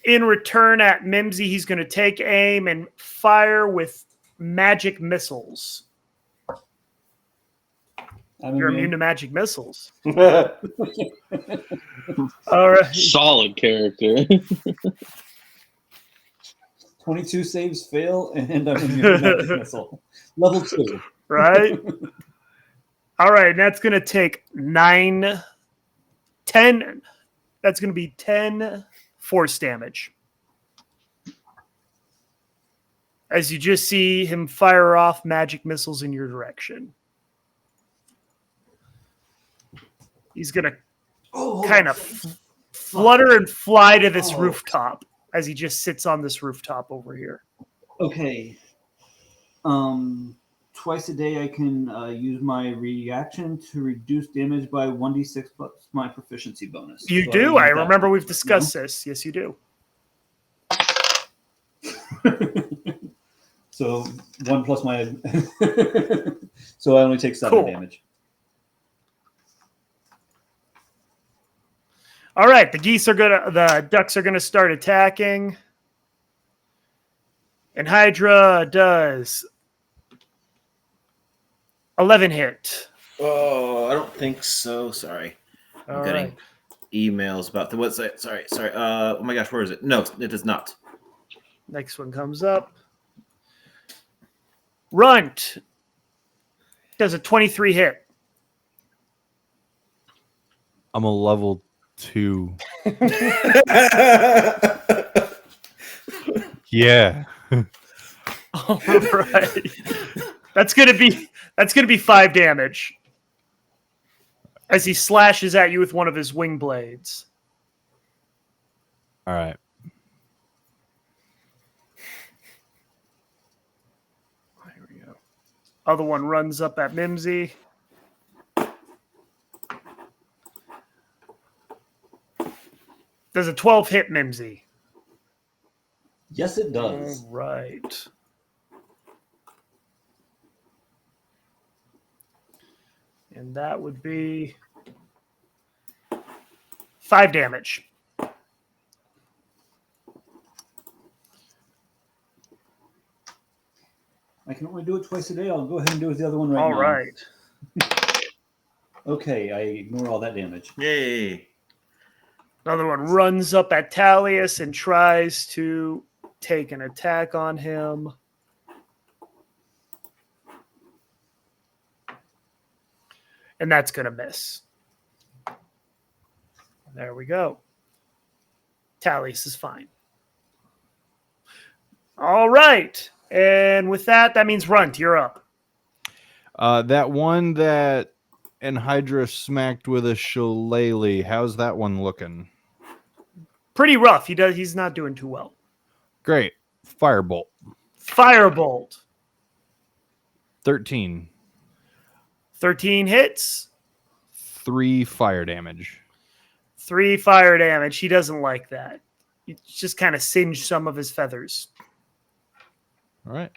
Speaker 1: in return at Mimsy, he's going to take aim and fire with magic missiles. You're immune to magic missiles. All right.
Speaker 6: Solid character.
Speaker 5: 22 saves fail, and I'm immune to magic missile. Level 2.
Speaker 1: Right? All right, and that's going to take 10. That's going to be 10 force damage. As you just see him fire off magic missiles in your direction. He's going to kind of flutter and fly to this rooftop as he just sits on this rooftop over here.
Speaker 5: Okay. Twice a day I can use my reaction to reduce damage by 1d6 plus my proficiency bonus.
Speaker 1: You do? I remember we've discussed this. Yes, you do.
Speaker 5: So 1 plus my... so I only take 7 damage.
Speaker 1: All right, the ducks are gonna start attacking. And Hydra does 11 hit.
Speaker 2: Oh, I don't think so. Sorry. I'm getting
Speaker 1: right.
Speaker 2: emails about the website. Sorry. Oh my gosh, where is it? No, it does not.
Speaker 1: Next one comes up. Runt does a 23 hit.
Speaker 7: I'm a level 2. Yeah.
Speaker 1: All right. That's gonna be 5 damage. As he slashes at you with one of his wing blades.
Speaker 7: All right.
Speaker 1: There we go. Other one runs up at Mimsy. Does a 12 hit Mimsy?
Speaker 5: Yes, it does.
Speaker 1: All right. And that would be 5 damage.
Speaker 5: I can only do it twice a day. I'll go ahead and do the other one right
Speaker 1: All
Speaker 5: now.
Speaker 1: right.
Speaker 5: Okay, I ignore all that damage.
Speaker 2: Yay.
Speaker 1: Another one runs up at Talius and tries to take an attack on him. And that's going to miss. There we go. Talius is fine. All right. And with that, that means Runt, you're up.
Speaker 7: That one that Hydra smacked with a shillelagh, how's that one looking?
Speaker 1: Pretty rough. He's not doing too well.
Speaker 7: Great. Firebolt.
Speaker 1: Firebolt.
Speaker 7: 13.
Speaker 1: 13 hits.
Speaker 7: 3 fire damage.
Speaker 1: 3 fire damage. He doesn't like that. You just kind of singed some of his feathers.
Speaker 7: All right.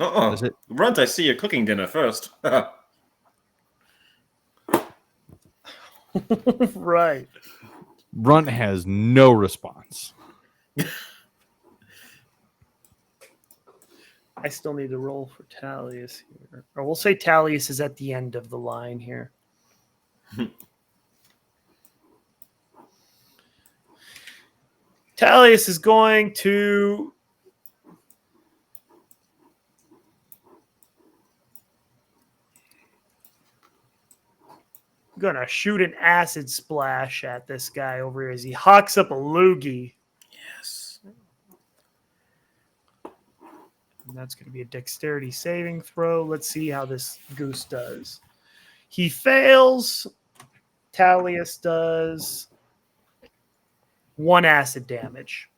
Speaker 2: Uh-oh. Runt, I see you're cooking dinner first.
Speaker 1: Right.
Speaker 7: Runt has no response.
Speaker 1: I still need to roll for Talius here. Or we'll say Talius is at the end of the line here. Talius is going to shoot an acid splash at this guy over here as he hawks up a loogie.
Speaker 2: Yes.
Speaker 1: And that's going to be a dexterity saving throw. Let's see how this goose does. He fails. Talius does 1 acid damage.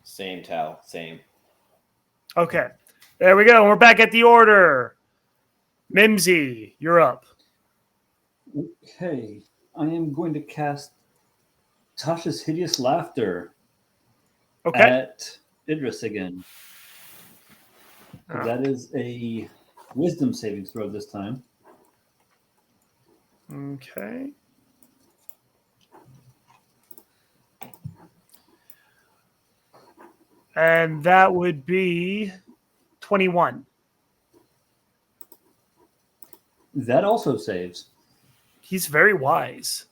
Speaker 2: Same, Tal. Same.
Speaker 1: Okay. There we go. We're back at the order. Mimsy, you're up.
Speaker 5: Okay, I am going to cast Tasha's Hideous Laughter at Idris again. That is a wisdom saving throw this time.
Speaker 1: Okay. And that would be 21.
Speaker 5: That also saves.
Speaker 1: He's very wise.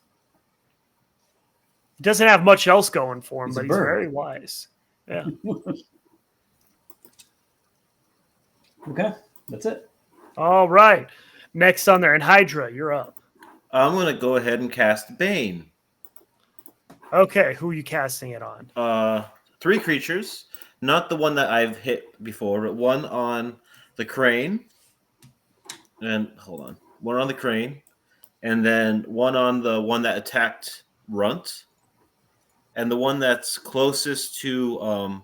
Speaker 1: He doesn't have much else going for him,
Speaker 5: He's
Speaker 1: but
Speaker 5: a
Speaker 1: he's
Speaker 5: bird.
Speaker 1: very wise. Yeah.
Speaker 5: Okay, that's it.
Speaker 1: All right. Next on there, and Hydra, you're up.
Speaker 2: I'm going to go ahead and cast Bane.
Speaker 1: Okay, who are you casting it on?
Speaker 2: 3 creatures. Not the one that I've hit before, but one on the crane. And hold on. One on the crane. And then one on the one that attacked Runt. And the one that's closest to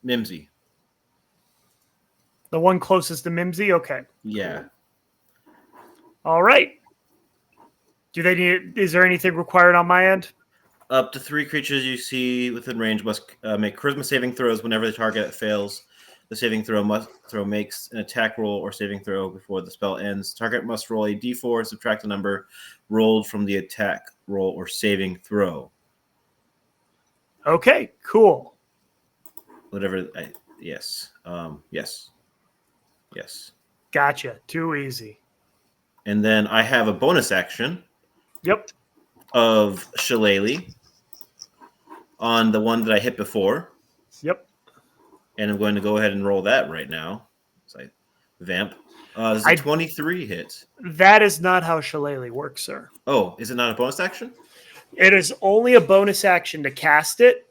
Speaker 2: Mimsy.
Speaker 1: The one closest to Mimsy? Okay.
Speaker 2: Yeah.
Speaker 1: All right. Do they need? Is there anything required on my end?
Speaker 2: Up to 3 creatures you see within range must make charisma saving throws whenever the target fails. The saving throw makes an attack roll or saving throw before the spell ends. Target must roll a d4, subtract the number rolled from the attack roll or saving throw.
Speaker 1: Okay, cool.
Speaker 2: Whatever. Yes. Yes.
Speaker 1: Gotcha. Too easy.
Speaker 2: And then I have a bonus action.
Speaker 1: Yep.
Speaker 2: Of Shillelagh on the one that I hit before.
Speaker 1: Yep.
Speaker 2: And I'm going to go ahead and roll that right now. So I vamp. It's a 23 hit.
Speaker 1: That is not how Shillelagh works, sir.
Speaker 2: Oh, is it not a bonus action?
Speaker 1: It is only a bonus action to cast it,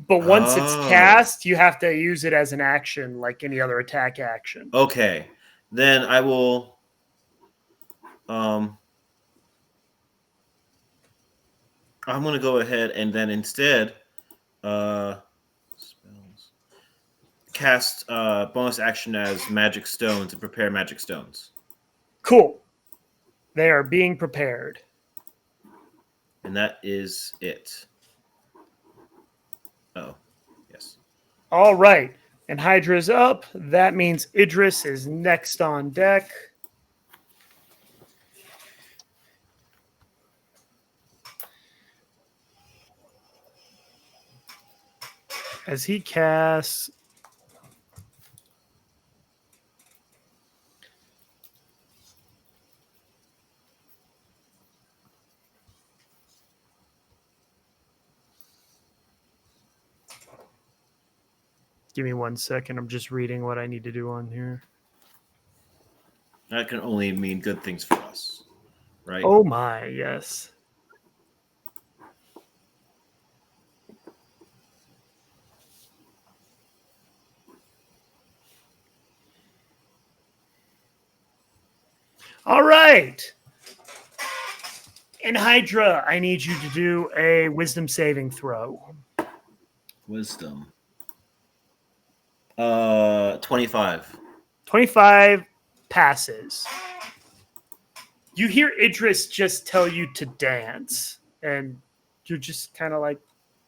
Speaker 1: but once it's cast, you have to use it as an action like any other attack action.
Speaker 2: Okay. Then I will I'm going to go ahead and then instead spells cast bonus action as magic stones and prepare magic stones.
Speaker 1: Cool. They are being prepared.
Speaker 2: And that is it. Oh, yes.
Speaker 1: All right. And Hydra's up. That means Idris is next on deck. as he casts. Give me 1 second. I'm just reading what I need to do on here.
Speaker 2: That can only mean good things for us, right?
Speaker 1: Oh my, yes. All right. And Hydra, I need you to do a wisdom saving throw.
Speaker 2: Wisdom. 25.
Speaker 1: 25 passes. You hear Idris just tell you to dance, and you're just kind of like,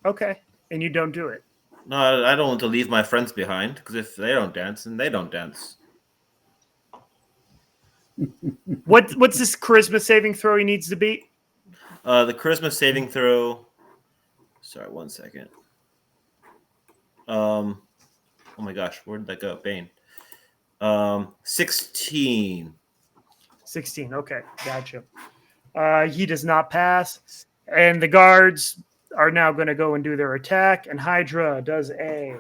Speaker 1: okay, and you don't do it.
Speaker 2: No, I don't want to leave my friends behind, because if they don't dance, then they don't dance.
Speaker 1: What's this charisma saving throw he needs to beat?
Speaker 2: The charisma saving throw. Sorry, 1 second. Oh my gosh, where did that go? Bane. 16.
Speaker 1: 16. Okay, gotcha. He does not pass, and the guards are now going to go and do their attack. And Hydra does a.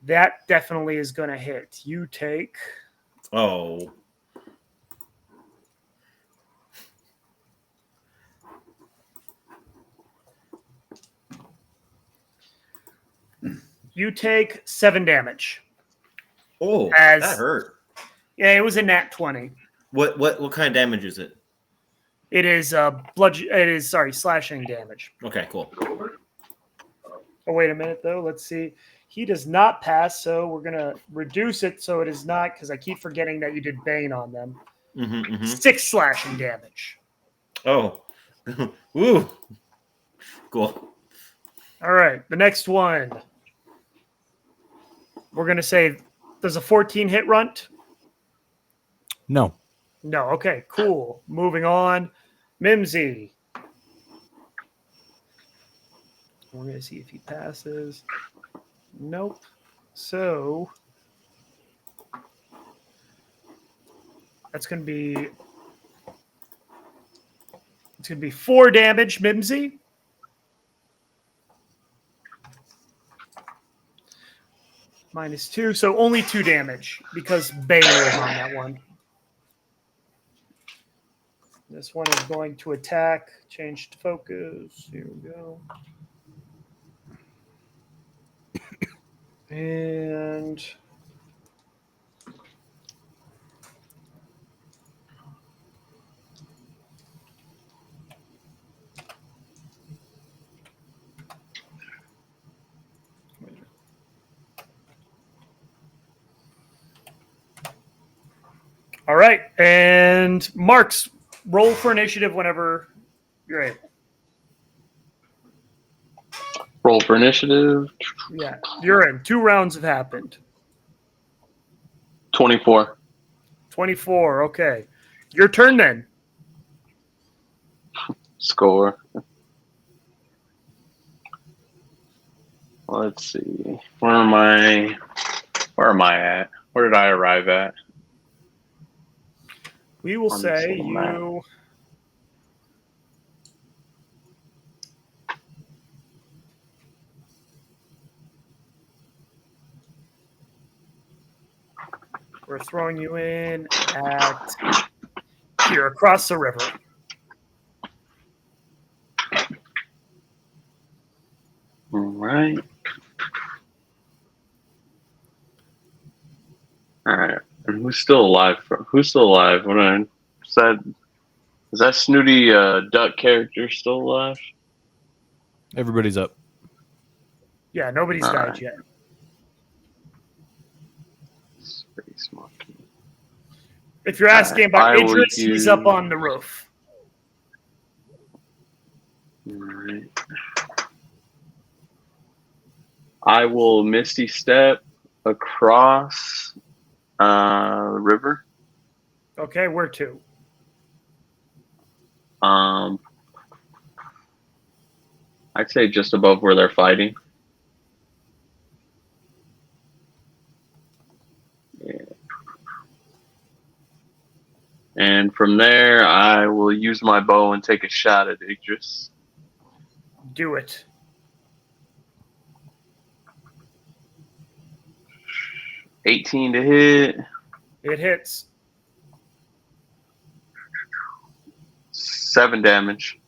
Speaker 1: That definitely is going to hit. You take.
Speaker 2: Oh.
Speaker 1: You take 7 damage.
Speaker 2: Oh, that hurt.
Speaker 1: Yeah, it was a nat 20.
Speaker 2: What kind of damage is it?
Speaker 1: It is slashing damage.
Speaker 2: Okay, cool.
Speaker 1: Oh, wait a minute though. Let's see. He does not pass, so we're gonna reduce it so it is not, because I keep forgetting that you did Bane on them. 6 slashing damage.
Speaker 2: Oh. Woo. Cool.
Speaker 1: All right, the next one. We're gonna say, does a 14 hit Runt?
Speaker 7: No.
Speaker 1: No. Okay, cool. Moving on. Mimsy. We're going to see if he passes. Nope. So that's going to be 4 damage, Mimsy. -2, so only 2 damage because Bane was on that one. This one is going to attack. Change to focus. Here we go. And all right. And Marks, roll for initiative whenever you're able.
Speaker 3: Roll for initiative.
Speaker 1: Yeah, you're in. 2 rounds have happened.
Speaker 3: 24.
Speaker 1: 24. Okay. Your turn then.
Speaker 3: Score. Let's see. Where am I at? Where did I arrive at?
Speaker 1: We will
Speaker 3: On this
Speaker 1: say
Speaker 3: little map.
Speaker 1: you. We're throwing you in at here across the river.
Speaker 3: All right. All right. And who's still alive? Who's still alive? When I said, is that snooty duck character still alive?
Speaker 7: Everybody's up.
Speaker 1: Yeah, nobody's
Speaker 3: All
Speaker 1: died
Speaker 3: right.
Speaker 1: yet.
Speaker 3: Space monkey.
Speaker 1: If you're asking about
Speaker 3: I will
Speaker 1: Idris, he's up
Speaker 3: use-
Speaker 1: on the roof.
Speaker 3: All right. I will Misty Step across the river.
Speaker 1: Okay, where to?
Speaker 3: I'd say just above where they're fighting. And from there, I will use my bow and take a shot at Idris.
Speaker 1: Do it.
Speaker 3: $18 to hit.
Speaker 1: It hits.
Speaker 3: 7 damage.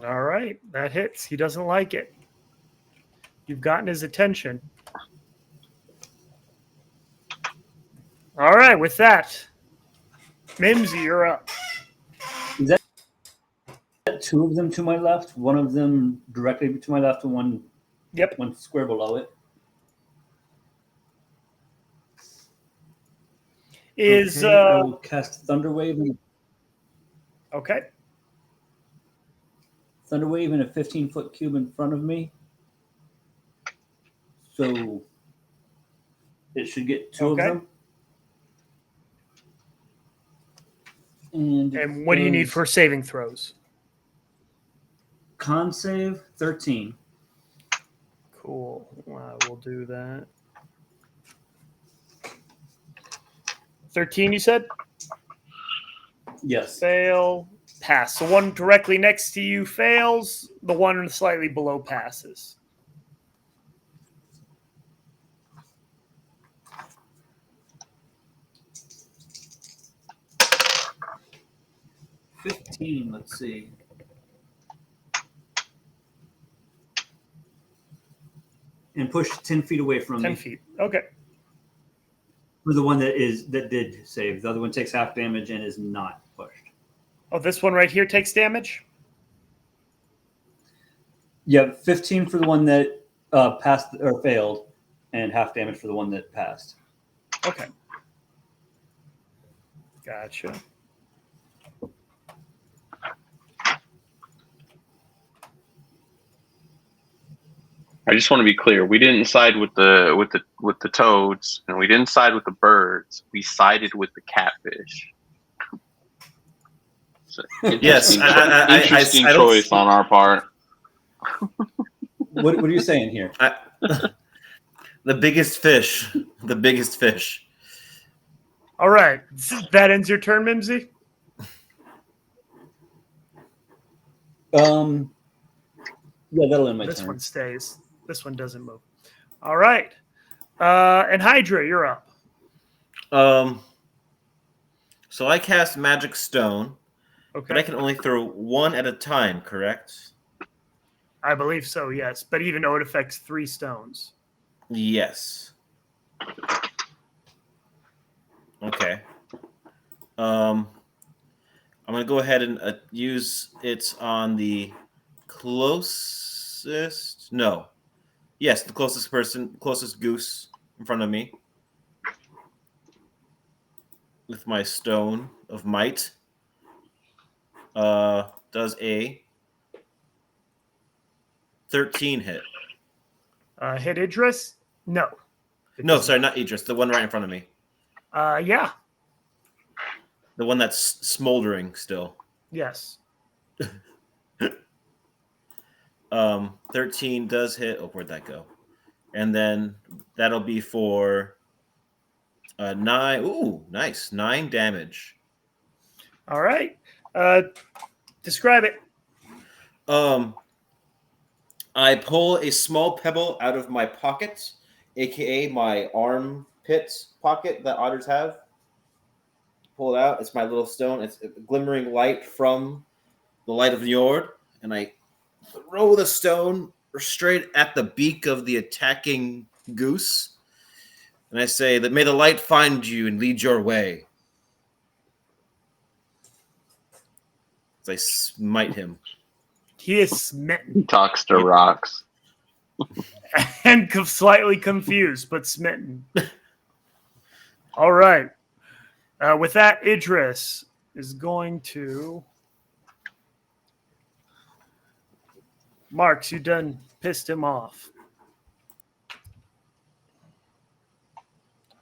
Speaker 1: All right, that hits. He doesn't like it. You've gotten his attention. All right, with that, Mimsy, you're up.
Speaker 5: Is that two of them to my left? One of them directly to my left, and one square below it.
Speaker 1: Is
Speaker 5: I will cast Thunderwave.
Speaker 1: Okay.
Speaker 5: Thunderwave in a 15-foot cube in front of me. So it should get two of them.
Speaker 1: And what do you need for saving throws?
Speaker 5: Con save 13.
Speaker 1: Cool. We'll do that. 13, you said?
Speaker 5: Yes.
Speaker 1: Fail. Pass. The one directly next to you fails. The one slightly below passes.
Speaker 5: Let's see. And push 10 feet away from
Speaker 1: 10
Speaker 5: me.
Speaker 1: feet. Okay.
Speaker 5: For the one that did save. The other one takes half damage and is not pushed.
Speaker 1: Oh, this one right here takes damage?
Speaker 5: Yeah, 15 for the one that passed or failed, and half damage for the one that passed.
Speaker 1: Okay. Gotcha.
Speaker 3: I just want to be clear. We didn't side with the toads, and we didn't side with the birds. We sided with the catfish. So,
Speaker 2: Yes,
Speaker 3: interesting
Speaker 2: I
Speaker 3: choice on our part.
Speaker 5: What are you saying here?
Speaker 2: The biggest fish. The biggest fish.
Speaker 1: All right. That ends your turn, Mimsy?
Speaker 5: Yeah, that'll end my turn.
Speaker 1: This one stays. This one doesn't move. All right. And Hydra, you're up.
Speaker 2: So I cast Magic Stone,
Speaker 1: Okay.
Speaker 2: but I can only throw one at a time, correct?
Speaker 1: I believe so, yes. But even though it affects 3 stones.
Speaker 2: Yes. Okay. I'm going to go ahead and use it on the closest. No. Yes, the closest goose in front of me. With my Stone of Might. Does a 13 hit.
Speaker 1: Hit Idris? No.
Speaker 2: No, sorry, not Idris. The one right in front of me.
Speaker 1: Yeah.
Speaker 2: The one that's smoldering still.
Speaker 1: Yes.
Speaker 2: 13 does hit. Oh, where'd that go? And then that'll be for 9. Ooh, nice. 9 damage.
Speaker 1: All right. Describe it.
Speaker 2: I pull a small pebble out of my pocket, aka my armpit pocket that otters have. Pull it out. It's my little stone. It's a glimmering light from the light of Njord, and I throw the stone straight at the beak of the attacking goose. And I say that may the light find you and lead your way. As I smite him.
Speaker 1: He is smitten.
Speaker 3: He talks to rocks.
Speaker 1: And slightly confused, but smitten. All right. With that, Idris is going to... Marks, you done pissed him off.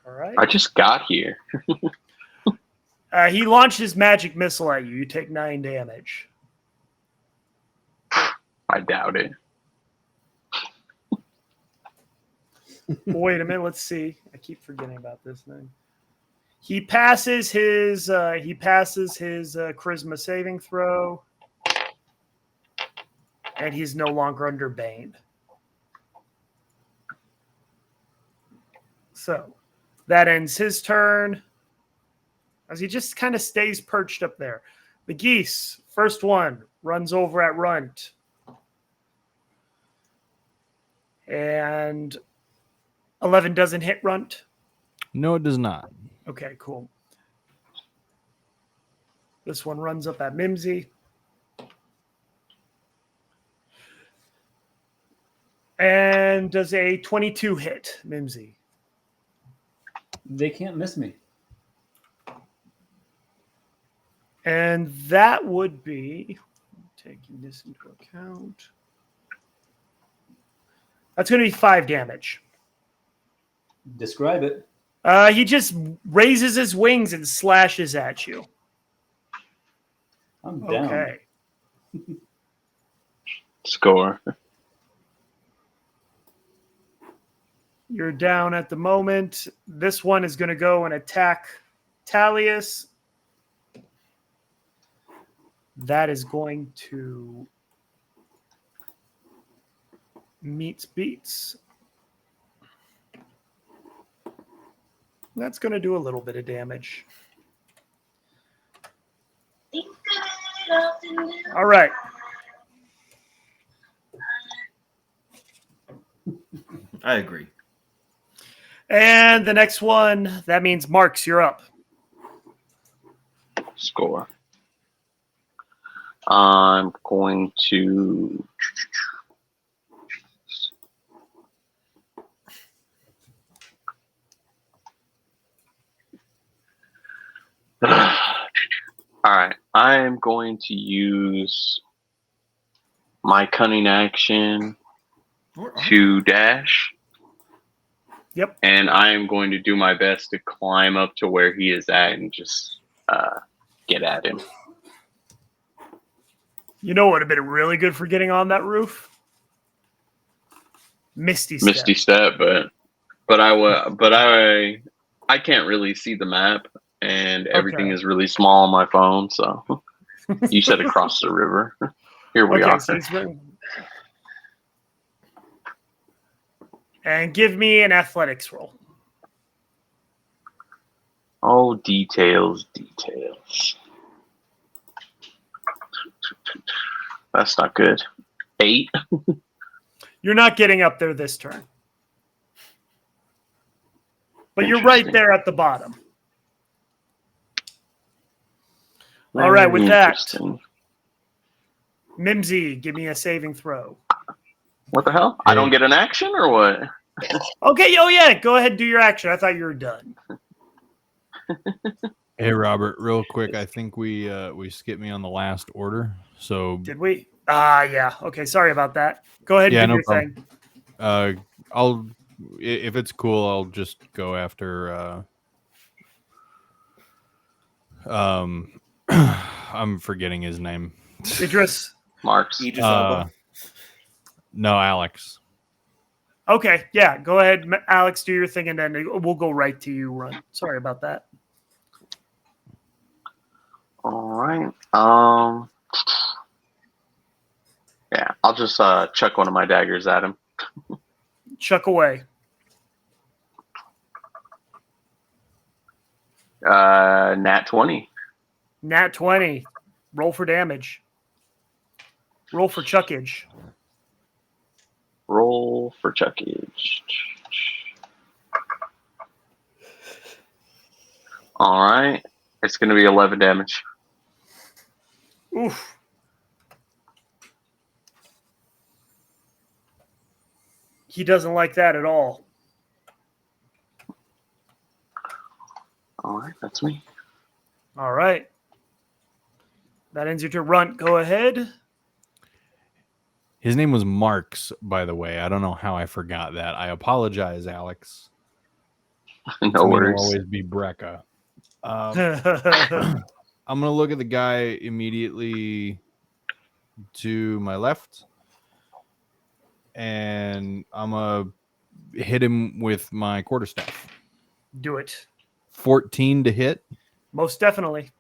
Speaker 1: All right.
Speaker 3: I just got here.
Speaker 1: He launched his magic missile at you. You take 9 damage.
Speaker 3: I doubt it.
Speaker 1: Wait a minute. Let's see. I keep forgetting about this thing. He passes his charisma saving throw, and he's no longer under Bane. So that ends his turn, as he just kind of stays perched up there. The geese, first one, runs over at Runt. And 11 doesn't hit Runt.
Speaker 7: No, it does not.
Speaker 1: Okay, cool. This one runs up at Mimsy. And does a 22 hit, Mimsy?
Speaker 5: They can't miss me.
Speaker 1: And that would be, taking this into account, that's going to be 5 damage.
Speaker 5: Describe it.
Speaker 1: He just raises his wings and slashes at you.
Speaker 5: I'm down.
Speaker 1: Okay.
Speaker 3: Score.
Speaker 1: You're down at the moment. This one is going to go and attack Talius. That is going to meets beats. That's going to do a little bit of damage. All right.
Speaker 2: I agree.
Speaker 1: And the next one, that means Marks, you're up.
Speaker 3: Score. I'm going to all right. I am going to use my cunning action to dash.
Speaker 1: Yep.
Speaker 3: And I am going to do my best to climb up to where he is at and just get at him.
Speaker 1: You know what would have been really good for getting on that roof? Misty Step.
Speaker 3: Misty Step, but I can't really see the map, and everything is really small on my phone. So you said across the river. Here we are.
Speaker 1: So and give me an athletics roll.
Speaker 3: Oh, details. That's not good. 8.
Speaker 1: You're not getting up there this turn. But you're right there at the bottom. All right, with that, Mimsy, give me a saving throw.
Speaker 3: What the hell? I don't get an action or what?
Speaker 1: Okay, oh yeah, go ahead and do your action. I thought you were done.
Speaker 7: Hey Robert, real quick, I think we skipped me on the last order. So
Speaker 1: did we? Yeah. Okay, sorry about that. Go ahead and do your thing.
Speaker 7: I'll, if it's cool, I'll just go after I'm forgetting his name.
Speaker 1: Idris.
Speaker 3: Marks.
Speaker 2: Idris Elba.
Speaker 7: No, Alex.
Speaker 1: Okay, yeah, go ahead, Alex, do your thing, and then we'll go right to you, Run. Sorry about that.
Speaker 3: All right. Yeah, I'll just chuck one of my daggers at him.
Speaker 1: Chuck away.
Speaker 3: Nat 20.
Speaker 1: Nat 20. Roll for damage. Roll for chuckage.
Speaker 3: Roll for chuckage. All right. It's going to be 11 damage.
Speaker 1: Oof. He doesn't like that at all.
Speaker 3: All right, that's me.
Speaker 1: All right. That ends your turn. Runt, go ahead.
Speaker 7: His name was Marks, by the way. I don't know how I forgot that. I apologize, Alex.
Speaker 3: No worries.
Speaker 7: It'll always be Brecca. I'm going to look at the guy immediately to my left, and I'm going to hit him with my quarterstaff.
Speaker 1: Do it.
Speaker 7: 14 to hit,
Speaker 1: Most definitely.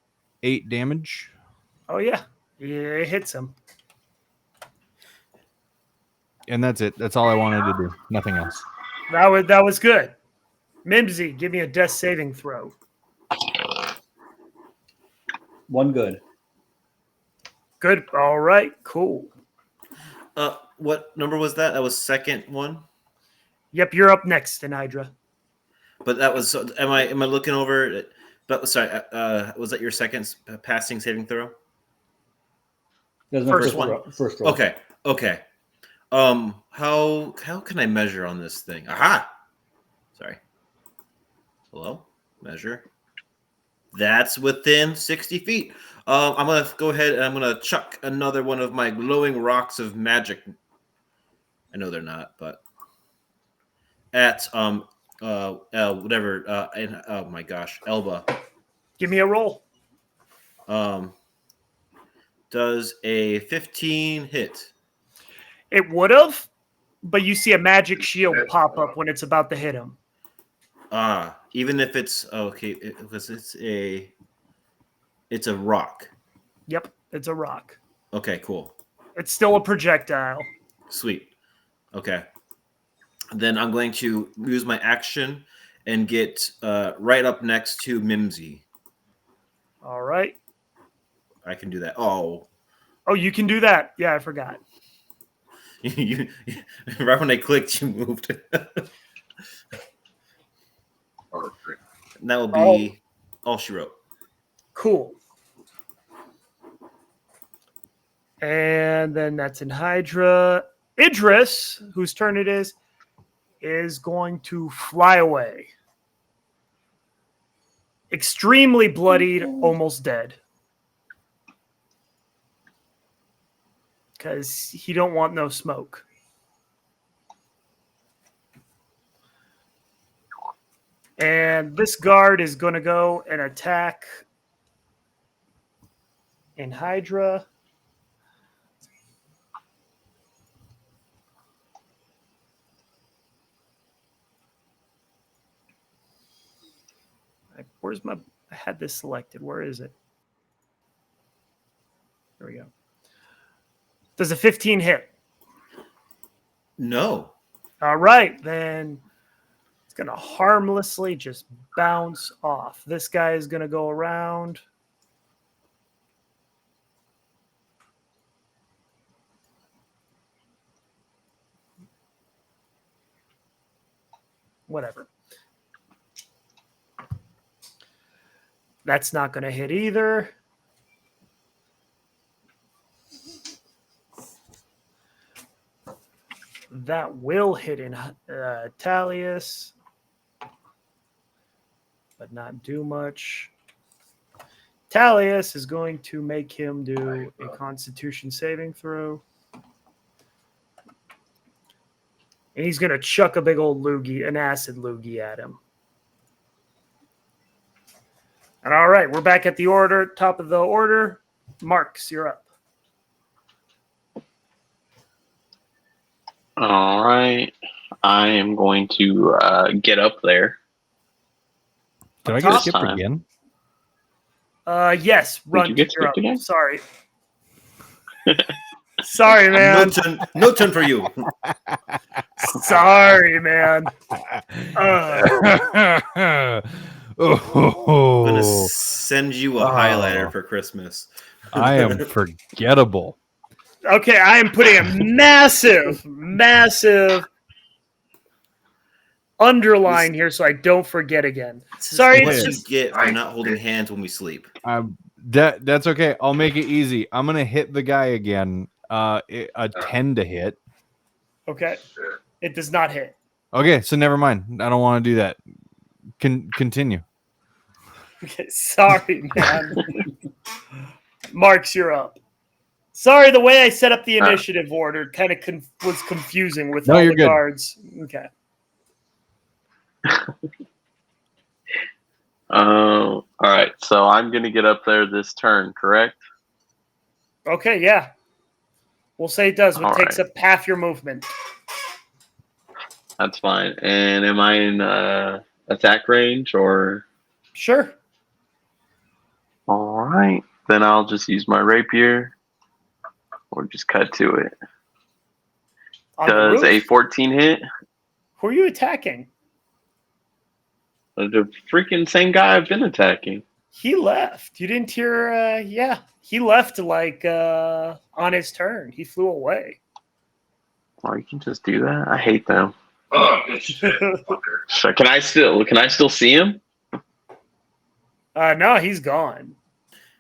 Speaker 7: 8 damage.
Speaker 1: Oh yeah, it hits him.
Speaker 7: And that's it. That's all I wanted to do. Nothing else.
Speaker 1: That was good. Mimsy, give me a death saving throw.
Speaker 5: 1 good.
Speaker 1: Good. All right. Cool.
Speaker 2: What number was that? That was second one.
Speaker 1: Yep, you're up next, Hydra.
Speaker 2: But that was. Am I looking over? But sorry. Was that your second passing saving throw?
Speaker 5: That's my
Speaker 1: First
Speaker 5: one. First roll.
Speaker 2: Okay. How can I measure on this thing? Aha! Sorry. Hello? Measure. That's within 60 feet. I'm going to go ahead and I'm going to chuck another one of my glowing rocks of magic. I know they're not, but at whatever and oh my gosh, Elba.
Speaker 1: Give me a roll.
Speaker 2: Does a 15 hit?
Speaker 1: It would have, but you see a magic shield pop up when it's about to hit him.
Speaker 2: Even if it's okay, because it's a rock.
Speaker 1: Yep, it's a rock.
Speaker 2: Okay, cool.
Speaker 1: It's still a projectile.
Speaker 2: Sweet. Okay. Then I'm going to use my action and get right up next to Mimsy.
Speaker 1: All right.
Speaker 2: I can do that. Oh,
Speaker 1: you can do that. Yeah, I forgot.
Speaker 2: you right when I clicked, you moved. And that will be all she wrote.
Speaker 1: Cool. And then that's in Hydra. Idris, whose turn it is going to fly away. Extremely bloodied, almost dead. Because he don't want no smoke. And this guard is going to go and attack in Hydra. Where's my... I had this selected. Where is it? There we go. Does a 15 hit?
Speaker 2: No.
Speaker 1: All right, then it's going to harmlessly just bounce off. This guy is going to go around. Whatever. That's not going to hit either. That will hit in Talius, but not do much. Talius is going to make him do a Constitution saving throw. And he's going to chuck a big old loogie, an acid loogie at him. And all right, we're back at the order, top of the order. Marks, you're up.
Speaker 3: All right. I am going to get up there.
Speaker 7: Did I get skipped again?
Speaker 1: Yes, run.
Speaker 3: Did you get
Speaker 1: you're
Speaker 3: skipped
Speaker 1: up.
Speaker 3: again?
Speaker 1: Sorry. Sorry, man.
Speaker 2: No turn for you.
Speaker 1: Sorry, man.
Speaker 7: Oh,
Speaker 2: I'm gonna send you a highlighter for Christmas.
Speaker 7: I am forgettable.
Speaker 1: Okay, I am putting a massive underline here so I don't forget again. Sorry,
Speaker 2: What
Speaker 1: it's
Speaker 2: you
Speaker 1: just
Speaker 2: get for not holding hands when we sleep.
Speaker 7: That's okay. I'll make it easy. I'm gonna hit the guy again. A 10 to hit.
Speaker 1: okay. It does not hit.
Speaker 7: Okay, so never mind. I don't want to do that. Continue.
Speaker 1: Okay, sorry, man. Marks, you're up. Sorry, the way I set up the initiative order kind of was confusing with all
Speaker 7: you're
Speaker 1: the
Speaker 7: good.
Speaker 1: guards. Okay.
Speaker 3: All right. So I'm going to get up there this turn, correct?
Speaker 1: Okay, yeah. We'll say it does. It
Speaker 3: All
Speaker 1: takes
Speaker 3: right.
Speaker 1: up half your movement.
Speaker 3: That's fine. And am I in attack range or?
Speaker 1: Sure.
Speaker 3: All right. Then I'll just use my rapier or just cut to it.
Speaker 1: On the
Speaker 3: Does a
Speaker 1: roof?
Speaker 3: 14 hit?
Speaker 1: Who are you attacking?
Speaker 3: The freaking same guy I've been attacking.
Speaker 1: He left. You didn't hear? Yeah, he left like on his turn. He flew away.
Speaker 3: Oh, you can just do that. I hate them.
Speaker 8: Oh, good shit, fucker.
Speaker 3: So can I still see him?
Speaker 1: No, he's gone.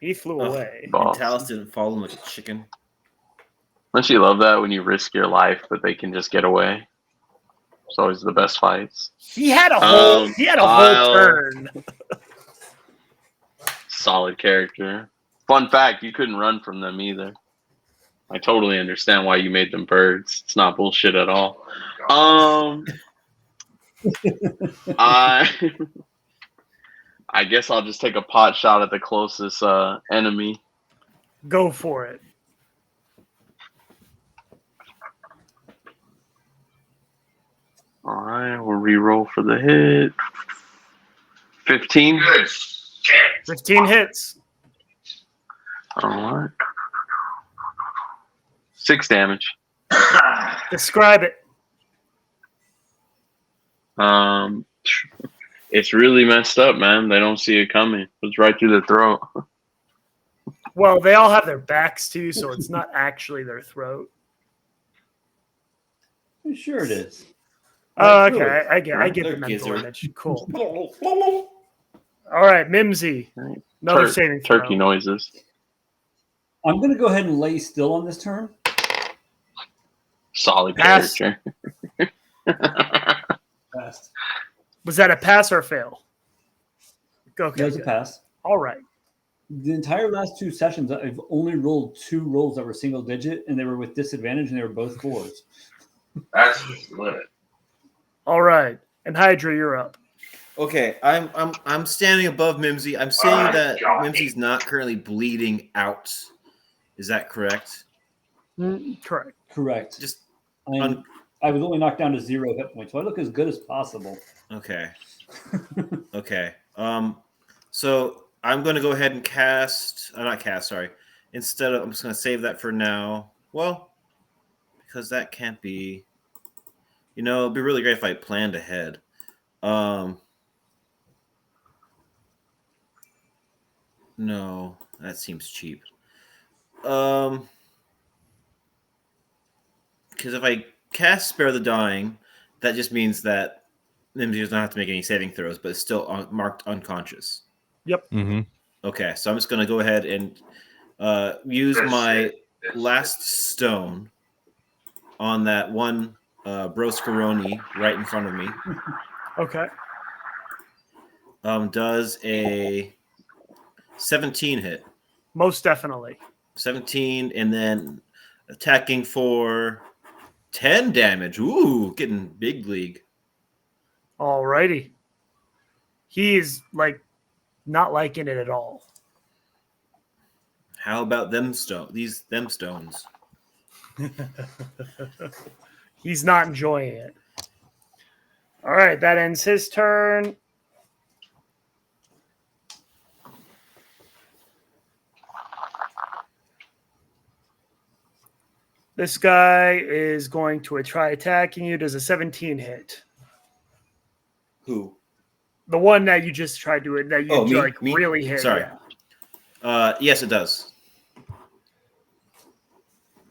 Speaker 1: He flew
Speaker 2: Ugh.
Speaker 1: away.
Speaker 2: And
Speaker 3: Boss.
Speaker 2: Talus didn't follow him like a chicken.
Speaker 3: Don't you love that when you risk your life, but they can just get away? It's always the best fights.
Speaker 1: He had a whole. He had a whole turn.
Speaker 3: Solid character. Fun fact: you couldn't run from them either. I totally understand why you made them birds. It's not bullshit at all. I guess I'll just take a pot shot at the closest enemy.
Speaker 1: Go for it.
Speaker 3: All right, we'll re-roll for the hit. 15.
Speaker 8: Good shit.
Speaker 1: 15 hits.
Speaker 3: All right. 6 damage.
Speaker 1: Describe it.
Speaker 3: It's really messed up, man. They don't see it coming. It's right through the throat.
Speaker 1: Well, they all have their backs too, so it's not actually their throat.
Speaker 5: Sure it is.
Speaker 1: Oh, okay. I get
Speaker 2: They're
Speaker 1: the mental
Speaker 2: gizzard.
Speaker 1: image. Cool. All right, Mimsy. Another saving throw.
Speaker 3: Turkey noises.
Speaker 5: I'm going to go ahead and lay still on this turn.
Speaker 3: Solid
Speaker 1: Pass.
Speaker 3: character.
Speaker 5: Pass.
Speaker 1: Was that a pass or a fail? Okay.
Speaker 5: That was a
Speaker 1: good.
Speaker 5: pass.
Speaker 1: All right.
Speaker 5: The entire last 2 sessions, I've only rolled 2 rolls that were single digit, and they were with disadvantage, and they were both 4s.
Speaker 8: That's just limit.
Speaker 1: All right. And Hydra, you're up.
Speaker 2: Okay, I'm standing above Mimsy. I'm saying that Mimsy's not currently bleeding out. Is that correct?
Speaker 1: Correct.
Speaker 5: Correct.
Speaker 2: Just
Speaker 5: I was only knocked down to 0 hit points, so I look as good as possible.
Speaker 2: okay. Okay. So I'm going to go ahead and cast. Not cast. Sorry. Instead of, I'm just going to save that for now. Well, because that can't be. You know, it'd be really great if I planned ahead. No, that seems cheap. Because if I cast Spare the Dying, that just means that Mimsy does not have to make any saving throws, but it's still marked unconscious.
Speaker 1: Yep.
Speaker 7: Mm-hmm.
Speaker 2: Okay, so I'm just going to go ahead and use my last stone on that one Broscaroni right in front of me.
Speaker 1: Okay.
Speaker 2: Does a 17 hit.
Speaker 1: Most definitely.
Speaker 2: 17, and then attacking for 10 damage. Ooh, getting big league.
Speaker 1: All righty. He's like not liking it at all.
Speaker 2: How about them stones?
Speaker 1: He's not enjoying it. All right, that ends his turn. This guy is going to try attacking you. Does a 17 hit?
Speaker 2: Who?
Speaker 1: The one that you just tried to that you
Speaker 2: me?
Speaker 1: really hit.
Speaker 2: Sorry.
Speaker 1: Yeah.
Speaker 2: Yes, it does.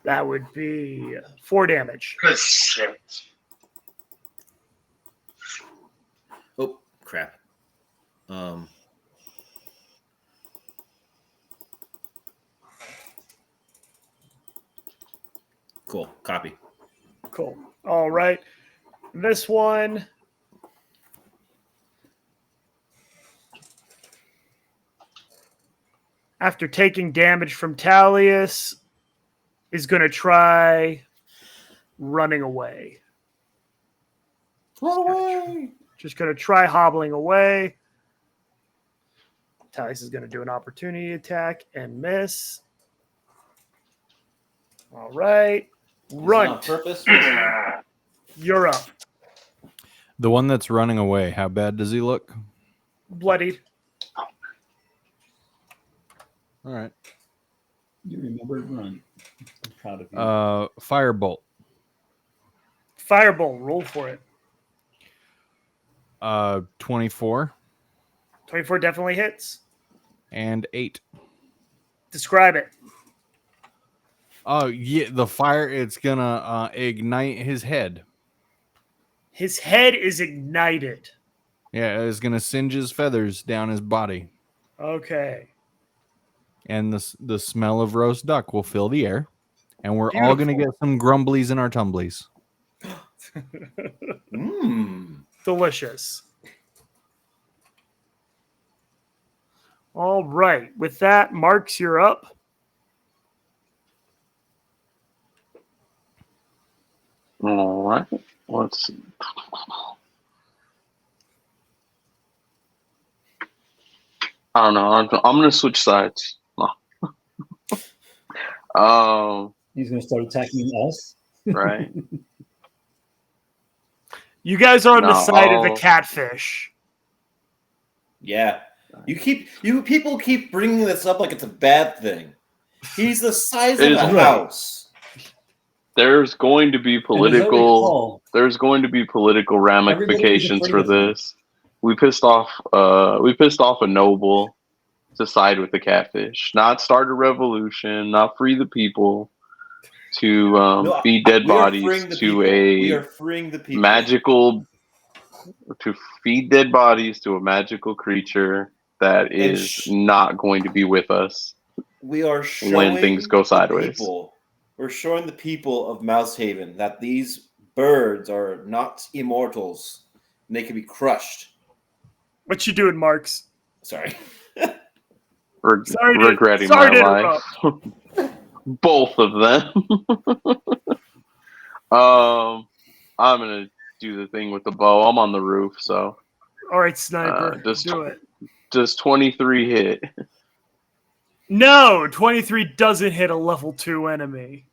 Speaker 1: That would be 4 damage.
Speaker 8: Good shit.
Speaker 2: Oh, crap. Cool. Copy.
Speaker 1: Cool. All right. This one. After taking damage from Talius, is going to try running away.
Speaker 2: Run away!
Speaker 1: Just going to try hobbling away. Talius is going to do an opportunity attack and miss. All right. Run.
Speaker 2: On purpose?
Speaker 1: You're up.
Speaker 7: The one that's running away, how bad does he look?
Speaker 1: Bloodied.
Speaker 7: All right.
Speaker 5: You remembered run. I'm proud of you.
Speaker 7: Firebolt.
Speaker 1: Firebolt, roll for it.
Speaker 7: 24
Speaker 1: 24 definitely hits.
Speaker 7: and 8.
Speaker 1: Describe it.
Speaker 7: Oh yeah, the fire. It's gonna ignite his head.
Speaker 1: His head is ignited.
Speaker 7: Yeah, it's gonna singe his feathers down his body,
Speaker 1: Okay.
Speaker 7: and the smell of roast duck will fill the air, and we're all gonna get some grumblies in our tumblies.
Speaker 1: Delicious. All right. With that, Marks, you're up.
Speaker 3: All right. Let's see. I don't know. I'm gonna switch sides.
Speaker 5: He's going to start attacking us.
Speaker 3: Right.
Speaker 1: You guys are on the
Speaker 3: No,
Speaker 1: side of the catfish.
Speaker 2: Yeah. People keep bringing this up like it's a bad thing. He's the size
Speaker 3: It
Speaker 2: of a
Speaker 3: is right.
Speaker 2: house.
Speaker 3: There's going to be political. There's going to be political ramifications for this. We pissed off a noble to side with the catfish, not start a revolution, not free the people, to feed dead bodies to a magical, to feed dead bodies to a magical creature that is not going to be with us.
Speaker 2: We are showing
Speaker 3: when things go sideways.
Speaker 2: We're showing the people of Mouse Haven that these birds are not immortals and they can be crushed.
Speaker 1: What you doing, Marks?
Speaker 2: Sorry.
Speaker 3: Regretting my life. Both of them. I'm gonna do the thing with the bow. I'm on the roof, so.
Speaker 1: All right, sniper. Do it.
Speaker 3: Does 23 hit?
Speaker 1: No, 23 doesn't hit a level 2 enemy.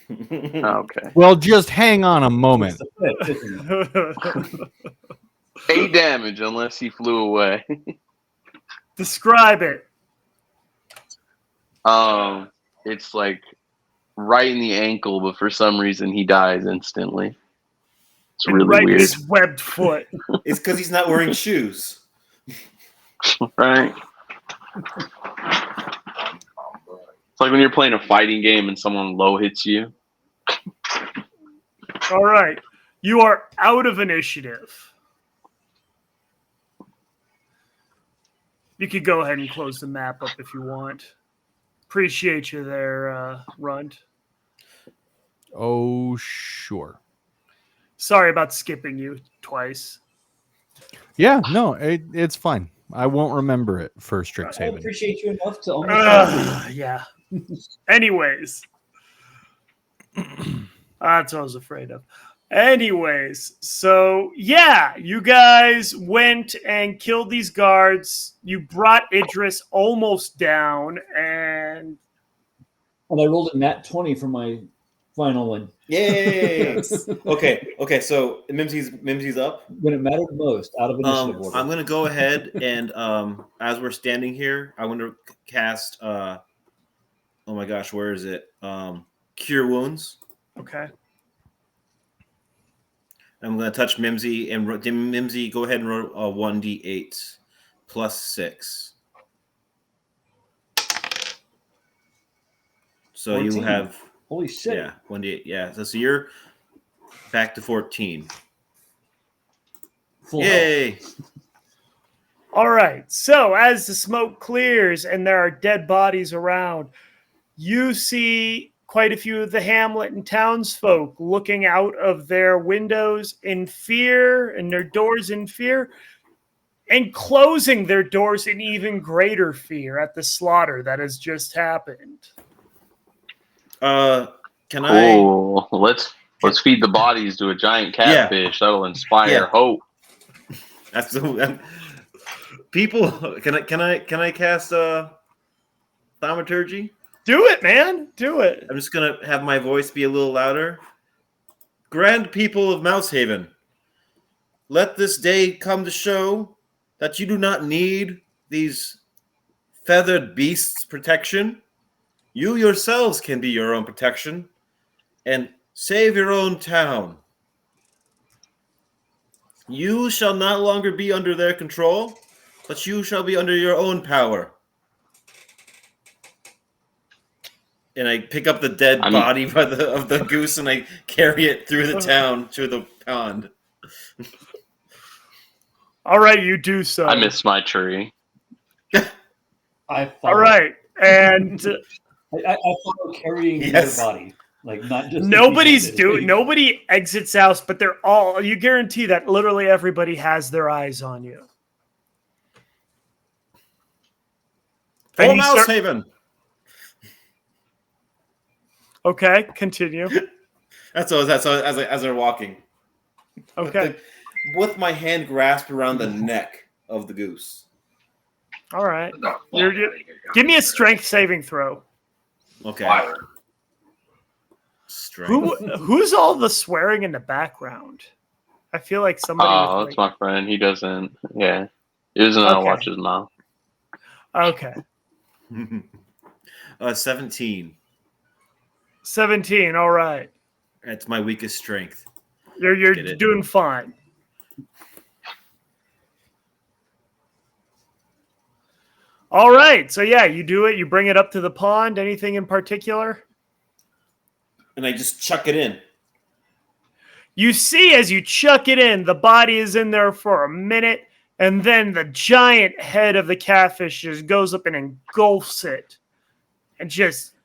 Speaker 3: Okay.
Speaker 7: Well, just hang on a moment.
Speaker 3: 8 damage unless he flew away.
Speaker 1: Describe it.
Speaker 3: It's like right in the ankle, but for some reason he dies instantly. It's really
Speaker 1: right
Speaker 3: weird.
Speaker 1: In his webbed foot.
Speaker 2: It's because he's not wearing shoes.
Speaker 3: Right. It's like when you're playing a fighting game and someone low hits you.
Speaker 1: All right. You are out of initiative. You could go ahead and close the map up if you want. Appreciate you there, Runt.
Speaker 7: Oh, sure.
Speaker 1: Sorry about skipping you twice.
Speaker 7: Yeah, no, it's fine. I won't remember it for Strixhaven.
Speaker 5: I appreciate you enough to almost
Speaker 1: yeah. Anyways. That's what I was afraid of. Anyways, so yeah, you guys went and killed these guards. You brought Idris almost down, and
Speaker 5: I rolled a nat 20 for my final one.
Speaker 2: Yay! Okay. So Mimsy's up.
Speaker 5: When it mattered most, out of initiative order.
Speaker 2: I'm gonna go ahead and as we're standing here, I want to cast. Oh my gosh, where is it? Cure Wounds.
Speaker 1: Okay.
Speaker 2: I'm going to touch Mimsy, and Mimsy, go ahead and roll a 1d8 plus 6. So 14. You have...
Speaker 5: Holy shit.
Speaker 2: Yeah, 1d8. Yeah, so you're back to 14.
Speaker 5: Full
Speaker 2: Yay!
Speaker 5: health.
Speaker 1: All right. So as the smoke clears and there are dead bodies around, you see quite a few of the hamlet and townsfolk looking out of their windows in fear and their doors in fear and closing their doors in even greater fear at the slaughter that has just happened.
Speaker 3: Let's feed the bodies to a giant catfish. Yeah. That'll inspire hope.
Speaker 2: That's people. Can I cast thaumaturgy?
Speaker 1: Do it, man. Do it.
Speaker 2: I'm just going to have my voice be a little louder. Grand people of Mousehaven, let this day come to show that you do not need these feathered beast's protection, you yourselves can be your own protection and save your own town. You shall not longer be under their control, but you shall be under your own power. And I pick up the dead body of the goose and I carry it through the town to the pond.
Speaker 1: All right, you do so.
Speaker 3: I missed my tree.
Speaker 1: All right, and
Speaker 5: I follow carrying
Speaker 2: Yes.
Speaker 5: your body, like not just
Speaker 1: nobody exits house, but they're all. You guarantee that literally everybody has their eyes on you.
Speaker 2: Full Mouse Haven.
Speaker 1: Okay, continue.
Speaker 2: That's as they're walking.
Speaker 1: Okay.
Speaker 2: With my hand grasped around the neck of the goose.
Speaker 1: All right. Give me a strength saving throw.
Speaker 2: Okay. Strength.
Speaker 1: Who's all the swearing in the background? I feel like somebody.
Speaker 3: Oh, that's my friend. He doesn't. Yeah, he doesn't know how to watch his mouth.
Speaker 1: Okay.
Speaker 2: 17.
Speaker 1: 17. All right.
Speaker 2: That's my weakest strength.
Speaker 1: You're doing fine. All right. So yeah, you do it. You bring it up to the pond. Anything in particular?
Speaker 2: And I just chuck it in.
Speaker 1: You see as you chuck it in, the body is in there for a minute, and then the giant head of the catfish just goes up and engulfs it and just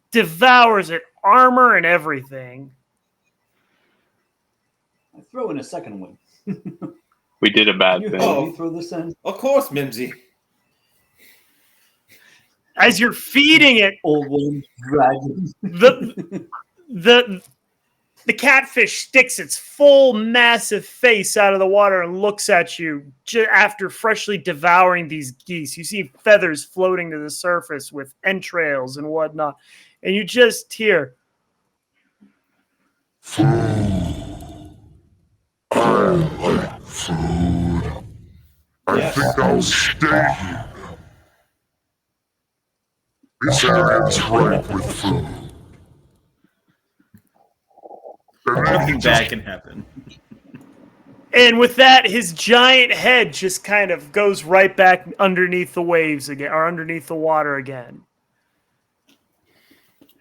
Speaker 1: devours it, armor and everything.
Speaker 5: I throw in a second one.
Speaker 3: We did a bad thing.
Speaker 5: You throw this in?
Speaker 2: Of course, Mimsy.
Speaker 1: As you're feeding it,
Speaker 5: old one dragon.
Speaker 1: The catfish sticks its full massive face out of the water and looks at you after freshly devouring these geese. You see feathers floating to the surface with entrails and whatnot. And you just hear,
Speaker 9: Food. I like food. I think I'll stay here. This area's ripe with food.
Speaker 2: Nothing bad can happen.
Speaker 1: and with that, his giant head just kind of goes right back underneath the waves again, or underneath the water again.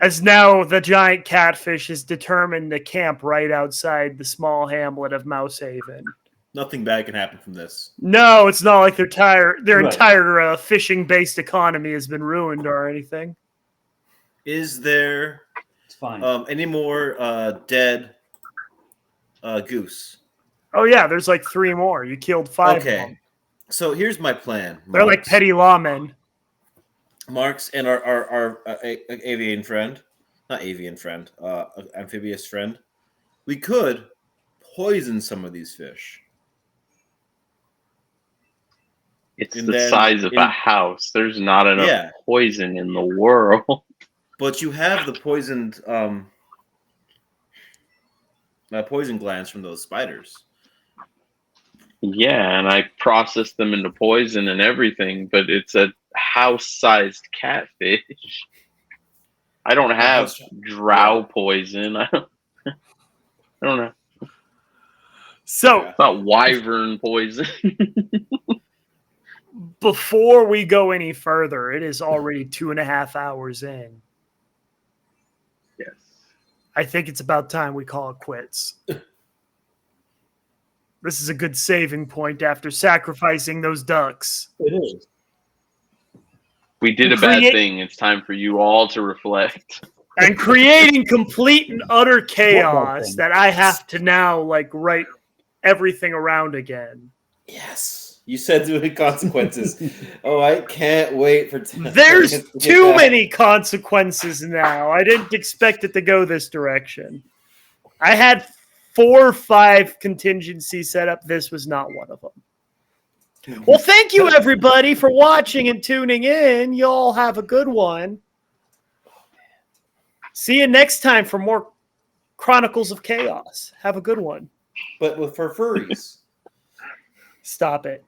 Speaker 1: As now the giant catfish is determined to camp right outside the small hamlet of Mouse Haven.
Speaker 2: Nothing bad can happen from this.
Speaker 1: No, it's not like their entire fishing-based economy has been ruined or anything.
Speaker 2: Is there any more dead goose?
Speaker 1: Oh yeah, there's like 3 more. You killed 5 of them.
Speaker 2: So here's my plan.
Speaker 1: They're like petty lawmen.
Speaker 2: Marks and our avian friend, not avian friend, amphibious friend. We could poison some of these fish.
Speaker 3: It's the size of a house. There's not enough poison in the world.
Speaker 2: But you have the poisoned poison glands from those spiders.
Speaker 3: Yeah, and I processed them into poison and everything, but it's a house-sized catfish. I don't have drow poison. I don't know.
Speaker 1: So
Speaker 3: it's not wyvern poison.
Speaker 1: Before we go any further, it is already 2.5 hours in.
Speaker 3: Yes.
Speaker 1: I think it's about time we call it quits. This is a good saving point after sacrificing those ducks.
Speaker 5: It is.
Speaker 3: We did a bad thing. It's time for you all to reflect.
Speaker 1: And creating complete and utter chaos that I have to now write everything around again.
Speaker 2: Yes. You said there were consequences. Oh, I can't wait for...
Speaker 1: There's too many consequences now. I didn't expect it to go this direction. I had 4 or 5 contingencies set up. This was not one of them. Well, thank you, everybody, for watching and tuning in. You all have a good one. See you next time for more Chronicles of Chaos. Have a good one.
Speaker 2: But for furries.
Speaker 1: Stop it.